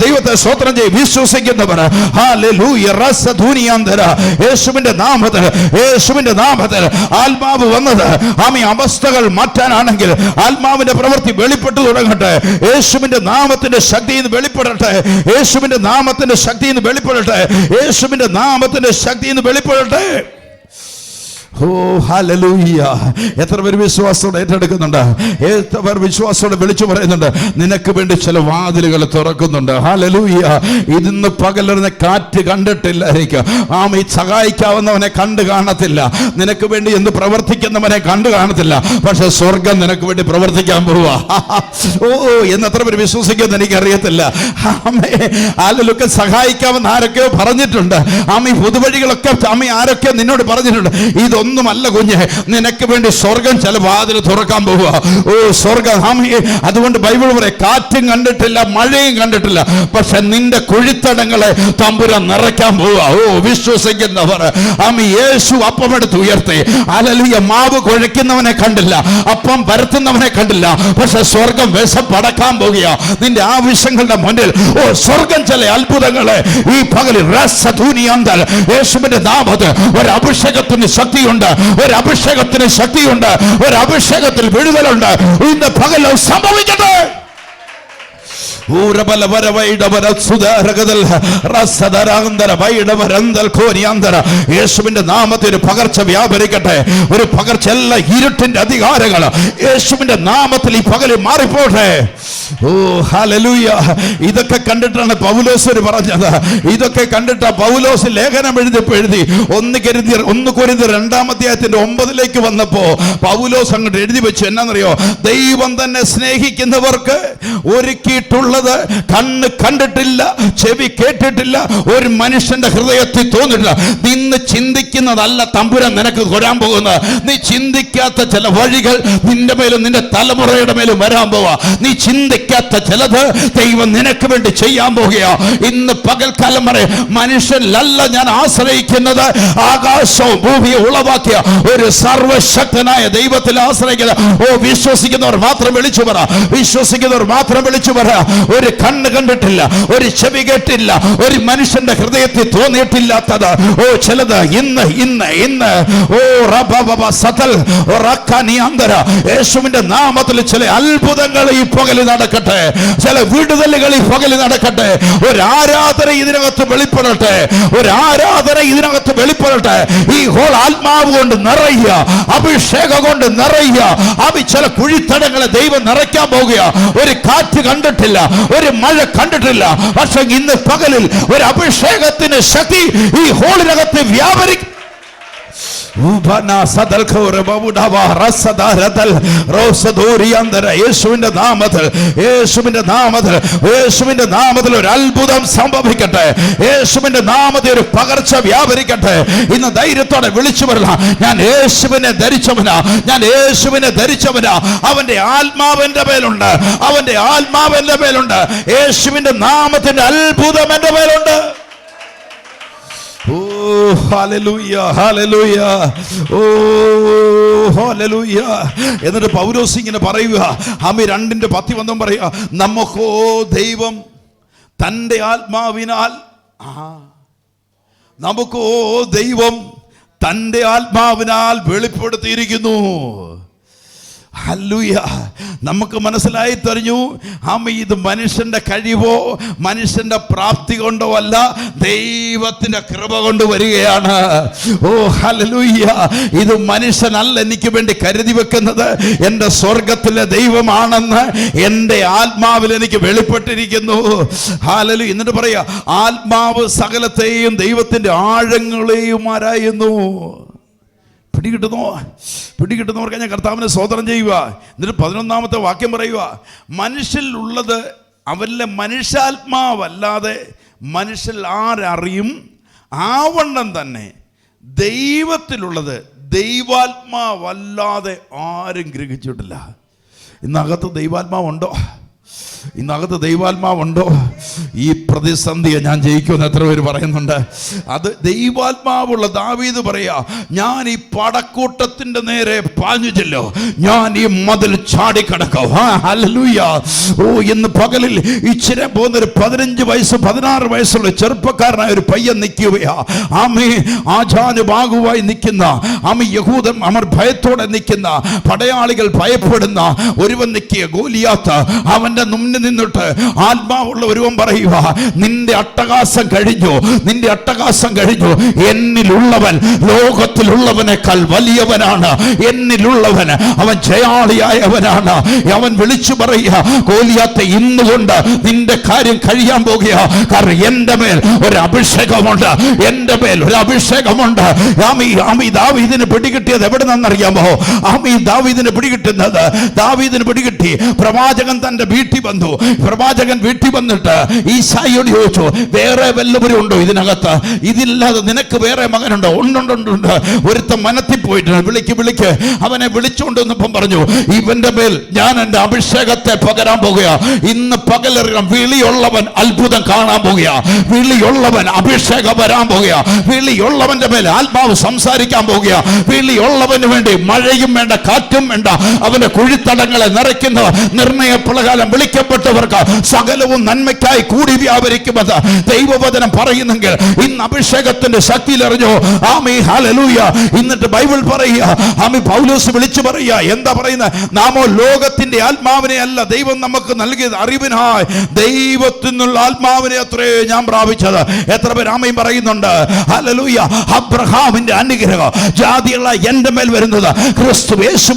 ദൈവത്തെ സ്തോത്രം ചെയ്യും. വിശ്വസിക്കുന്നവർ ഹല്ലേലൂയ റസദൂനിയാന്തര യേശുവിന്റെ നാമത്തിൽ, യേശുവിന്റെ നാമത്തിൽ ആത്മാവ് വന്നത് ആമീൻ അവസ്ഥകൾ മാറ്റാനാണെങ്കിൽ ആത്മാവിന്റെ പ്രവൃത്തി വെളിപ്പെട്ടു തുടങ്ങട്ടെ. യേശുവിന്റെ നാമത്തിന്റെ ശക്തി ഇന്ന് വെളിപ്പെടട്ടെ. യേശുവിന്റെ നാമത്തിന്റെ ശക്തി ഇന്ന് വെളിപ്പെടട്ടെ. യേശുവിന്റെ നാമത്തിന്റെ ശക്തി ഇന്ന് വെളിപ്പെടട്ടെ. ഹല്ലേലൂയ. എത്ര പേര് വിശ്വാസത്തോടെ ഏറ്റെടുക്കുന്നുണ്ട്? എത്ര പേർ വിശ്വാസത്തോടെ വിളിച്ചു പറയുന്നുണ്ട്? നിനക്ക് വേണ്ടി ചില വാതിലുകൾ തുറക്കുന്നുണ്ട്. ഹല്ലേലൂയ. ഇന്ന് പകലറിഞ്ഞ കാറ്റ് കണ്ടിട്ടില്ലായിരിക്കും. ഈ സഹായിക്കാവുന്നവനെ കണ്ടു കാണത്തില്ല. നിനക്ക് വേണ്ടി എന്ന് പ്രവർത്തിക്കുന്നവനെ കണ്ടു കാണത്തില്ല. പക്ഷെ സ്വർഗം നിനക്ക് വേണ്ടി പ്രവർത്തിക്കാൻ പോവുക. എന്നെത്ര പേര് വിശ്വസിക്കുമെന്ന് എനിക്കറിയത്തില്ല. ആളുകളൊക്കെ സഹായിക്കാമെന്ന് ആരൊക്കെയോ പറഞ്ഞിട്ടുണ്ട്. പുതുവഴികളൊക്കെ ആരൊക്കെ നിന്നോട് പറഞ്ഞിട്ടുണ്ട്. ഇതൊന്നുമല്ല കുഞ്ഞെ, നിനക്ക് വേണ്ടി സ്വർഗം ചില വാതിൽ തുറക്കാൻ പോവുക. സ്വർഗം. അതുകൊണ്ട് ബൈബിൾ പറയും, കാറ്റും കണ്ടിട്ടില്ല, മഴയും കണ്ടിട്ടില്ല, പക്ഷെ നിന്റെ കുഴിത്തടങ്ങളെ തമ്പുരാൻ നിറയ്ക്കാൻ പോവുക. വിശ്വസിക്കുന്നവർ യേശു അപ്പമെടുത്ത് ഉയർത്തി. ഹല്ലേലൂയ. മാവ് കുഴയ്ക്കുന്നവനെ കണ്ടില്ല, അപ്പം പരത്തുന്നവനെ കണ്ടില്ല, പക്ഷെ സ്വർഗം വിശപ്പടക്കാൻ പോകുക നിന്റെ ആവശ്യങ്ങളുടെ മുന്നിൽ. സ്വർഗം ചില അത്ഭുതങ്ങളെ ഈ പകലിൽ യേശുവിന്റെ നാമത്തിൽ ഒരു അഭിഷേകത്തിന് ശക്തിയുണ്ട്, ഒരു അഭിഷേകത്തിന് ശക്തിയുണ്ട്, ഒരു അഭിഷേകത്തിൽ വിടുതലുണ്ട്. ഇന്ന് പകൽ സംഭവിക്കട്ടെ. യേശുവിന്റെ നാമത്തിൽ ഒരു പകർച്ച വ്യാപരിക്കട്ടെ. ഒരു പകർച്ച, എല്ലാ ഇരുട്ടിന്റെ അധികാരങ്ങൾ യേശുവിന്റെ നാമത്തിൽ ഈ പകലിൽ മാറിപ്പോട്ടെ. ഹല്ലേലൂയ. ഇതൊക്കെ കണ്ടിട്ടാണ് പൗലോസ് പറഞ്ഞത്. ഇതൊക്കെ കണ്ടിട്ടാ പൗലോസ് ലേഖനം എഴുതി 1 കൊരിന്ത്യർ 2-ാം അധ്യായത്തിന്റെ 9 വന്നപ്പോ പൗലോസ് അങ്ങോട്ട് എഴുതി വെച്ചു. എന്നാന്നറിയോ? ദൈവം തന്നെ സ്നേഹിക്കുന്നവർക്ക് ഒരുക്കിയിട്ടുള്ളത് കണ്ണ് കണ്ടിട്ടില്ല, ചെവി കേട്ടിട്ടില്ല, ഒരു മനുഷ്യന്റെ ഹൃദയത്തിൽ തോന്നിട്ടില്ല. നിന്ന് ചിന്തിക്കുന്നതല്ല തമ്പുരാൻ നിനക്ക് കൊരാൻ പോകുന്നത്. നീ ചിന്തിക്കാത്ത ചില വഴികൾ നിന്റെ മേലും നിന്റെ തലമുറയുടെ മേലും വരാൻ പോവാ. നീ ചിന്തിക്കാത്ത ചിലത് ദൈവം നിനക്ക് വേണ്ടി ചെയ്യാൻ പോകുകയാ. ഇന്ന് പകൽക്കാലം വരെ മനുഷ്യനല്ല ഞാൻ ആശ്രയിക്കുന്നത്, ആകാശവും ഭൂമിയെ ഉളവാക്കിയ ഒരു സർവശക്തനായ ദൈവത്തിൽ ആശ്രയിക്കുന്നത്. വിശ്വസിക്കുന്നവർ മാത്രം വിളിച്ചു പറ, വിശ്വസിക്കുന്നവർ മാത്രം വിളിച്ചു പറ. ഒരു കണ്ണ് കണ്ടിട്ടില്ല, ഒരു ചെവി കേട്ടില്ല, ഒരു മനുഷ്യന്റെ ഹൃദയത്തിൽ തോന്നിയിട്ടില്ലാത്തത് ചിലത് ഇന്ന് ഇന്ന് ഇന്ന് യേശുവിന്റെ നാമത്തിൽ ചില അത്ഭുതങ്ങൾ ഈ പകലിൽ നടക്കട്ടെ, ചില വിടുതലുകൾ ഈ പകലിൽ നടക്കട്ടെ. ഒരു ആരാധന ഇതിനകത്ത് വെളിപ്പെടട്ടെ, ഒരു ആരാധന ഇതിനകത്ത് വെളിപ്പെടട്ടെ. ഈ ഹോൾ ആത്മാവ് കൊണ്ട് നിറയുക, അഭിഷേകം കൊണ്ട് നിറയുക. ചില കുഴിത്തടങ്ങളെ ദൈവം നിറയ്ക്കാൻ പോകുക. ഒരു കാറ്റ് കണ്ടിട്ടില്ല, ഒരു മഴ കണ്ടിട്ടില്ല, പക്ഷെ ഇന്ന് പകലിൽ ഒരു അഭിഷേകത്തിന് ശക്തി ഈ ഹോളിനകത്ത് വ്യാപരിക്കും. യേശുവിന്റെ നാമത്തിൽ, യേശുവിന്റെ നാമത്തിൽ, യേശുവിന്റെ നാമത്തിൽ ഒരു അത്ഭുതം സംഭവിക്കട്ടെ. യേശുവിന്റെ നാമത്തിൽ ഒരു പകർച്ച വ്യാപരിക്കട്ടെ. ഇന്ന് ധൈര്യത്തോടെ വിളിച്ചു പറയണം, ഞാൻ യേശുവിനെ ധരിച്ചവനാ, ഞാൻ യേശുവിനെ ധരിച്ചവനാ. അവന്റെ ആത്മാവ് എന്റെ മേലുണ്ട്, അവന്റെ ആത്മാവ് എന്റെ മേലുണ്ട്. യേശുവിന്റെ നാമത്തിന്റെ അത്ഭുതം എന്റെ മേലുണ്ട്. എന്നിട്ട് പൗലോസ് ഇങ്ങനെ പറയുക, 2:10 പറയുക, നമുക്കോ ദൈവം തന്റെ ആത്മാവിനാൽ, നമുക്കോ ദൈവം തന്റെ ആത്മാവിനാൽ വെളിപ്പെടുത്തിയിരിക്കുന്നു. ഹല്ലേലൂയ. നമുക്ക് മനസ്സിലായി തറിഞ്ഞു, ഇത് മനുഷ്യന്റെ കഴിവോ മനുഷ്യന്റെ പ്രാപ്തി കൊണ്ടോ അല്ല, ദൈവത്തിന്റെ കൃപ കൊണ്ട് വരികയാണ്. ഹല്ലേലൂയ. ഇത് മനുഷ്യനല്ല എനിക്ക് വേണ്ടി കരുതി വെക്കുന്നത്, എൻ്റെ സ്വർഗത്തിലെ ദൈവമാണെന്ന് എൻ്റെ ആത്മാവിൽ എനിക്ക് വെളിപ്പെട്ടിരിക്കുന്നു. ഹല്ലേലൂയ. എന്നിട്ട് പറയാ, ആത്മാവ് സകലത്തെയും ദൈവത്തിന്റെ ആഴങ്ങളെയും ആരായുന്നു. പിടികിട്ടുന്നവർക്ക് ഞാൻ കർത്താവിനെ സ്തോത്രം ചെയ്യുക. എന്നിട്ട് 11-ാമത്തെ വാക്യം പറയുക, മനുഷ്യരിലുള്ളത് അവരിലെ മനുഷ്യാത്മാവല്ലാതെ മനുഷ്യർ ആരറിയും, ആവണ്ണം തന്നെ ദൈവത്തിലുള്ളത് ദൈവാത്മാവല്ലാതെ ആരും ഗ്രഹിച്ചിട്ടില്ല. ഇന്നകത്ത് ദൈവാത്മാവുണ്ടോ? ഇന്നകത്ത് ദൈവാത്മാവുണ്ടോ? ഈ പ്രതിസന്ധിയെ ഞാൻ ജയിക്കുമെന്ന് എത്ര പേര് പറയുന്നുണ്ട്? അത് ദൈവാത്മാവുള്ള ദാവീദ് പറയാ, ഞാൻ ഈ പടക്കൂട്ടത്തിന്റെ നേരെ പാഞ്ഞു ചെല്ലോ, ഞാൻ ഈ മതിൽ ചാടിക്കടക്കാം. ഹല്ലേലൂയ. ഓ, ഇന്ന് പകലിൽ ഇച്ചിരി പോകുന്നൊരു 15 വയസ്സ് 16 വയസ്സുള്ള ചെറുപ്പക്കാരനായ ഒരു പയ്യൻ നിൽക്കുകയാ. ആമേ, ആചാനുബാഹുവായി നിൽക്കുന്ന, ആമേ, യഹൂദൻ അവർ ഭയത്തോടെ നിൽക്കുന്ന, പടയാളികൾ ഭയപ്പെടുന്ന ഒരുവൻ നിൽക്കുക, ഗോലിയാത്ത്. അവന്റെ മുന്നിൽ നിന്നിട്ട് ആത്മാവുള്ള ഒരുവൻ പറയുക, നിന്റെ അട്ടഹാസം കഴിഞ്ഞു, നിന്റെ അട്ടഹാസം കഴിഞ്ഞു. എന്നിലുള്ളവൻ ലോകത്തിലുള്ളവനേക്കാൾ വലിയവനാണ്. എന്നിലുള്ളവൻ അവൻ ജയാളിയായവനാണ്. അവൻ വിളിച്ചു പറയുക, ഗോലിയാത്തെ, ഇന്നുകൊണ്ട് നിന്റെ കാര്യം കഴിയാൻ പോകുക. കാരണം എന്റെ മേൽ ഒരു അഭിഷേകമുണ്ട്, എന്റെ മേൽ ഒരു അഭിഷേകമുണ്ട്. ദാവീദിന് പിടികിട്ടിയത് എവിടെ നിന്നറിയാമോ? ദാവീദിന് പിടികിട്ടുന്നത്, ദാവീദിന് പിടികിട്ടി. പ്രവാചകൻ തന്റെ വീട്ടിൽ വന്നു. പ്രവാചകൻ വീട്ടിൽ വന്നിട്ട് ഈശായിയോട് ചോദിച്ചു, വേറെ വല്ലവരും ഉണ്ടോ ഇതിനകത്ത്? ഇതില്ലാതെ നിനക്ക് വേറെ മകനുണ്ടോ? ഉണ്ട്. ഒരുത്ത മനത്തിൽ പോയിട്ടുണ്ട്, വിളിക്ക്. അവനെ വിളിച്ചുകൊണ്ടിരുന്നപ്പം പറഞ്ഞു, ഇവന്റെ മേൽ ഞാൻ എന്റെ അഭിഷേകത്തെ പകരാൻ പോകുക. ഇന്ന് പകലറിയാം, വിളിയുള്ളവൻ അത്ഭുതം കാണാൻ പോകുക. വിളിയുള്ളവൻ അഭിഷേകം വരാൻ പോകുക. വിളിയുള്ളവന്റെ മേൽ ആത്മാവ് സംസാരിക്കാൻ പോകുക. വിളിയുള്ളവന് വേണ്ടി മഴയും വേണ്ട, കാറ്റും വേണ്ട, അവന്റെ കുഴിത്തടങ്ങളെ നിറയ്ക്കുന്ന നിർണയപ്രകാരം വിളിക്കപ്പെട്ടവർക്ക് സകലവും നന്മയ്ക്കായി കൂടി വ്യാപരിക്കുമെന്ന് ദൈവവചനം പറയുന്നെങ്കിൽ ഇന്ന് അഭിഷേകത്തിന്റെ ശക്തിയിൽ അറിഞ്ഞോ? ആമീൻ, ഹല്ലേലൂയ. എന്നിട്ട് ബൈബിൾ പറയുക, ആമീൻ, പൗലോസ് വിളിച്ചു പറയുക, എന്താ പറയുന്നത്? നാമോ ലോകത്തിന്റെ ആത്മാവിനെ അല്ല ദൈവം നമുക്ക് നൽകിയത്, അറിവിനായി ദൈവത്തിൽ നിന്നുള്ള ആത്മാവിനെ അത്രേ ഞാൻ പ്രാപിച്ചത്. എത്ര പേര് ആമീൻ പറയുന്നുണ്ട്? ഹല്ലേലൂയ. അബ്രഹാമിന്റെ അനുഗ്രഹം ജാതിയുള്ള എന്റെ മേൽ വരുന്നത്, ക്രിസ്തു യേശു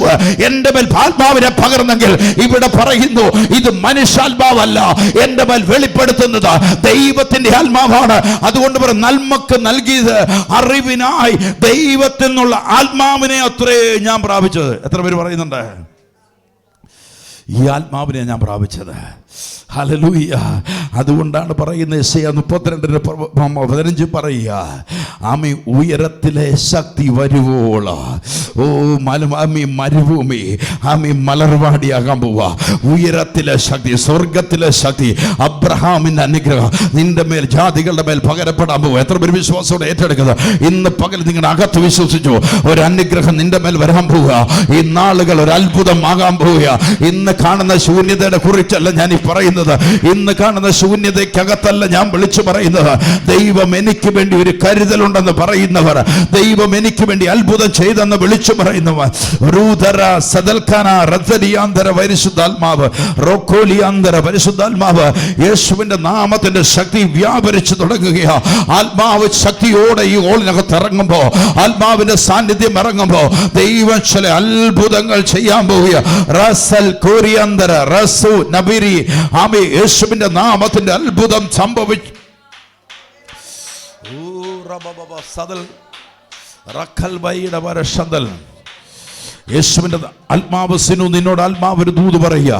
എന്റെ മേൽ ആത്മാവിനെ പകർന്നെങ്കിൽ ഇവിടെ പറയുന്നു, ഇത് മനുഷ്യാത്മാവല്ല, എന്റെ മേൽ വെളിപ്പെടുത്തുന്നത് ദൈവത്തിന്റെ ആത്മാവാണ്. അതുകൊണ്ട് നന്മക്ക് നൽകിയത് അറിവിനായി ദൈവത്തിൽ നിന്നുള്ള ആത്മാവിനെ അത്രേ ഞാൻ പ്രാപിച്ചത്. എത്ര പേര് പറയുന്നുണ്ട്? ഈ ആത്മാവിനെ ഞാൻ പ്രാപിച്ചത്. ഹല്ലേലൂയ. അതുകൊണ്ടാണ് പറയുന്നത്, യെശയ്യാ 32:15 പറയുക, ആമി, ഉയരത്തിലെ ശക്തി വരുവോള, ഓ മരുഭൂമി ആമി മലർവാടിയാകാൻ പോവാ. ഉയരത്തിലെ ശക്തി, സ്വർഗത്തിലെ ശക്തി, അബ്രഹാമിന്റെ അനുഗ്രഹം നിന്റെ മേൽ, ജാതികളുടെ മേൽ പകരപ്പെടാൻ പോവുക. എത്ര പേര് വിശ്വാസത്തോടെ ഏറ്റെടുക്കുന്നത്? ഇന്ന് പകൽ നിങ്ങളുടെ അകത്ത് വിശ്വസിച്ചു, ഒരു അനുഗ്രഹം നിന്റെ മേൽ വരാൻ പോവുക. ഈ നാളുകൾ ഒരു അത്ഭുതം ആകാൻ പോവുക. ഇന്ന് കാണുന്ന ശൂന്യതയുടെ കുറിച്ചല്ല ഞാൻ ഈ പറയുന്നത്. ഇന്ന് കാണുന്ന ശൂന്യതയ്ക്കകത്തല്ല ഞാൻ വിളിച്ചു പറയുന്നത്. ദൈവം എനിക്ക് വേണ്ടി ഒരു കരുതലുണ്ടെന്ന് പറയുന്നവർ, ദൈവം എനിക്ക് വേണ്ടി അത്ഭുതം ചെയ്തെന്ന് വിളിച്ചു പറയുന്നവർ, റൂദര സദൽഖാന റദ്ദലിയാന്തര പരിശുദ്ധാത്മാവ്, റോക്കോലിയാന്തര പരിശുദ്ധാത്മാവ്, യേശുവിന്റെ നാമത്തിന്റെ ശക്തി വ്യാപരിച്ചു തുടങ്ങുകയാ. ആത്മാവ് ശക്തിയോടെ ഈ ഹോളിനകത്ത് ഇറങ്ങുമ്പോ, ആത്മാവിന്റെ സാന്നിധ്യം ഇറങ്ങുമ്പോ ദൈവം ചില അത്ഭുതങ്ങൾ ചെയ്യാൻ പോവുക. റസൽ കോരിയാന്തര റസു നബിരി, ആമേ, യേശുവിന്റെ നാമത്തിന്റെ അത്ഭുതം സംഭവിച്ചു. യേശുവിന്റെ ആത്മാവ് സിനു, നിന്നോട് ആത്മാവ് ഒരു ദൂത് പറയുക.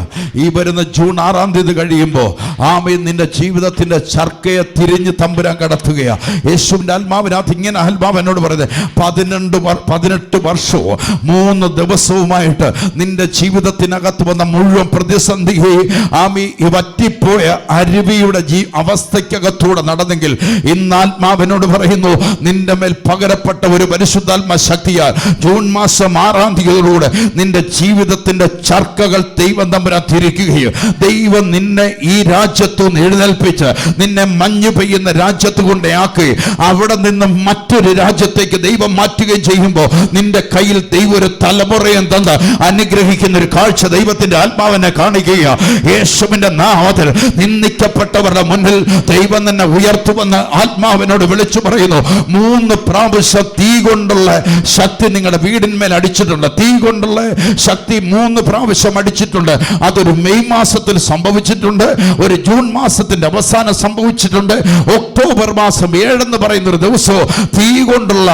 ഈ വരുന്ന ജൂൺ 6-ാം തീയതി കഴിയുമ്പോൾ ആമേൻ, നിന്റെ ജീവിതത്തിന്റെ ചർക്കയെ തിരിഞ്ഞ് തമ്പുരാൻ കടത്തുകയാ. യേശുവിന്റെ ആത്മാവിനകത്ത് ഇങ്ങനെ ആത്മാവ് എന്നോട് പറയുന്നത്, 18 വർഷവും 3 ദിവസവുമായിട്ട് നിന്റെ ജീവിതത്തിനകത്ത് വന്ന മുഴുവൻ പ്രതിസന്ധി, ആമി, വറ്റിപ്പോയ അരുവിയുടെ അവസ്ഥയ്ക്കകത്തൂടെ നടന്നെങ്കിൽ ഇന്ന് ആത്മാവിനോട് പറയുന്നു, നിന്റെ മേൽ പകരപ്പെട്ട ഒരു പരിശുദ്ധാത്മ ശക്തിയാൽ ജൂൺ മാസം 6-ാം തീയതി നിന്റെ ജീവിതത്തിന്റെ ചർക്കകൾ ദൈവം തമ്പുരാൻ തിരിക്കുകയും, ദൈവം നിന്നെ ഈ രാജ്യത്തു നിന്ന് എഴുന്നേൽപ്പിച്ച് നിന്നെ മഞ്ഞു പെയ്യുന്ന രാജ്യത്ത് കൊണ്ടേയാക്കി അവിടെ നിന്ന് മറ്റൊരു രാജ്യത്തേക്ക് ദൈവം മാറ്റുകയും ചെയ്യുമ്പോൾ നിന്റെ കയ്യിൽ ദൈവം ഒരു തലമുറയും തന്ന് അനുഗ്രഹിക്കുന്ന ഒരു കാഴ്ച ദൈവത്തിന്റെ ആത്മാവിനെ കാണിക്കുക. യേശുവിന്റെ നാമത്തിൽ നിന്ദിക്കപ്പെട്ടവരുടെ മുന്നിൽ ദൈവം തന്നെ ഉയർത്തുവെന്ന് ആത്മാവിനോട് വിളിച്ചു പറയുന്നു. 3 പ്രാവശ്യം തീ കൊണ്ടുള്ള ശക്തി നിങ്ങളുടെ വീടിന്മേൽ അടിച്ചിട്ടുണ്ട്. തീ കൊണ്ടുള്ള ശക്തി 3 പ്രാവശ്യം അടിച്ചിട്ടുണ്ട്. അതൊരു മെയ് മാസത്തിൽ സംഭവിച്ചിട്ടുണ്ട്, ഒരു ജൂൺ മാസത്തിന്റെ അവസാനം സംഭവിച്ചിട്ടുണ്ട്, ഒക്ടോബർ മാസം 7 എന്ന് പറയുന്ന ഒരു ദിവസവും തീ കൊണ്ടുള്ള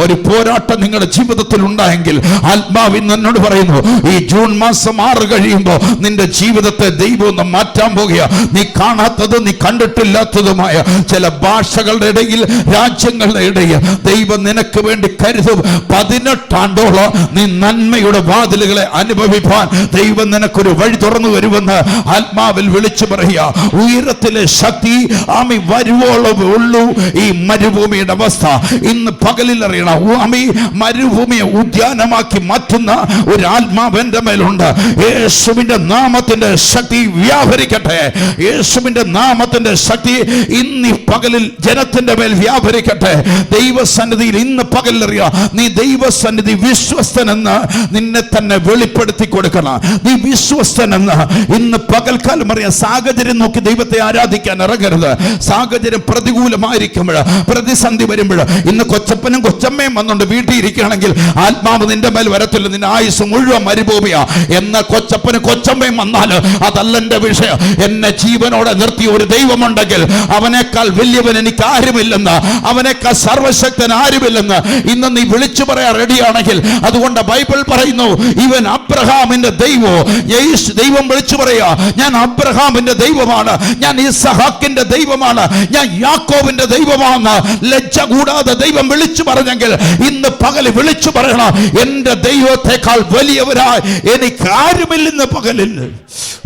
ഒരു പോരാട്ടം നിങ്ങളുടെ ജീവിതത്തിൽ ഉണ്ടായെങ്കിൽ ആത്മാവ് എന്നോട് പറയുന്നു, ഈ ജൂൺ മാസം 6 കഴിയുമ്പോൾ നിന്റെ ജീവിതത്തെ ദൈവം ഒന്ന് മാറ്റാൻ പോകുക. നീ കാണാത്തതും നീ കണ്ടിട്ടില്ലാത്തതുമായ ചില ഭാഷകളുടെ ഇടയിൽ, രാജ്യങ്ങളുടെ ഇടയിൽ ദൈവം നിനക്ക് വേണ്ടി കരുതും. 18 ആണ്ടോളം നീ നന്മയുടെ വാതിലുകളെ അനുഭവിപ്പാൻ ദൈവം നിനക്കൊരു വഴി തുറന്നു വരുമെന്ന് ആത്മാവിൽ വിളിച്ചു പറയുക. ഉയരത്തിലെ ശക്തി ആമി വരുവോളം ഉള്ളൂ ഈ മരുഭൂമിയുടെ അവസ്ഥ. ഇന്ന് പകലിൽ അറിയണം, ആമി മരുഭൂമിയെ ഉദ്യാനമാക്കി മാറ്റുന്ന ഒരു ആത്മാവ് എന്റെ മേലുണ്ട്. യേശുവിന്റെ നാമത്തിന്റെ ശക്തി വ്യാപരിക്കട്ടെ. യേശുവിന്റെ നാമത്തിന്റെ ശക്തി ഇന്ന് പകലിൽ ജനത്തിന്റെ മേൽ വ്യാപരിക്കട്ടെ. ദൈവസന്നിധിയിൽ ഇന്ന് പകലിൽ അറിയാം, നീ ദൈവസന്നിധി വിശ്വസ്തനെന്ന് നിന്നെ തന്നെ വെളിപ്പെടുത്തി കൊടുക്കണം. നീ വിശ്വസ്തനെന്ന് ഇന്ന് പകൽക്കാലം അറിയാം. സാഹചര്യം നോക്കി ദൈവത്തെ ആരാധിക്കാൻ ഇറങ്ങരുത്. സാഹചര്യം പ്രതികൂലമായിരിക്കുമ്പോൾ, പ്രതിസന്ധി വരുമ്പോൾ, ഇന്ന് കൊച്ചപ്പനും കൊച്ചമ്മയും വന്നുകൊണ്ട് വീട്ടിൽ ഇരിക്കുകയാണെങ്കിൽ ആത്മാവ് നിന്റെ മേൽ വരത്തില്ല. നിന്റെ ആയുസ് മുഴുവൻ മരുഭൂമിയാ. എന്ന കൊച്ചപ്പനും കൊച്ചമ്മയും വന്നാൽ അതല്ല എന്റെ വിഷയം. എന്നെ ജീവനോടെ നിർത്തിയ ഒരു ദൈവമുണ്ടെങ്കിൽ അവനേക്കാൾ വലിയവൻ എനിക്ക് ആരുമില്ലെന്ന്, അവനേക്കാൾ സർവശക്തൻ ആരുമില്ലെന്ന് ഇന്ന് നീ വിളിച്ചു പറയാൻ റെഡിയാണെങ്കിൽ, അതുകൊണ്ട് ബൈബിൾ പറയുന്നു, ഇവൻ അബ്രഹാമിന്റെ ദൈവം വിളിച്ചു പറയാ, ഞാൻ അബ്രഹാമിന്റെ ദൈവമാണ്, ഞാൻ ഇസഹാക്കിന്റെ ദൈവമാണ്, ഞാൻ യാക്കോബിന്റെ ദൈവമാണ്. ലജ്ജ കൂടാതെ ദൈവം വിളിച്ചു പറഞ്ഞെങ്കിൽ ഇന്ന് പകല് വിളിച്ചു പറയണം, എന്റെ ദൈവത്തെക്കാൾ വലിയവരായി എനിക്ക് ആരുമില്ലെന്ന് പകലിൽ.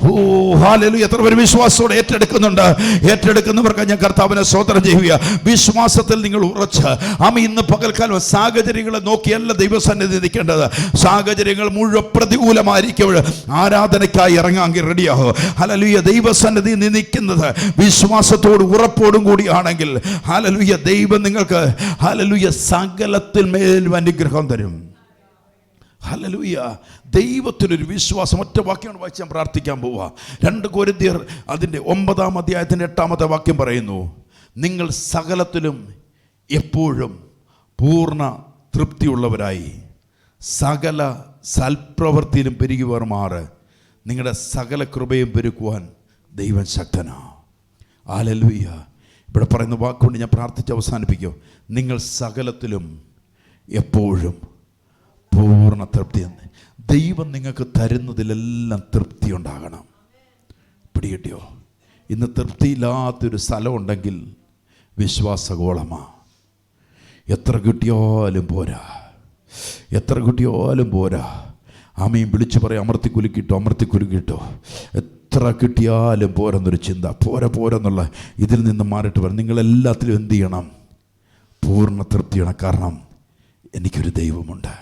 ഓ ഹല്ലേലൂയ. എത്ര പേര് വിശ്വാസത്തോടെ ഏറ്റെടുക്കുന്നുണ്ട്? ഏറ്റെടുക്കുന്നവർക്ക് ഞാൻ കർത്താവിനെ സ്തോത്രം ചെയ്യുക. വിശ്വാസത്തിൽ നിങ്ങൾ ഉറച്ച് ഇന്ന് പകൽക്കാലം സാഹചര്യങ്ങളെ നോക്കിയല്ല ദൈവസന്നിധി നിൽക്കേണ്ടത്. സാഹചര്യങ്ങൾ മുഴുവൻ പ്രതികൂലമായിരിക്കുമ്പോൾ ആരാധനയ്ക്കായി ഇറങ്ങാമെങ്കിൽ റെഡിയാകും. ഹല്ലേലൂയ. ദൈവസന്നിധി നിൽക്കുന്നത് വിശ്വാസത്തോടും ഉറപ്പോടും കൂടിയാണെങ്കിൽ ഹല്ലേലൂയ, ദൈവം നിങ്ങൾക്ക് ഹല്ലേലൂയ സകലത്തിൽ മേലും അനുഗ്രഹം തരും. ഹല്ലേലൂയ. ദൈവത്തിനൊരു വിശ്വാസം. ഒറ്റ വാക്യമാണ് വായിച്ച് ഞാൻ പ്രാർത്ഥിക്കാൻ പോവുക. 2 കൊരിന്ത്യർ അതിൻ്റെ 9-ാം അധ്യായത്തിൻ്റെ 8-ാമത്തെ വാക്യം പറയുന്നു, നിങ്ങൾ സകലത്തിലും എപ്പോഴും പൂർണ്ണ തൃപ്തിയുള്ളവരായി സകല സൽപ്രവൃത്തിയിലും പെരുകുമാറ് നിങ്ങളുടെ സകല കൃപയും പെരുക്കുവാൻ ദൈവം ശക്തനാ. ഹല്ലേലൂയ. ഇവിടെ പറയുന്ന വാക്കുകൊണ്ട് ഞാൻ പ്രാർത്ഥിച്ച് അവസാനിപ്പിക്കും. നിങ്ങൾ സകലത്തിലും എപ്പോഴും പൂർണ്ണ തൃപ്തി. ദൈവം നിങ്ങൾക്ക് തരുന്നതിലെല്ലാം തൃപ്തി ഉണ്ടാകണം. പിടികിട്ടിയോ? ഇന്ന് തൃപ്തിയില്ലാത്തൊരു സ്ഥലമുണ്ടെങ്കിൽ വിശ്വാസഗോളമാ. എത്ര കിട്ടിയാലും പോരാ, എത്ര കിട്ടിയാലും പോരാ. ആമീൻ വിളിച്ചു പറയാം, അമർത്തിക്കുലുക്കിട്ടോ. എത്ര കിട്ടിയാലും പോരെന്നൊരു ചിന്ത, പോരെന്നുള്ള ഇതിൽ നിന്ന് മാറിയിട്ട് വരും. നിങ്ങളെല്ലാത്തിലും എന്ത് ചെയ്യണം? പൂർണ്ണ തൃപ്തിയാണ്. കാരണം എനിക്കൊരു ദൈവമുണ്ട്.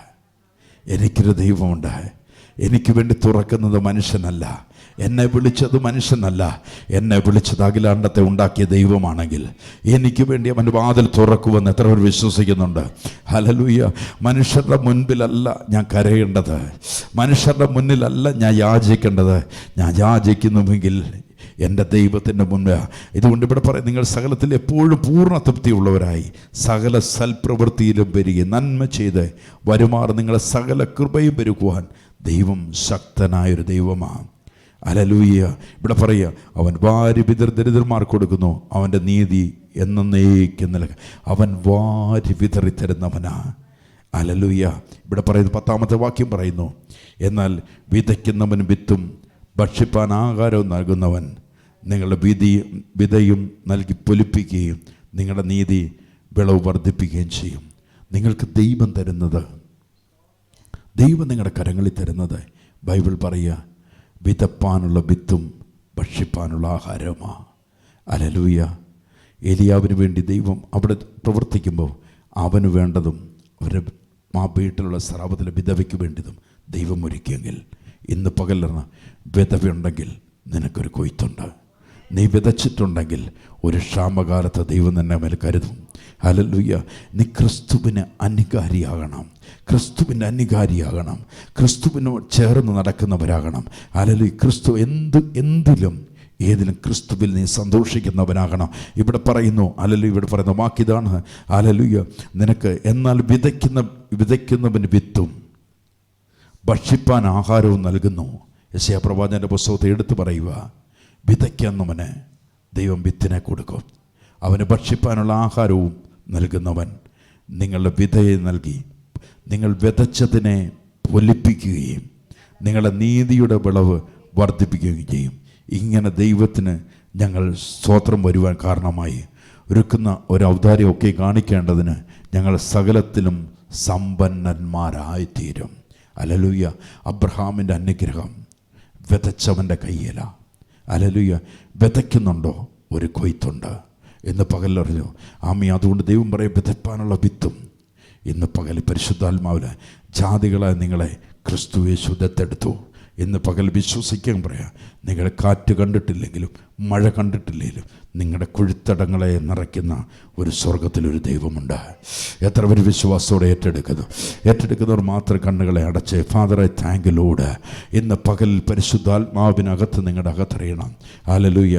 എനിക്ക് വേണ്ടി തുറക്കുന്നത് മനുഷ്യനല്ല, എന്നെ വിളിച്ചത് മനുഷ്യനല്ല, എന്നെ വിളിച്ചത് അഖിലാണ്ടത്തെ ഉണ്ടാക്കിയ ദൈവമാണെങ്കിൽ എനിക്ക് വേണ്ടി അവൻ വാതിൽ തുറക്കുമെന്ന് എത്ര പേർ വിശ്വസിക്കുന്നുണ്ട്? ഹല്ലേലൂയ. മനുഷ്യരുടെ മുൻപിലല്ല ഞാൻ കരയേണ്ടത്, മനുഷ്യരുടെ മുന്നിലല്ല ഞാൻ യാചിക്കേണ്ടത്. ഞാൻ യാചിക്കുന്നുവെങ്കിൽ എൻ്റെ ദൈവത്തിൻ്റെ മുൻപ്. ഇതുകൊണ്ട് ഇവിടെ പറയും, നിങ്ങൾ സകലത്തിൽ എപ്പോഴും പൂർണ്ണ തൃപ്തിയുള്ളവരായി സകല സൽപ്രവൃത്തിയിലും പെരുകി നന്മ ചെയ്ത് വരുമാറ് നിങ്ങളെ സകല കൃപയും പെരുക്കുവാൻ ദൈവം ശക്തനായൊരു ദൈവമാണ്. ഹല്ലേലൂയ. ഇവിടെ പറയുക, അവൻ വാരി ദരിദ്രന്മാർക്ക് കൊടുക്കുന്നു, അവൻ്റെ നീതി എന്നേക്കും നിലനിൽക്കും. അവൻ വാരി വിതറിത്തരുന്നവനാ. ഹല്ലേലൂയ. ഇവിടെ പറയുന്നു, 10-ാമത്തെ വാക്യം പറയുന്നു, എന്നാൽ വിതയ്ക്കുന്നവൻ വിത്തും ഭക്ഷിപ്പാൻ ആഹാരവും നൽകുന്നവൻ നിങ്ങളുടെ വിതയും നൽകി പൊലിപ്പിക്കുകയും നിങ്ങളുടെ നീതി വിളവ് വർദ്ധിപ്പിക്കുകയും ചെയ്യും. നിങ്ങൾക്ക് ദൈവം തരുന്നത്, ദൈവം നിങ്ങളുടെ കരങ്ങളിൽ തരുന്നത്, ബൈബിൾ പറയുക, വിതപ്പാനുള്ള വിത്തും ഭക്ഷിപ്പാനുള്ള ആഹാരവുമാണ്. ഹല്ലേലൂയ. ഏലിയാവിന് വേണ്ടി ദൈവം അവിടെ പ്രവർത്തിക്കുമ്പോൾ അവന് വേണ്ടതും അവരുടെ ആ വീട്ടിലുള്ള സ്രാവത്തിലെ വിധവയ്ക്ക് വേണ്ടതും ദൈവം ഒരുക്കിയെങ്കിൽ ഇന്ന് പകലിന് വിധവയുണ്ടെങ്കിൽ നിനക്കൊരു കൊയ്ത്തുണ്ട്. നീ വിതച്ചിട്ടുണ്ടെങ്കിൽ ഒരു ക്ഷാമകാലത്ത് ദൈവം നിന്നെ മേൽ കരുതും. ഹല്ലേലൂയ. നീ ക്രിസ്തുവിന് അനുകാരിയാകണം, ക്രിസ്തുവിനോട് ചേർന്ന് നടക്കുന്നവരാകണം. ഹല്ലേലൂയ. ക്രിസ്തു എന്തിലും ഏതിലും ക്രിസ്തുവിൽ നീ സന്തോഷിക്കുന്നവനാകണം. ഇവിടെ പറയുന്നു, ഹല്ലേലൂയ, ഇവിടെ പറയുന്ന വാക്കിതാണ്, ഹല്ലേലൂയ, നിനക്ക് എന്നാൽ വിതയ്ക്കുന്നവന് വിത്തും ഭക്ഷിപ്പാൻ ആഹാരവും നൽകുന്നു. യെശയ്യാ പ്രവാചകന്റെ പുസ്തകത്തെ എടുത്തു പറയുക, വിതയ്ക്കുന്നവന് ദൈവം വിത്തിനെ കൊടുക്കും, അവന് ഭക്ഷിപ്പാനുള്ള ആഹാരവും നൽകുന്നവൻ നിങ്ങളുടെ വിതയെ നൽകി നിങ്ങൾ വിതച്ചതിനെ പൊലിപ്പിക്കുകയും നിങ്ങളുടെ നീതിയുടെ വിളവ് വർദ്ധിപ്പിക്കുകയും ചെയ്യും. ഇങ്ങനെ ദൈവത്തിന് ഞങ്ങൾ സ്തോത്രം വരുവാൻ കാരണമായി ഒരുക്കുന്ന ഒരു ഔദാര്യമൊക്കെ കാണിക്കേണ്ടതിന് ഞങ്ങൾ സകലത്തിലും സമ്പന്നന്മാരായിത്തീരും. ഹല്ലേലൂയ. അബ്രഹാമിൻ്റെ അനുഗ്രഹം വിതച്ചവൻ്റെ കയ്യില. ഹല്ലേലൂയ. വിതയ്ക്കുന്നുണ്ടോ? ഒരു കൊയ്ത്തുണ്ട്. ഇന്ന് പകലറിഞ്ഞു ആമി. അതുകൊണ്ട് ദൈവം പറയും, വിതപ്പാനുള്ള വിത്തും ഇന്ന് പകൽ പരിശുദ്ധാത്മാവിൽ ജാതികളെ നിങ്ങളെ ക്രിസ്തു യേശു ദത്തെടുത്തു. ഇന്ന് പകൽ വിശ്വസിക്കാൻ പറയാം, നിങ്ങൾ കാറ്റ് കണ്ടിട്ടില്ലെങ്കിലും മഴ കണ്ടിട്ടില്ലെങ്കിലും നിങ്ങളുടെ കുഴിത്തടങ്ങളെ നിറയ്ക്കുന്ന ഒരു സ്വർഗത്തിലൊരു ദൈവമുണ്ട്. എത്ര പേര് വിശ്വാസത്തോടെ ഏറ്റെടുക്കുന്നവർ മാത്രം കണ്ണുകളെ അടച്ച് ഫാദറെ താങ്ക് ലോഡ്. ഇന്ന് പകൽ പരിശുദ്ധാത്മാവിനകത്ത് നിങ്ങളുടെ അകത്തറിയണം. ഹല്ലേലൂയ.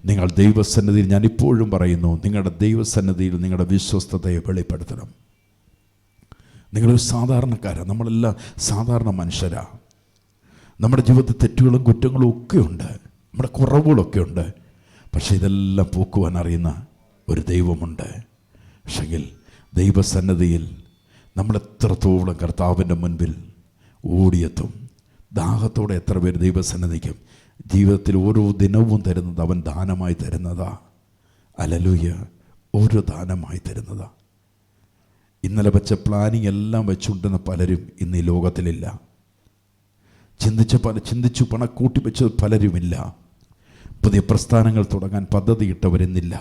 നിങ്ങൾ ദൈവസന്നിധിയിൽ, ഞാൻ ഇപ്പോഴും പറയുന്നു, നിങ്ങളുടെ ദൈവസന്നിധിയിൽ നിങ്ങളുടെ വിശ്വസ്തതയെ വെളിപ്പെടുത്തണം. നിങ്ങളൊരു സാധാരണക്കാരാണ്. നമ്മളെല്ലാം സാധാരണ മനുഷ്യരാണ്. നമ്മുടെ ജീവിതത്തിൽ തെറ്റുകളും കുറ്റങ്ങളും ഒക്കെ ഉണ്ട്, നമ്മുടെ കുറവുകളൊക്കെ ഉണ്ട്. പക്ഷേ ഇതെല്ലാം പോക്കുവാൻ അറിയുന്ന ഒരു ദൈവമുണ്ട്. പക്ഷെങ്കിൽ ദൈവസന്നിധിയിൽ നമ്മൾ എത്രത്തോളം കർത്താവിൻ്റെ മുൻപിൽ ഓടിയെത്തും. ദാഹത്തോടെ എത്ര പേര് ദൈവസന്നിധിക്കും. ജീവിതത്തിൽ ഓരോ ദിനവും തരുന്നത് അവൻ ദാനമായി തരുന്നതാ. ഹല്ലേലൂയ. ഓരോ ദാനമായി തരുന്നതാ. ഇന്നലെ വെച്ച പ്ലാനിങ് എല്ലാം വെച്ചുകൊണ്ടുന്ന പലരും ഇന്ന് ഈ ലോകത്തിലില്ല. ചിന്തിച്ചു പണക്കൂട്ടി വെച്ചത് പലരുമില്ല. പുതിയ പ്രസ്ഥാനങ്ങൾ തുടങ്ങാൻ പദ്ധതിയിട്ടവരെന്നില്ല.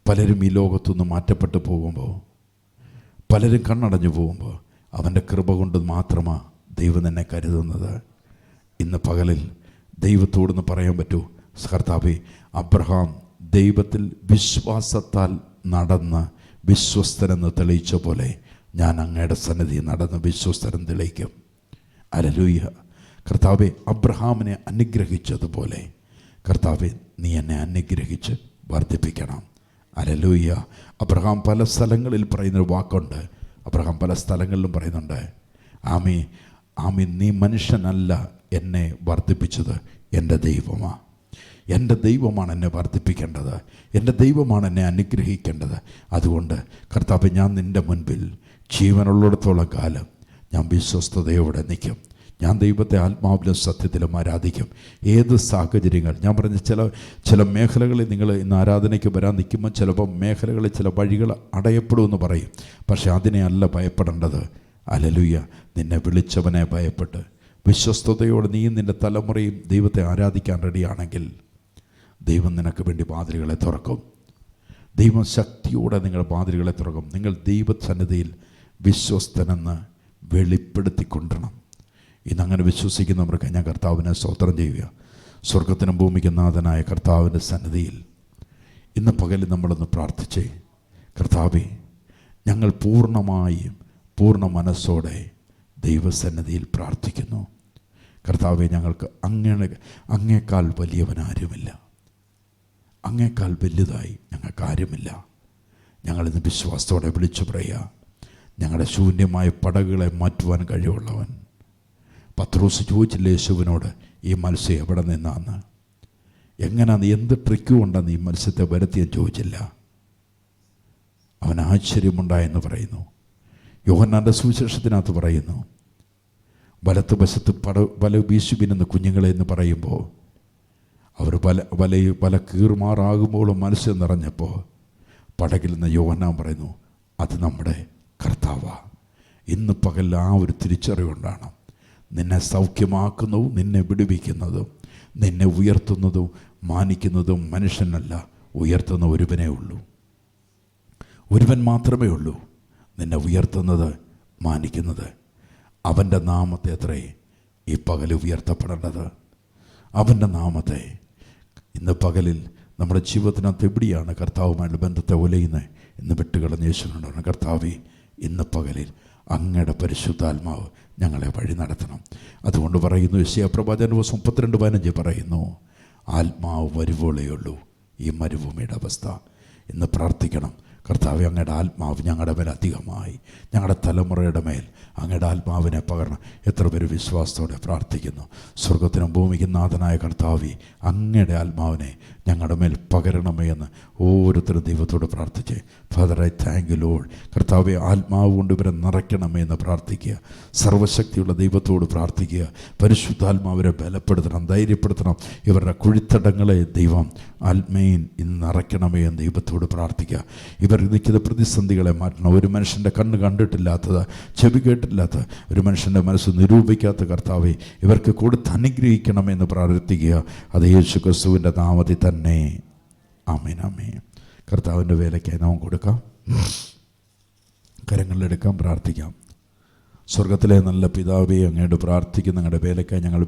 പലരും ഈ ലോകത്തുനിന്ന് മാറ്റപ്പെട്ടു പോകുമ്പോൾ, പലരും കണ്ണടഞ്ഞു പോകുമ്പോൾ അവൻ്റെ കൃപ കൊണ്ട് മാത്രമാണ് ദൈവം എന്നെ കരുതുന്നത്. ഇന്ന് പകലിൽ ദൈവത്തോടെന്ന് പറയാൻ പറ്റൂ, കർത്താവേ, അബ്രഹാം ദൈവത്തിൽ വിശ്വാസത്താൽ നടന്ന് വിശ്വസ്തരെന്ന് തെളിയിച്ച പോലെ ഞാൻ അങ്ങയുടെ സന്നിധി നടന്ന് വിശ്വസ്തരം തെളിയിക്കും. ഹല്ലേലൂയ. കർത്താവെ, അബ്രഹാമിനെ അനുഗ്രഹിച്ചതുപോലെ കർത്താവെ നീ എന്നെ അനുഗ്രഹിച്ച് വർദ്ധിപ്പിക്കണം. ഹല്ലേലൂയ. അബ്രഹാം പല സ്ഥലങ്ങളിൽ പറയുന്നൊരു വാക്കുണ്ട്. അബ്രഹാം പല സ്ഥലങ്ങളിലും പറയുന്നുണ്ട്, ആമീൻ നീ മനുഷ്യനല്ല എന്നെ വർദ്ധിപ്പിച്ചത്, എൻ്റെ ദൈവമാണ്. എൻ്റെ ദൈവമാണ് എന്നെ വർദ്ധിപ്പിക്കേണ്ടത്, എൻ്റെ ദൈവമാണ് എന്നെ അനുഗ്രഹിക്കേണ്ടത്. അതുകൊണ്ട് കർത്താവേ, ഞാൻ നിൻ്റെ മുൻപിൽ ജീവനുള്ളിടത്തോളം കാലം ഞാൻ വിശ്വസ്തയോടെ നിൽക്കും. ഞാൻ ദൈവത്തെ ആത്മാവിലും സത്യത്തിലും ആരാധിക്കും. ഏത് സാഹചര്യങ്ങൾ, ഞാൻ പറഞ്ഞ ചില മേഖലകളിൽ നിങ്ങൾ ഇന്ന് ആരാധനയ്ക്ക് വരാൻ നിൽക്കുമ്പോൾ ചിലപ്പോൾ മേഖലകളിൽ ചില വഴികൾ അടയപ്പെടുമെന്ന് പറയും. പക്ഷെ അതിനെ അല്ല ഭയപ്പെടേണ്ടത്. ഹല്ലേലൂയ. നിന്നെ വിളിച്ചവനെ ഭയപ്പെട്ട് വിശ്വസ്തയോടെ നീയും നിൻ്റെ തലമുറയും ദൈവത്തെ ആരാധിക്കാൻ റെഡിയാണെങ്കിൽ ദൈവം നിനക്ക് വേണ്ടി വാതിലുകളെ തുറക്കും. ദൈവം ശക്തിയോടെ നിങ്ങളുടെ വാതിലുകളെ തുറക്കും. നിങ്ങൾ ദൈവസന്നിധിയിൽ വിശ്വസ്തനെന്ന് വെളിപ്പെടുത്തിക്കൊണ്ടിരണം. ഇന്നങ്ങനെ വിശ്വസിക്കുന്നവർക്ക് ഞാൻ കർത്താവിനെ സ്തോത്രം ചെയ്യുക. സ്വർഗത്തിനും ഭൂമിക്കും നാഥനായ കർത്താവിൻ്റെ സന്നിധിയിൽ ഇന്ന് പകൽ നമ്മളൊന്ന് പ്രാർത്ഥിച്ചേ. കർത്താവേ, ഞങ്ങൾ പൂർണ്ണ മനസ്സോടെ ദൈവസന്നിധിയിൽ പ്രാർത്ഥിക്കുന്നു. കർത്താവേ, ഞങ്ങൾക്ക് അങ്ങേക്കാൾ വലിയവനാരുമില്ല, അങ്ങേക്കാൾ വലുതായി ഞങ്ങൾക്കാരുമില്ല. ഞങ്ങളിന്ന് വിശ്വാസത്തോടെ വിളിച്ചു പറയുക, ഞങ്ങളുടെ ശൂന്യമായ പടകുകളെ മാറ്റുവാൻ കഴിവുള്ളവൻ. പത്രോസ് ചോദിച്ചില്ലേ യേശുവിനോട്, ഈ മത്സ്യം എവിടെ നിന്നാന്ന്, എങ്ങനെയാണ്, എന്ത് ട്രിക്ക് കൊണ്ടാണ് ഈ മത്സ്യത്തെ വരുത്തിയെന്ന് ചോദിച്ചില്ല. അവൻ ആശ്ചര്യമുണ്ടായെന്ന് പറയുന്നു. യോഹന്നാൻ്റെ സുവിശേഷത്തിനകത്ത് പറയുന്നു, വലത്ത് വശത്ത് വല വീശുവിനെന്ന് കുഞ്ഞുങ്ങളെ എന്ന് പറയുമ്പോൾ അവർ വല കീറുമാറാകുമ്പോൾ മത്സ്യം നിറഞ്ഞപ്പോൾ പടകിൽ നിന്ന് യോഹന്നാൻ പറയുന്നു, അത് നമ്മുടെ കർത്താവാണ്. ഇന്ന് പകൽ ആ ഒരു തിരിച്ചറിവുകൊണ്ടാണ് നിന്നെ സൗഖ്യമാക്കുന്നതും നിന്നെ വിടുവിക്കുന്നതും നിന്നെ ഉയർത്തുന്നതും മാനിക്കുന്നതും മനുഷ്യനല്ല, ഉയർത്തുന്ന ഒരുവനേ ഉള്ളൂ. ഒരുവൻ മാത്രമേ ഉള്ളൂ നിന്നെ ഉയർത്തുന്നത്, മാനിക്കുന്നത്. അവൻ്റെ നാമത്തെ അത്രേ ഈ പകൽ ഉയർത്തപ്പെടേണ്ടത്. അവൻ്റെ നാമത്തെ ഇന്ന് പകലിൽ നമ്മുടെ ജീവിതത്തിനകത്ത് എവിടെയാണ് കർത്താവുമായുള്ള ബന്ധത്തെ ഉലയുന്നത് എന്ന് വിട്ടുകളഞ്ഞ യേശുവിനോടാണ്, കർത്താവേ, ഇന്ന് പകലിൽ അങ്ങയുടെ പരിശുദ്ധാത്മാവ് ഞങ്ങളെ വഴി നടത്തണം. അതുകൊണ്ട് പറയുന്നു, യെശയ്യാപ്രവാചകൻ 32:15 പറയുന്നു, ആത്മാവ് വരുവോളേയുള്ളൂ ഈ മരുഭൂമിയുടെ അവസ്ഥ. ഇന്ന് പ്രാർത്ഥിക്കണം, കർത്താവേ, അങ്ങയുടെ ആത്മാവ് ഞങ്ങളുടെ മേൽ അധികമായി, ഞങ്ങളുടെ തലമുറയുടെ മേൽ അങ്ങയുടെ ആത്മാവിനെ പകരണം. എത്ര പേര് വിശ്വാസത്തോടെ പ്രാർത്ഥിക്കുന്നു? സ്വർഗത്തിനും ഭൂമിക്കും നാഥനായ കർത്താവേ, അങ്ങയുടെ ആത്മാവിനെ ഞങ്ങളുടെ മേൽ പകരണമേ എന്ന് ഓരോരുത്തരും ദൈവത്തോട് പ്രാർത്ഥിച്ചേ. Father, I thank you Lord. കർത്താവെ, ആത്മാവ് കൊണ്ട് ഇവരെ നിറയ്ക്കണമേ എന്ന് പ്രാർത്ഥിക്കുക. സർവശക്തിയുള്ള ദൈവത്തോട് പ്രാർത്ഥിക്കുക. പരിശുദ്ധാത്മാവരെ ബലപ്പെടുത്തണം, ധൈര്യപ്പെടുത്തണം. ഇവരുടെ കുഴിത്തടങ്ങളെ ദൈവം ആത്മീൻ ഇന്ന് നിറയ്ക്കണമേ എന്ന് ദൈവത്തോട് പ്രാർത്ഥിക്കുക. ഇവർ നിൽക്കുന്ന പ്രതിസന്ധികളെ മാറ്റണം. ഒരു മനുഷ്യൻ്റെ കണ്ണ് കണ്ടിട്ടില്ലാത്തത്, ചെവി കേട്ടില്ലാത്ത, ഒരു മനുഷ്യൻ്റെ മനസ്സ് നിരൂപിക്കാത്ത കർത്താവെ ഇവർക്ക് കൊടുത്ത് അനുഗ്രഹിക്കണമെന്ന് പ്രാർത്ഥിക്കുക. അത് യേശു ക്രിസ്തുവിൻ്റെ നാമത്തിൽ തന്നെ. ആമേൻ, ആമേൻ. കർത്താവിൻ്റെ വേലയ്ക്കായി നാം കൊടുക്കാം, കരങ്ങളിലെടുക്കാം, പ്രാർത്ഥിക്കാം. സ്വർഗത്തിലെ നല്ല പിതാവേ, അങ്ങയോട് പ്രാർത്ഥിക്കുന്ന ഞങ്ങളുടെ വേലയ്ക്കായി ഞങ്ങൾ